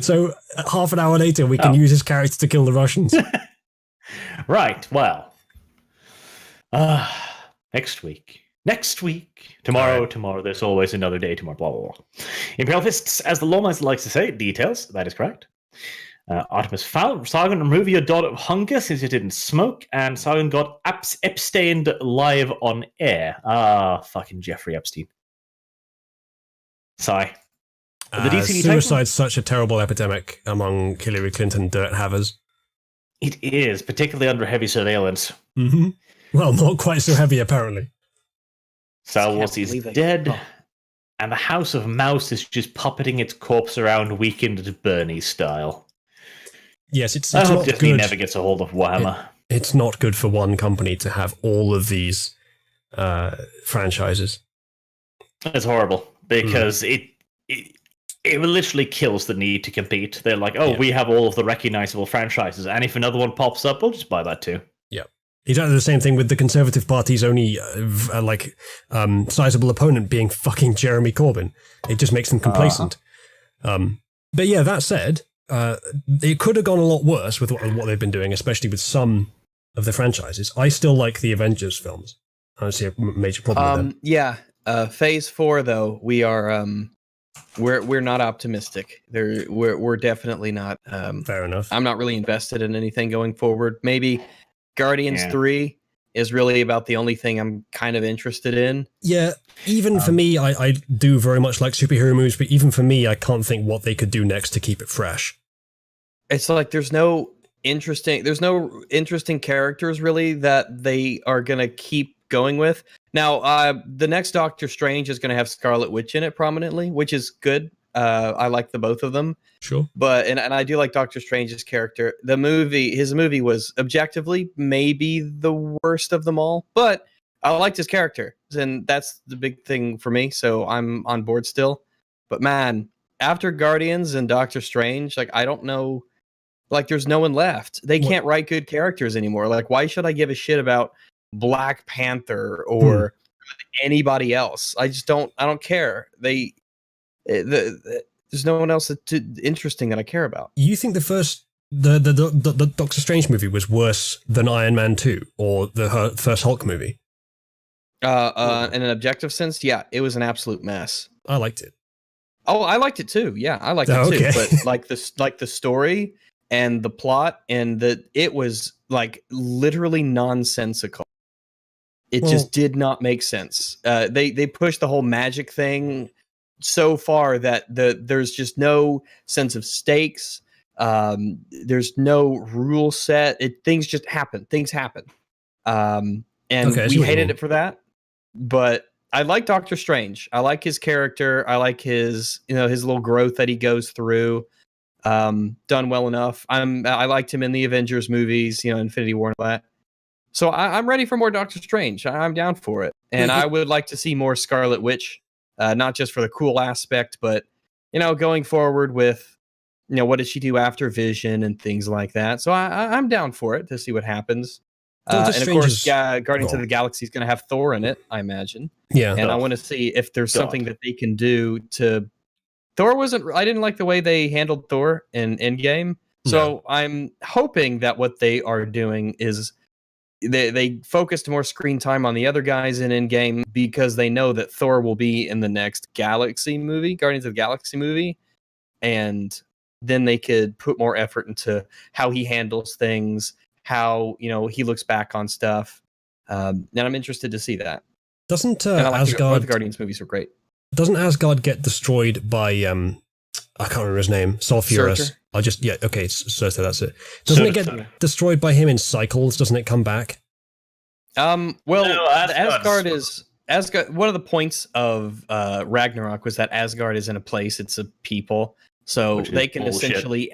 So half an hour later, we can use his character to kill the Russians. Right, well. Next week. Tomorrow, there's always another day tomorrow, blah, blah, blah. Imperial Fists, as the Lawmaster likes to say, details, that is correct. Artemis Fowl, Sargon, remove your dot of hunger since you didn't smoke, and Sargon got abstained live on air. Fucking Jeffrey Epstein. Sigh. The DCD suicide's such a terrible epidemic among Hillary Clinton dirt havers. It is, particularly under heavy surveillance. Mm-hmm. Well, not quite so heavy, apparently. Star Wars is dead, and the House of Mouse is just puppeting its corpse around Weekend at Bernie style. Yes, it's I hope not Disney good. never gets a hold of Warhammer. It's not good for one company to have all of these franchises. It's horrible, because it literally kills the need to compete. They're like, we have all of the recognizable franchises, and if another one pops up, we'll just buy that too. Yeah. Exactly the same thing with the Conservative Party's only sizable opponent being fucking Jeremy Corbyn. It just makes them complacent. But yeah, that said, it could have gone a lot worse with what they've been doing, especially with some of the franchises. I still like the Avengers films. I don't see a major problem with them. Yeah. Phase 4, though, we are we're not optimistic. We're definitely not. Fair enough. I'm not really invested in anything going forward. Maybe Guardians 3 is really about the only thing I'm kind of interested in. Yeah, even for me, I do very much like superhero movies, but even for me, I can't think what they could do next to keep it fresh. It's like there's no interesting characters really that they are going to keep going with. Now, the next Doctor Strange is going to have Scarlet Witch in it prominently, which is good. I like the both of them. Sure. But and I do like Doctor Strange's character. His movie was objectively maybe the worst of them all, but I liked his character, and that's the big thing for me. So I'm on board still. But man, after Guardians and Doctor Strange, like I don't know, like there's no one left. They can't write good characters anymore. Like why should I give a shit about Black Panther or anybody else? I don't care. There's no one else interesting that I care about. You think the Doctor Strange movie was worse than Iron Man 2 or the first Hulk movie? In an objective sense, yeah, it was an absolute mess. I liked it. Oh, I liked it too. Yeah, I liked it too. But like the story and the plot and it was like literally nonsensical. It just did not make sense. They pushed the whole magic thing so far that there's just no sense of stakes. There's no rule set. Things just happen. Things happen. And we hated it for that. But I like Doctor Strange. I like his character. I like his little growth that he goes through. Done well enough. I liked him in the Avengers movies, Infinity War and all that. So I'm ready for more Doctor Strange. I'm down for it, and I would like to see more Scarlet Witch, not just for the cool aspect, but going forward with what does she do after Vision and things like that. So I'm down for it to see what happens. Doctor And of Strange course, is Guardians of gone. the Galaxy is going to have Thor in it, I imagine. Yeah. And I God. want to see if there's God. something that they can do to. Thor wasn't. I didn't like the way they handled Thor in Endgame. So I'm hoping that what they are doing is they focused more screen time on the other guys in Endgame because they know that Thor will be in the next Galaxy movie, Guardians of the Galaxy movie, and then they could put more effort into how he handles things, how he looks back on stuff, and I'm interested to see that. Doesn't And I like both Asgard the Guardians movies were great. doesn't Asgard get destroyed by I can't remember his name, Sulfurous. Surtur? Surtur, that's it. Doesn't it Surtur. get destroyed by him in cycles? Doesn't it come back? Well, No, Asgard is Asgard. One of the points of Ragnarok was that Asgard isn't a place; it's a people. So Which is they can bullshit. essentially.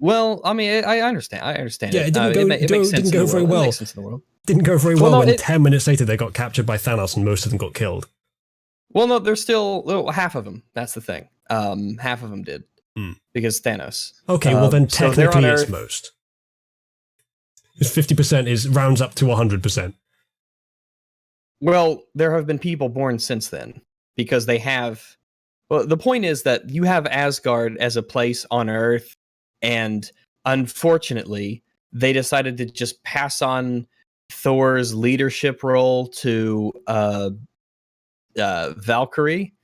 Well, I mean, I understand. I understand. Yeah, it didn't go- it makes sense didn't in go the very world. It well. makes sense in the world. Didn't go very Well, well no, when it- 10 minutes later they got captured by Thanos and most of them got killed. Well, no, there's still half of them. That's the thing. Half of them did because Thanos. Okay, well then so they're on technically it's Earth. most. 50% is rounds up to 100%. Well, there have been people born since then because they have. Well, the point is that you have Asgard as a place on Earth, and unfortunately, they decided to just pass on Thor's leadership role to Valkyrie,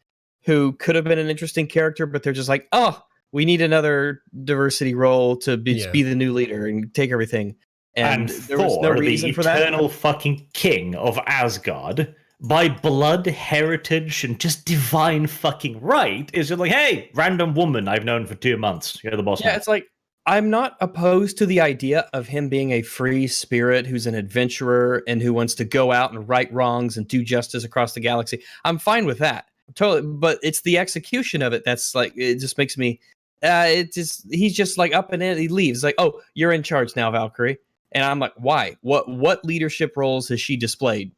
who could have been an interesting character, but they're just like, oh, we need another diversity role to be the new leader and take everything. And there was no Thor, reason the for that. eternal fucking king of Asgard, by blood, heritage, and just divine fucking right, is just like, hey, random woman I've known for 2 months. You're the boss Yeah, now. it's like, I'm not opposed to the idea of him being a free spirit who's an adventurer and who wants to go out and right wrongs and do justice across the galaxy. I'm fine with that. Totally, but it's the execution of it that's like, it just makes me he's just like up and in, he leaves like, oh, you're in charge now, Valkyrie. And I'm like, why? What leadership roles has she displayed?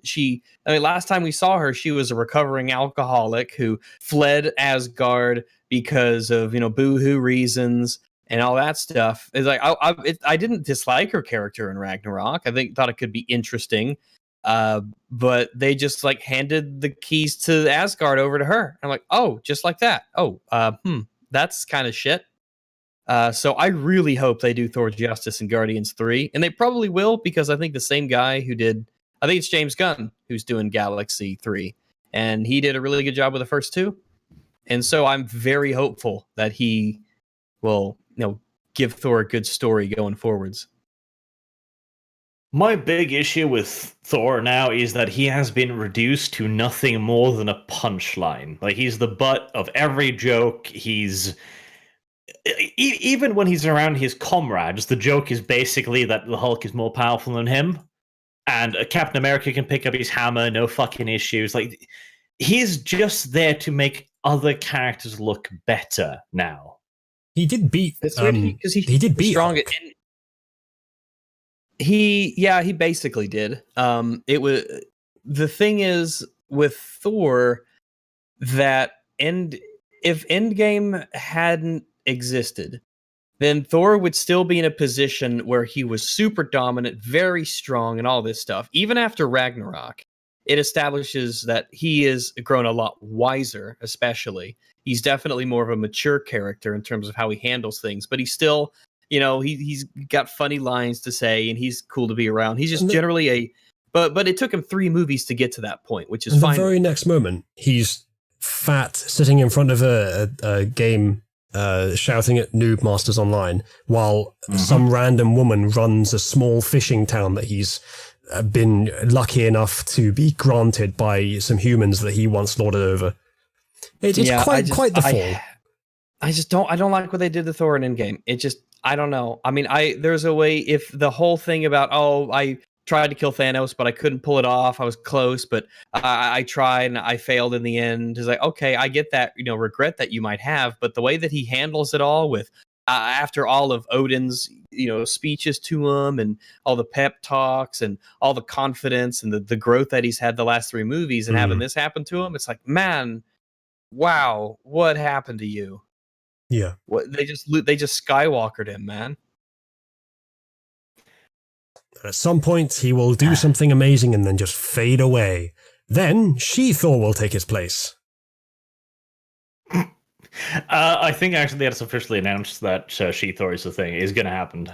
Last time we saw her, she was a recovering alcoholic who fled Asgard because of boohoo reasons and all that stuff. It's like I didn't dislike her character in Ragnarok. I thought it could be interesting, but they just like handed the keys to Asgard over to her. I'm like, oh, just like that. Oh, that's kind of shit. So I really hope they do Thor justice in Guardians 3, and they probably will because I think the same guy who did, I think it's James Gunn who's doing Galaxy 3, and he did a really good job with the first two. And so I'm very hopeful that he will, give Thor a good story going forwards. My big issue with Thor now is that he has been reduced to nothing more than a punchline. Like, he's the butt of every joke. He's... Even when he's around his comrades, the joke is basically that the Hulk is more powerful than him, and Captain America can pick up his hammer, no fucking issues. Like, he's just there to make other characters look better now. He did beat Because he did beat strong. Hulk. He basically did. It was, the thing is with Thor that if Endgame hadn't existed, then Thor would still be in a position where he was super dominant, very strong, and all this stuff. Even after Ragnarok, it establishes that he is grown a lot wiser, especially. He's definitely more of a mature character in terms of how he handles things, but he's still, he's got funny lines to say, and he's cool to be around. He's just generally but it took him 3 movies to get to that point, which is fine. The very next moment, he's fat, sitting in front of a game, shouting at Noob Masters Online, while some random woman runs a small fishing town that he's been lucky enough to be granted by some humans that he once lorded over. It's quite the fall. I don't like what they did to Thor in Endgame. It just, I don't know. I mean, there's a way, if the whole thing about, I tried to kill Thanos, but I couldn't pull it off. I was close, but I tried and I failed in the end. It's like, okay, I get that, regret that you might have, but the way that he handles it all with, after all of Odin's speeches to him and all the pep talks and all the confidence and the growth that he's had the last 3 movies, and having this happen to him, it's like, man, wow, what happened to you? Yeah. What they just Skywalkered him, man. At some point, he will do something amazing and then just fade away. Then She-Thor will take his place. I think actually that's officially announced that She-Thor is the thing. Is going to happen.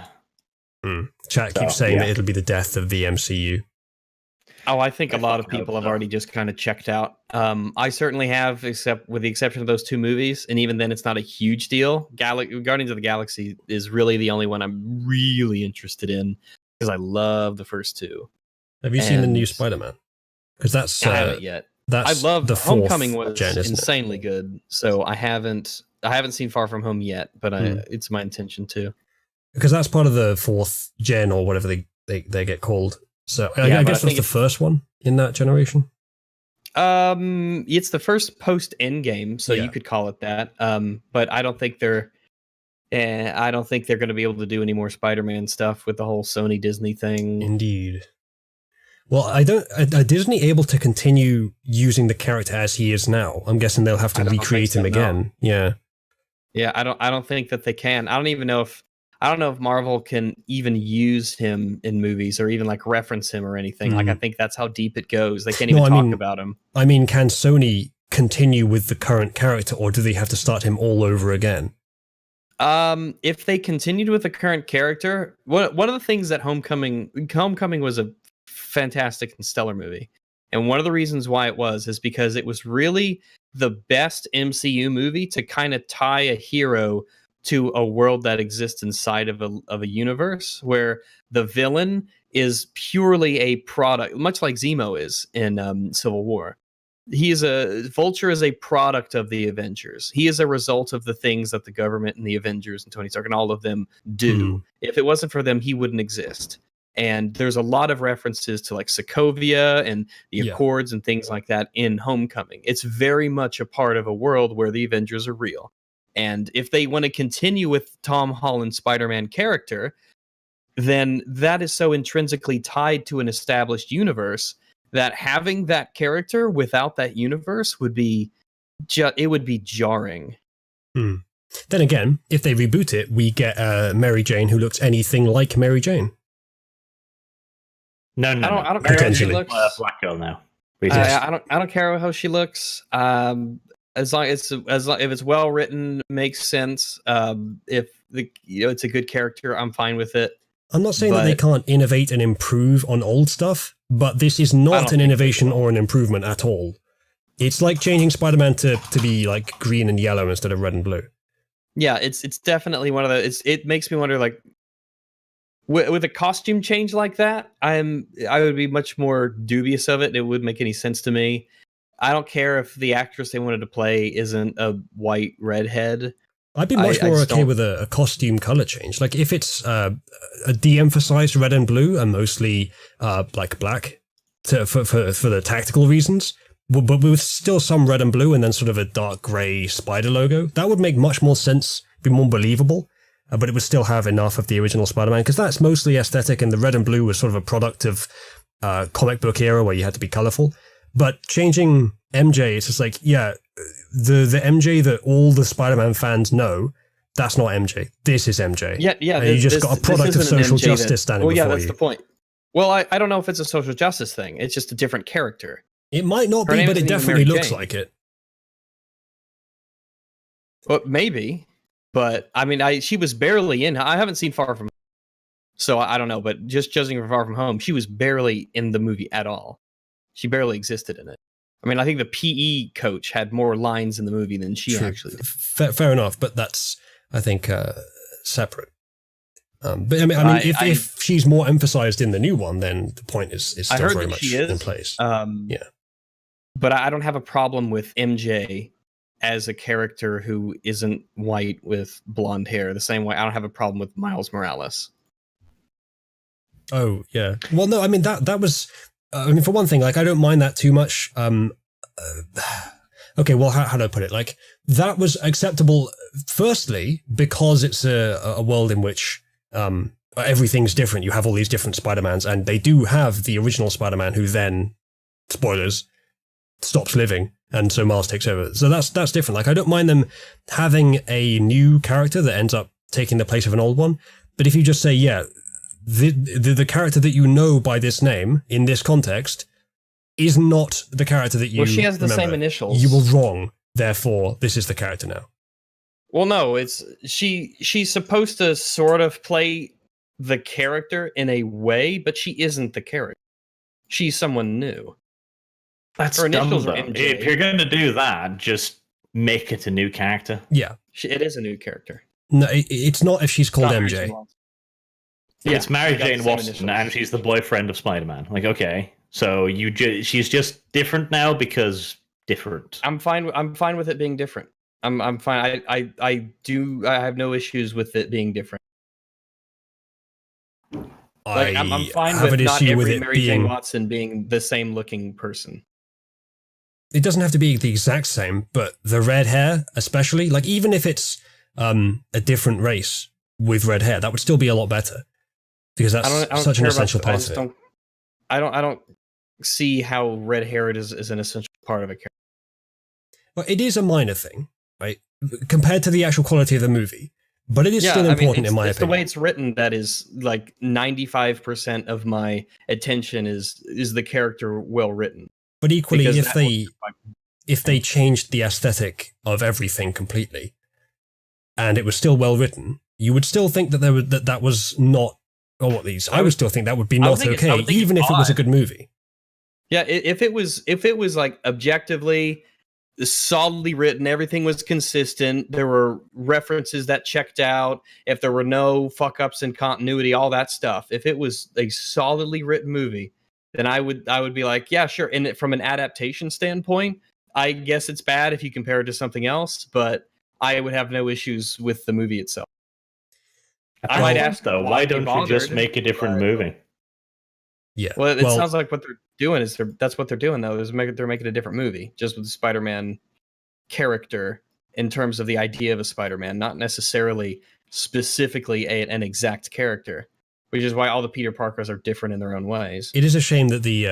Chat keeps saying that it'll be the death of the MCU. Oh, I think a lot of people have already just kind of checked out. I certainly have, except with the exception of those 2 movies, and even then, it's not a huge deal. Guardians of the Galaxy is really the only one I'm really interested in because I love the first 2. Have you seen the new Spider-Man? Because that's I haven't yet. That's I love the Homecoming was gen, insanely good, so I haven't seen Far From Home yet, but it's my intention to. Because that's part of the 4th gen or whatever they get called. So I guess that's the first one in that generation. It's the first post Endgame, so you could call it that. But I don't think they're going to be able to do any more Spider-Man stuff with the whole Sony Disney thing. Indeed. Well, are Disney able to continue using the character as he is now? I'm guessing they'll have to recreate him again. No. Yeah. I don't think that they can. I don't know if Marvel can even use him in movies or even like reference him or anything. Like, I think that's how deep it goes. They can't even talk about him. I mean, can Sony continue with the current character, or do they have to start him all over again? If they continued with the current character, one of the things that Homecoming was a fantastic and stellar movie, and one of the reasons why it was is because it was really the best MCU movie to kind of tie a hero to a world that exists inside of a universe where the villain is purely a product, much like Zemo is in Civil War. Vulture is a product of the Avengers. He is a result of the things that the government and the Avengers and Tony Stark and all of them do. If it wasn't for them, he wouldn't exist. And there's a lot of references to like Sokovia and the Accords and things like that in Homecoming. It's very much a part of a world where the Avengers are real. And if they want to continue with Tom Holland's Spider-Man character, then that is so intrinsically tied to an established universe that having that character without that universe would be jarring. Then again, if they reboot it, we get Mary Jane who looks anything like Mary Jane. No. I don't care how she looks. Black girl now. I don't care how she looks. As long if it's well written, makes sense. If it's a good character, I'm fine with it. I'm not saying that they can't innovate and improve on old stuff, but this is not an innovation or an improvement at all. It's like changing Spider-Man to be like green and yellow instead of red and blue. Yeah, it's definitely one of the. It makes me wonder, like, with a costume change like that, I would be much more dubious of it. It wouldn't make any sense to me. I don't care if the actress they wanted to play isn't a white redhead. I'd be much more okay with a costume color change. Like if it's a de-emphasized red and blue and mostly like black for the tactical reasons, but with still some red and blue and then sort of a dark gray spider logo, that would make much more sense, be more believable. But it would still have enough of the original Spider-Man, because that's mostly aesthetic, and the red and blue was sort of a product of comic book era where you had to be colorful. But changing MJ, it's just like, yeah, the MJ that all the Spider-Man fans know, that's not MJ. This is MJ. Yeah. And you just got a product of social justice standing before you. Well, yeah, that's the point. Well, I don't know if it's a social justice thing. It's just a different character. It might not be, but it definitely looks like it. Well, maybe. But I mean, she was barely in. I haven't seen Far From Home, so I don't know. But just judging from Far From Home, she was barely in the movie at all. She barely existed in it. I mean, I think the PE coach had more lines in the movie than she actually did. Fair enough, but that's, I think, separate. But I mean, if she's more emphasized in the new one, then the point is still very much in place. Yeah. But I don't have a problem with MJ as a character who isn't white with blonde hair, the same way I don't have a problem with Miles Morales. Oh, yeah. Well, no, I mean, that was... I mean, for one thing, like, I don't mind that too much. Okay, Okay, well, how do I put it? Like, that was acceptable, firstly, because it's a world in which everything's different. You have all these different Spider-Mans, and they do have the original Spider-Man who then, spoilers, stops living, and so Miles takes over. So that's different. Like, I don't mind them having a new character that ends up taking the place of an old one, but if you just say, yeah, the character that you know by this name, in this context, is not the character that you. Well, she has the remember. same initials. You were wrong. Therefore, this is the character now. Well, no, it's she's supposed to sort of play the character in a way, but she isn't the character. She's someone new. That's Her dumb, initials are though. MJ. If you're going to do that, just make it a new character. Yeah. It is a new character. No, it's not if she's called Not MJ. Mary Jane Watson. Yeah, It's Mary she's got the Jane same Watson, initials. and she's the boyfriend of Spider-Man. Like, okay, so she's just different now because different. I'm fine with it being different. I'm fine. I have no issues with it being different. Like, I'm fine have with an not issue with every it Mary being. Jane Watson being the same looking person. It doesn't have to be the exact same, but the red hair, especially, like even if it's a different race with red hair, that would still be a lot better because that's I don't such an care essential about, part of it. I don't see how red hair is an essential part of a character. Well, it is a minor thing, right, compared to the actual quality of the movie, but it is still important in my it's opinion. The way it's written that is like 95% of my attention is the character well written. But equally, Because if they changed the aesthetic of everything completely, and it was still well written, you would still think that that was not. Oh, what these? I would still think that would be not okay, even if it was a good movie. Yeah, if it was like objectively solidly written, everything was consistent, there were references that checked out, if there were no fuck ups in continuity, all that stuff. If it was a solidly written movie, then I would be like, yeah, sure. And from an adaptation standpoint, I guess it's bad if you compare it to something else, but I would have no issues with the movie itself. I might ask though, why don't you just make a different movie? Yeah. Well, it sounds like what they're doing is that's what they're doing though. They're making a different movie just with the Spider-Man character in terms of the idea of a Spider-Man, not necessarily specifically an exact character, which is why all the Peter Parkers are different in their own ways. It is a shame that the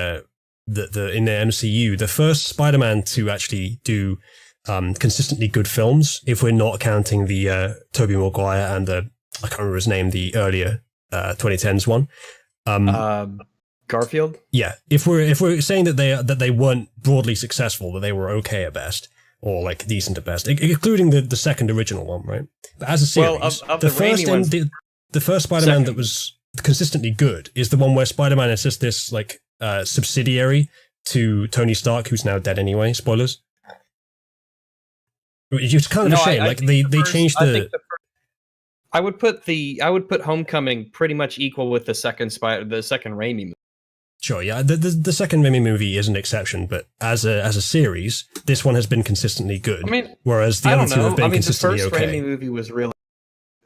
in the MCU, the first Spider-Man to actually do consistently good films, if we're not counting the Tobey Maguire and the I can't remember his name, the earlier 2010s one. Garfield? Yeah, if we're saying that they weren't broadly successful, that they were okay at best or like decent at best, including the second original one, right? But as a series, of the first Spider-Man that was consistently good is the one where Spider-Man is just this like subsidiary to Tony Stark, who's now dead anyway. Spoilers. It's kind of a shame. They changed the. I would put Homecoming pretty much equal with the second Raimi movie. Sure, yeah. The second Raimi movie is an exception, but as a series, this one has been consistently good. I mean, whereas the other two have been consistently okay. The first Raimi movie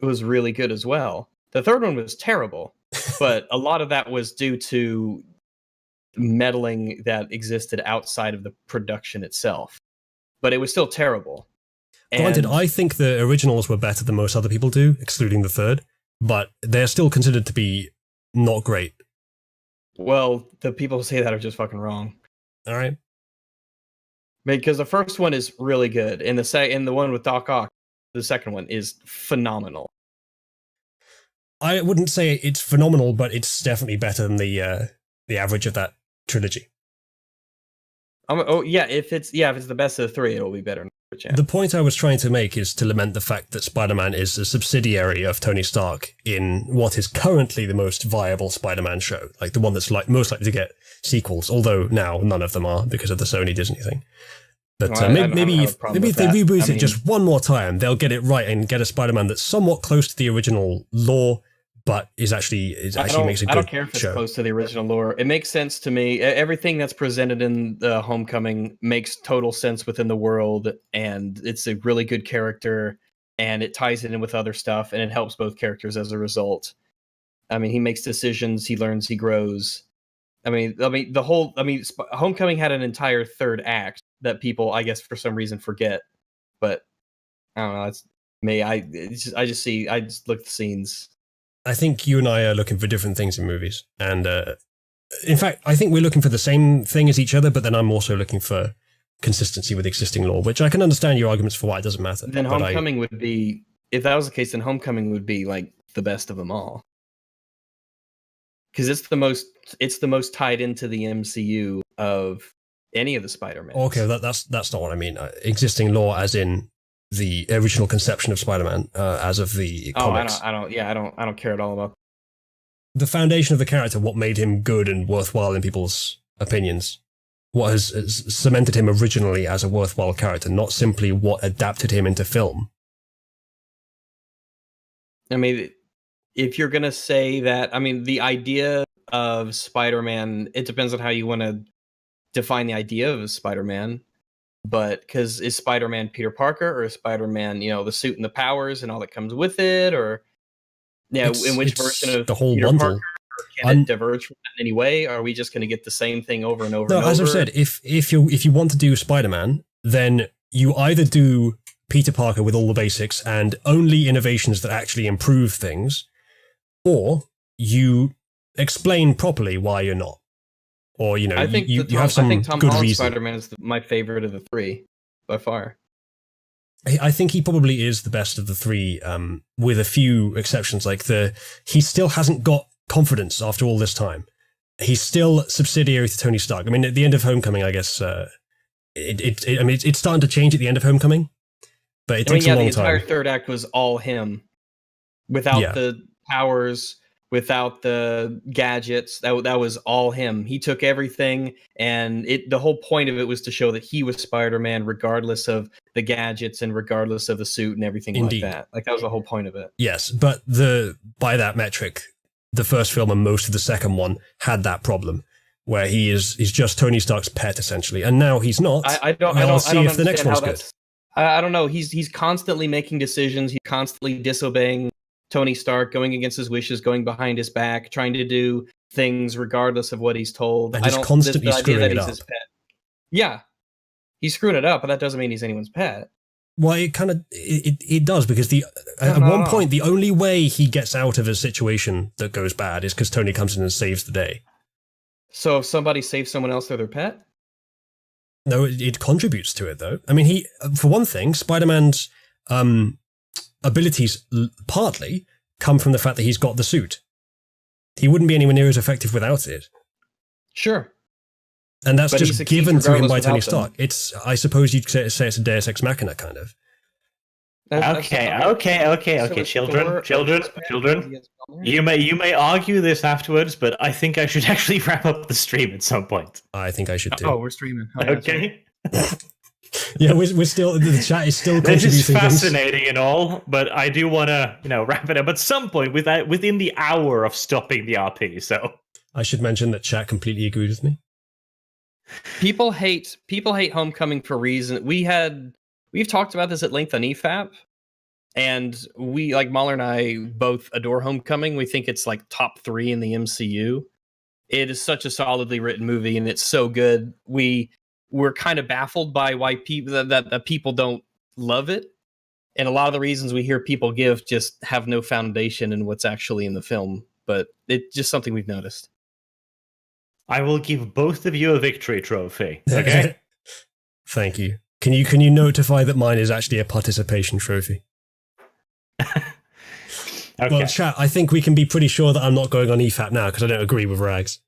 was really good as well. The third one was terrible, but a lot of that was due to meddling that existed outside of the production itself. But it was still terrible. Granted, I think the originals were better than most other people do, excluding the third, but they're still considered to be not great. Well, the people who say that are just fucking wrong. All right. Because the first one is really good, and the one with Doc Ock, the second one is phenomenal. I wouldn't say it's phenomenal, but it's definitely better than the average of that trilogy. If it's the best of the three, it'll be better. The point I was trying to make is to lament the fact that Spider-Man is a subsidiary of Tony Stark in what is currently the most viable Spider-Man show, like the one that's most likely to get sequels, although now none of them are because of the Sony Disney thing. But maybe if they reboot it just one more time, they'll get it right and get a Spider-Man that's somewhat close to the original lore, but actually makes a good show. I don't care if it's close to the original lore. It makes sense to me. Everything that's presented in the Homecoming makes total sense within the world, and it's a really good character, and it ties it in with other stuff, and it helps both characters as a result. I mean, he makes decisions, he learns, he grows. Homecoming had an entire third act that people, I guess, for some reason forget. But I don't know. It's me. I just look at the scenes. I think you and I are looking for different things in movies, and in fact, I think we're looking for the same thing as each other. But then I'm also looking for consistency with existing law, which I can understand your arguments for why it doesn't matter. Then Homecoming would be, if that was the case, then Homecoming would be like the best of them all, because it's the most tied into the MCU of any of the Spider-Man. Okay, that's not what I mean. Existing law, as in the original conception of Spider-Man, as of the comics. I don't care at all about the foundation of the character. What made him good and worthwhile in people's opinions? What has cemented him originally as a worthwhile character, not simply what adapted him into film. I mean, if you're gonna say that, I mean, the idea of Spider-Man, it depends on how you want to define the idea of Spider-Man. But because is Spider-Man Peter Parker, or is Spider-Man, the suit and the powers and all that comes with it, or in which version of the whole Peter bundle? Parker? Can it diverge from that in any way? Or are we just going to get the same thing over and over? No, and over? as I've said, if you want to do Spider-Man, then you either do Peter Parker with all the basics and only innovations that actually improve things, or you explain properly why you're not. Or, I think you have some I think Tom good Holland's reason. Spider-Man is my favorite of the three, by far. I think he probably is the best of the three, with a few exceptions. Like he still hasn't got confidence after all this time. He's still subsidiary to Tony Stark. I mean, at the end of Homecoming, I guess it's starting to change at the end of Homecoming, but it takes a long time. The entire third act was all him, without the powers, without the gadgets. That was all him. He took everything, and the whole point of it was to show that he was Spider-Man, regardless of the gadgets and regardless of the suit and everything. Indeed. Like that. Like, that was the whole point of it. Yes, but by that metric, the first film and most of the second one had that problem, where he's just Tony Stark's pet essentially, and now he's not. I don't see if the next one's good. I don't know. He's constantly making decisions. He's constantly disobeying Tony Stark, going against his wishes, going behind his back, trying to do things regardless of what he's told. And just constantly screwing it up. His pet. Yeah, he's screwing it up, but that doesn't mean he's anyone's pet. Well, it kind of it does, because at one point the only way he gets out of a situation that goes bad is because Tony comes in and saves the day. So if somebody saves someone else, they're their pet? No, it contributes to it though. I mean, for one thing, Spider-Man's abilities partly come from the fact that he's got the suit. He wouldn't be anywhere near as effective without it. Sure. And that's just given to him by Tony Stark. I suppose you'd say it's a Deus Ex Machina kind of. Okay, children. You may argue this afterwards, but I think I should actually wrap up the stream at some point. I think I should too. Oh, we're streaming. Okay. Yeah, we're still, the chat is still contributing. This is fascinating and all, but I do want to, wrap it up at some point within the hour of stopping the RP. So I should mention that chat completely agreed with me. People hate Homecoming for a reason. We've talked about this at length on EFAP, and we, like Mahler and I, both adore Homecoming. We think it's like top 3 in the MCU. It is such a solidly written movie, and it's so good. We're kind of baffled by why people that people don't love it, and a lot of the reasons we hear people give just have no foundation in what's actually in the film. But it's just something we've noticed. I will give both of you a victory trophy. Okay. Thank you. Can you notify that mine is actually a participation trophy? Okay. Well, chat, I think we can be pretty sure that I'm not going on EFAP now because I don't agree with Rags.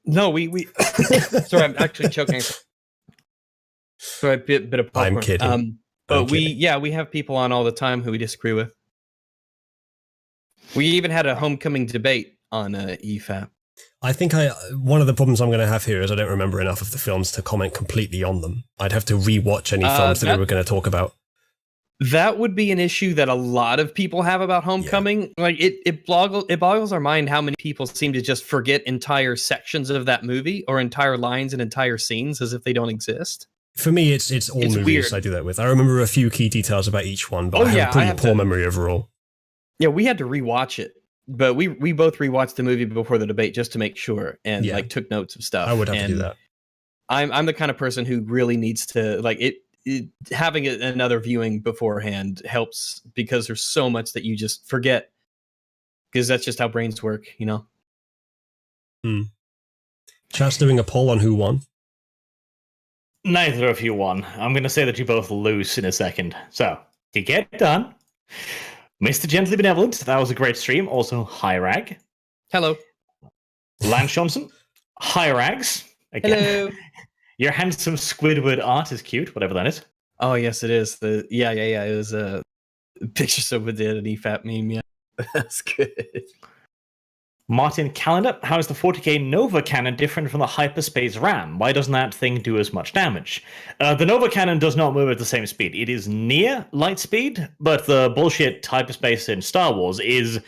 No, we sorry, I'm actually choking. Sorry, a bit of popcorn. I'm kidding. But we have people on all the time who we disagree with. We even had a Homecoming debate on EFAP. I think one of the problems I'm going to have here is I don't remember enough of the films to comment completely on them. I'd have to rewatch any films that we were going to talk about. That would be an issue that a lot of people have about Homecoming. Yeah. Like it boggles our mind how many people seem to just forget entire sections of that movie or entire lines and entire scenes as if they don't exist. For me, it's all movies weird. I do that with. I remember a few key details about each one, but I have a pretty poor memory overall. Yeah, we had to rewatch it. But we both rewatched the movie before the debate just to make sure, and like took notes of stuff. I would have to do that. I'm the kind of person who really needs to like it having another viewing beforehand helps because there's so much that you just forget because that's just how brains work, you know. Chat's doing a poll on who won. Neither of you won. I'm going to say that you both lose in a second. So, to get done, Mr. Gently Benevolent, that was a great stream. Also, hi Rag. Hello. Lance Johnson, hi Rags. Again. Hello. Your handsome Squidward art is cute, whatever that is. Oh yes, it is. Yeah. It was a picture someone did an EFAP meme. Yeah, that's good. Martin Calendar, how is the 40k Nova Cannon different from the Hyperspace Ram? Why doesn't that thing do as much damage? The Nova Cannon does not move at the same speed. It is near light speed, but the bullshit Hyperspace in Star Wars is...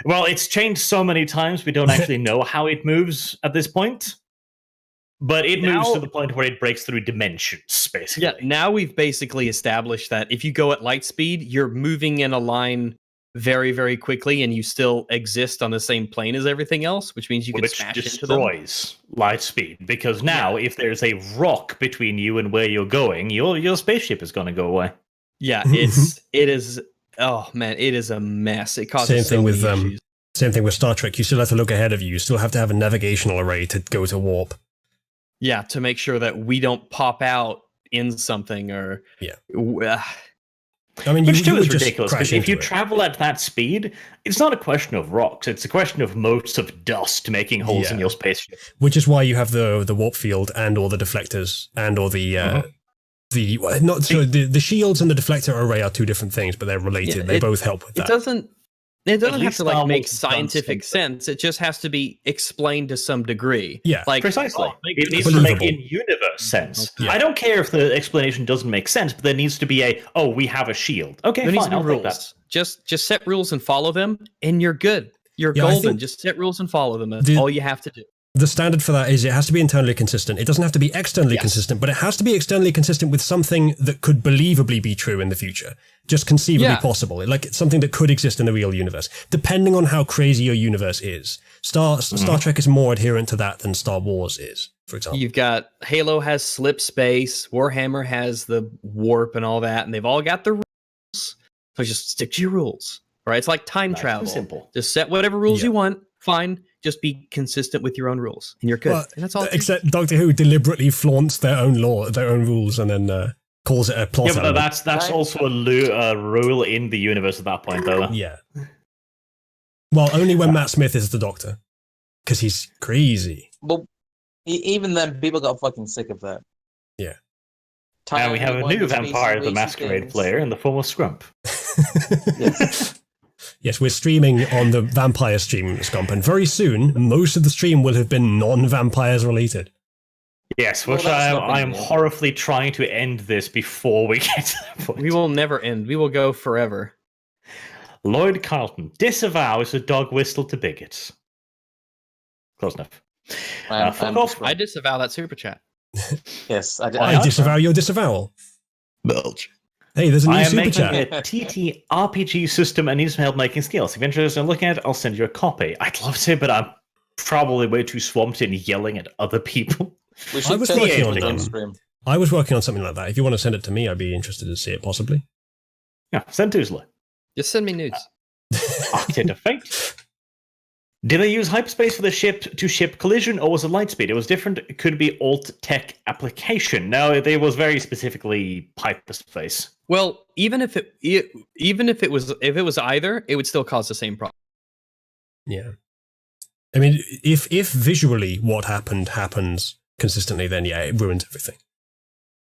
Well, it's changed so many times we don't actually know how it moves at this point. But it moves to the point where it breaks through dimensions, basically. Yeah, now we've basically established that if you go at light speed, you're moving in a line very, very quickly, and you still exist on the same plane as everything else, which means you can smash into them. Which destroys light speed, because now if there's a rock between you and where you're going, your spaceship is going to go away. Yeah, it is. Oh man, it is a mess. It causes Same thing with Star Trek. You still have to look ahead of you. You still have to have a navigational array to go to warp. Yeah, to make sure that we don't pop out in something or I mean, which too you is just ridiculous, crash because if you into it. travel at that speed, it's not a question of rocks, it's a question of motes of dust making holes in your spaceship. Which is why you have the warp field and all the deflectors and all the the shields and the deflector array are two different things, but they're related. Yeah, they both help with that. It doesn't have least to Star like make Wars has done scientific something. sense. It just has to be explained to some degree. Yeah, like Precisely. It needs to Believable. make in-universe sense. Yeah. I don't care if the explanation doesn't make sense, but there needs to be we have a shield. Okay, there needs fine, to be I'll take that. rules. Just set rules and follow them, and you're good. You're Yeah, I golden. think Just set rules and follow them. That's all you have to do. The standard for that is it has to be internally consistent. It doesn't have to be externally consistent, but it has to be externally consistent with something that could believably be true in the future. Just conceivably possible. Like it's something that could exist in the real universe, depending on how crazy your universe is. Star Trek is more adherent to that than Star Wars is, for example. You've got Halo has slip space, Warhammer has the warp and all that, and they've all got the rules. So just stick to your rules. Right? It's like time travel. Simple. Just set whatever rules you want. Fine. Just be consistent with your own rules, and you're good. Well, and that's all. Except Doctor Who deliberately flaunts their own rules, and then calls it a plot. Yeah, but that's also a rule in the universe at that point, though. Yeah. Well, only when Matt Smith is the Doctor, because he's crazy. Well, even then, people got fucking sick of that. Yeah. And we have a new Vampire the Masquerade player in the form of Scrump. Yes. Yes, we're streaming on the Vampire stream, Scump, and very soon, most of the stream will have been non-vampires related. Yes, Well, which that's I am nothing new. horribly trying to end this before we get to that point. We will never end. We will go forever. Lloyd Carlton disavows a dog whistle to bigots. Close enough. Fuck off. I disavow that super chat. Yes, I disavow your disavowal. Belch. Hey, there's a new I am super making chat. a TT RPG system and need some help making skills. If you're interested in looking at it, I'll send you a copy. I'd love to, but I'm probably way too swamped in yelling at other people. We I should was tell working you on to them. stream. I was working on something like that. If you want to send it to me, I'd be interested to see it, possibly. Yeah, send Tuzla. Just send me nudes. Architect of Fate. Did they use hyperspace for the ship-to-ship collision, or was it lightspeed? It was different. It could be alt-tech application. No, it was very specifically hyperspace. Well, even if it was either, it would still cause the same problem. Yeah. I mean, if visually what happens consistently, then yeah, it ruins everything.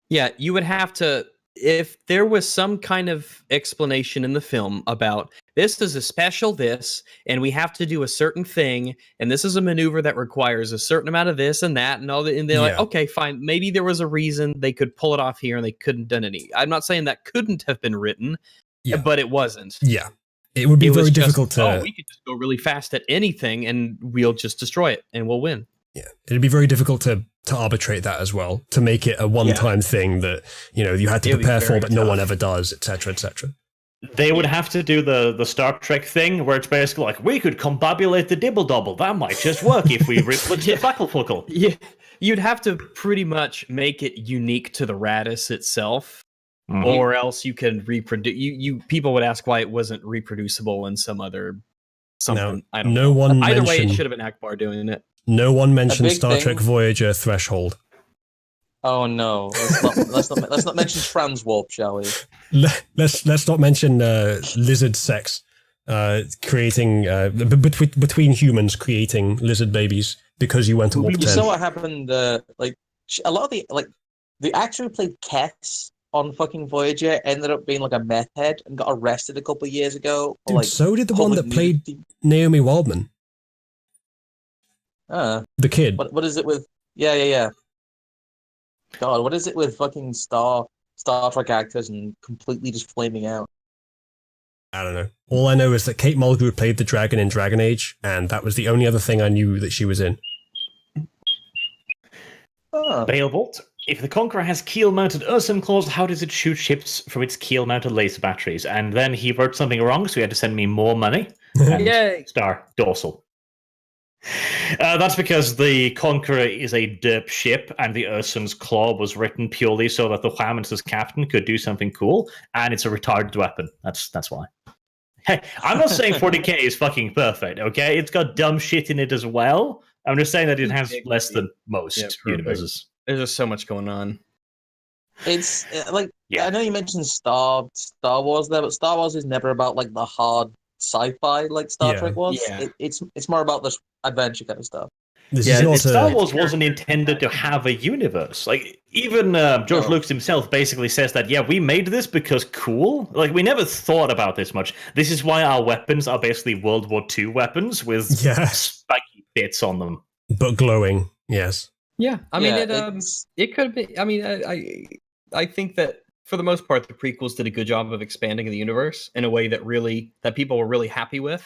Yeah, you would have to, if there was some kind of explanation in the film about this is a special this, and we have to do a certain thing, and this is a maneuver that requires a certain amount of this and that, and all that, and they're like, okay, fine, maybe there was a reason they could pull it off here and they couldn't done any. I'm not saying that couldn't have been written, but it wasn't. Yeah. It would be It was very just, difficult to... we could just go really fast at anything and we'll just destroy it and we'll win. Yeah, it'd be very difficult to arbitrate that as well, to make it a one-time thing that, you know, you had to It would be prepare for, very but no tough. one ever does, etc., etc. They would have to do the Star Trek thing, where it's basically like, we could combobulate the dibble-dobble. That might just work if we flip the flackle-fluckle. Yeah, you'd have to pretty much make it unique to the Radis itself, Mhm. or else you can reproduce. You people would ask why it wasn't reproducible in some other something. I don't know. Either way, it should have been Akbar doing it. No one mentioned big Star Trek thing- Voyager Threshold. Oh no, let's not mention trans warp, shall we? Let's not mention lizard sex, creating between humans creating lizard babies because you went to warp You 10. saw what happened. Like a lot of the actor who played Kess on fucking Voyager ended up being like a meth head and got arrested a couple of years ago. For, Dude, like, so did the one public that played nudity. Naomi Wildman, the kid. What is it with? Yeah. God, what is it with fucking Star Trek actors and completely just flaming out? I don't know. All I know is that Kate Mulgrew played the dragon in Dragon Age, and that was the only other thing I knew that she was in. Beowulf. If the Conqueror has keel-mounted Ursum claws, how does it shoot ships from its keel-mounted laser batteries? And then he wrote something wrong, so he had to send me more money. And Yay! star dorsal. That's because the Conqueror is a derp ship, and the Ursum's claw was written purely so that the Whammon's captain could do something cool, and it's a retarded weapon. That's why. Hey, I'm not saying 40k is fucking perfect, okay? It's got dumb shit in it as well. I'm just saying that it has less than most perfect. universes. There's just so much going on. It's I know you mentioned Star Wars there, but Star Wars is never about like the hard sci-fi like Star Trek was. Yeah. It's more about this adventure kind of stuff. This is not Star a, Wars wasn't intended to have a universe. Like, even George Lucas himself basically says that, yeah, we made this because cool. Like, we never thought about this much. This is why our weapons are basically World War II weapons with spiky bits on them. but glowing. Yes. Yeah, I mean, Yeah, it could be. I mean, I think that for the most part, the prequels did a good job of expanding the universe in a way that people were really happy with.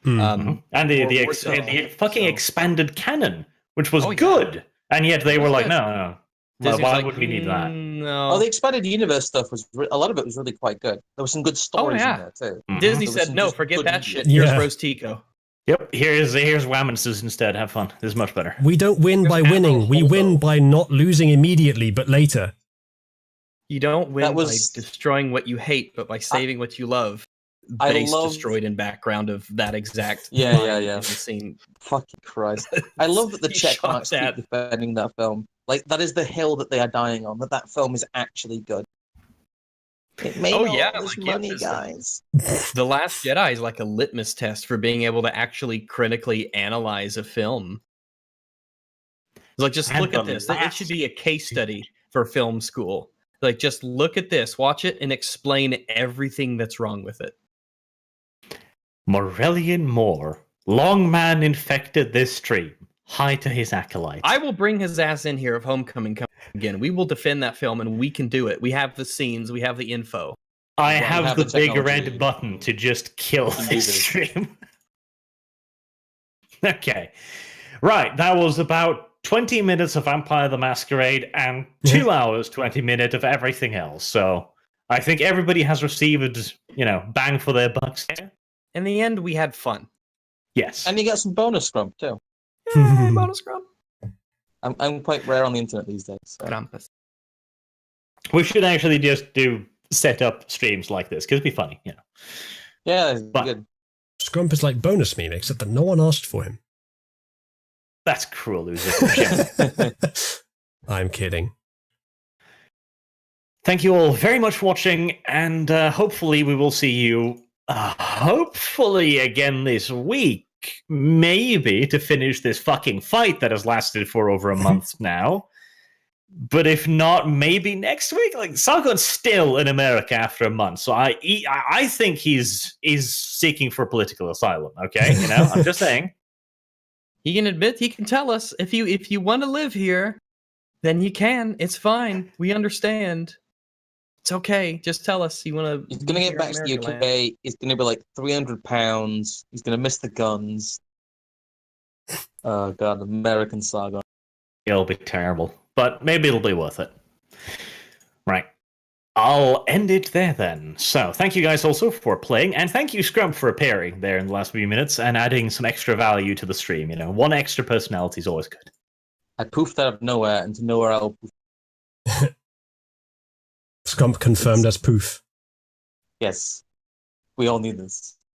Mm. And the fucking expanded canon, which was good, and yet they were like, no. Well, why would we need that? No. Oh, the expanded universe stuff was a lot of it was really quite good. There were some good stories in there too. Disney There was said, some no, just forget good that media. shit. Here's Yeah. Rose Tico. Yep, here's Whammonses instead. Have fun. This is much better. We don't win by winning. We win by not losing immediately, but later. You don't win That was- by destroying what you hate, but by saving what you love. I Base love- destroyed in background of that exact Yeah. line in the scene. Fucking Christ! I love that the He check shot marks that. keep defending that film. Like that is the hill that they are dying on. That film is actually good. It made all this money, guys. The Last Jedi is like a litmus test for being able to actually critically analyze a film. It's like, just And look at the this. It should be a case study for film school. Like, just look at this, watch it, and explain everything that's wrong with it. Morellian Moore. Long man infected this stream. Hi to his acolyte. I will bring his ass in here if Homecoming comes again. We will defend that film, and we can do it. We have the scenes, we have the info. I Well, we have have the the big technology. red button to just kill can do this this. stream. Okay. Right, that was about 20 minutes of Vampire the Masquerade and 2 hours, 20 minutes of everything else. So I think everybody has received, bang for their bucks here. In the end, we had fun. Yes. And you get some bonus scrump too. Yay, bonus scrum. I'm quite rare on the internet these days. So. Krampus. We should actually just set up streams like this, because it'd be funny, Yeah, it's But- good. Scrump is like bonus meme, except that no one asked for him. That's cruel, Uzi. I'm kidding. Thank you all very much for watching, and hopefully we will see you hopefully again this week, maybe to finish this fucking fight that has lasted for over a month now. But if not, maybe next week. Like, Sargon's still in America after a month, so I think he's seeking for political asylum. Okay, I'm just saying. He can tell us if you want to live here, then you can. It's fine. We understand. It's okay. Just tell us you want to. He's gonna get back to the UK. It's gonna be like £300. He's gonna miss the guns. Oh god, American Saga. It'll be terrible, but maybe it'll be worth it. Right. I'll end it there then. So, thank you guys also for playing, and thank you, Scrump, for appearing there in the last few minutes and adding some extra value to the stream. One extra personality is always good. I poofed out of nowhere, and to nowhere I'll poof. Scump confirmed as poof. Yes. We all need this.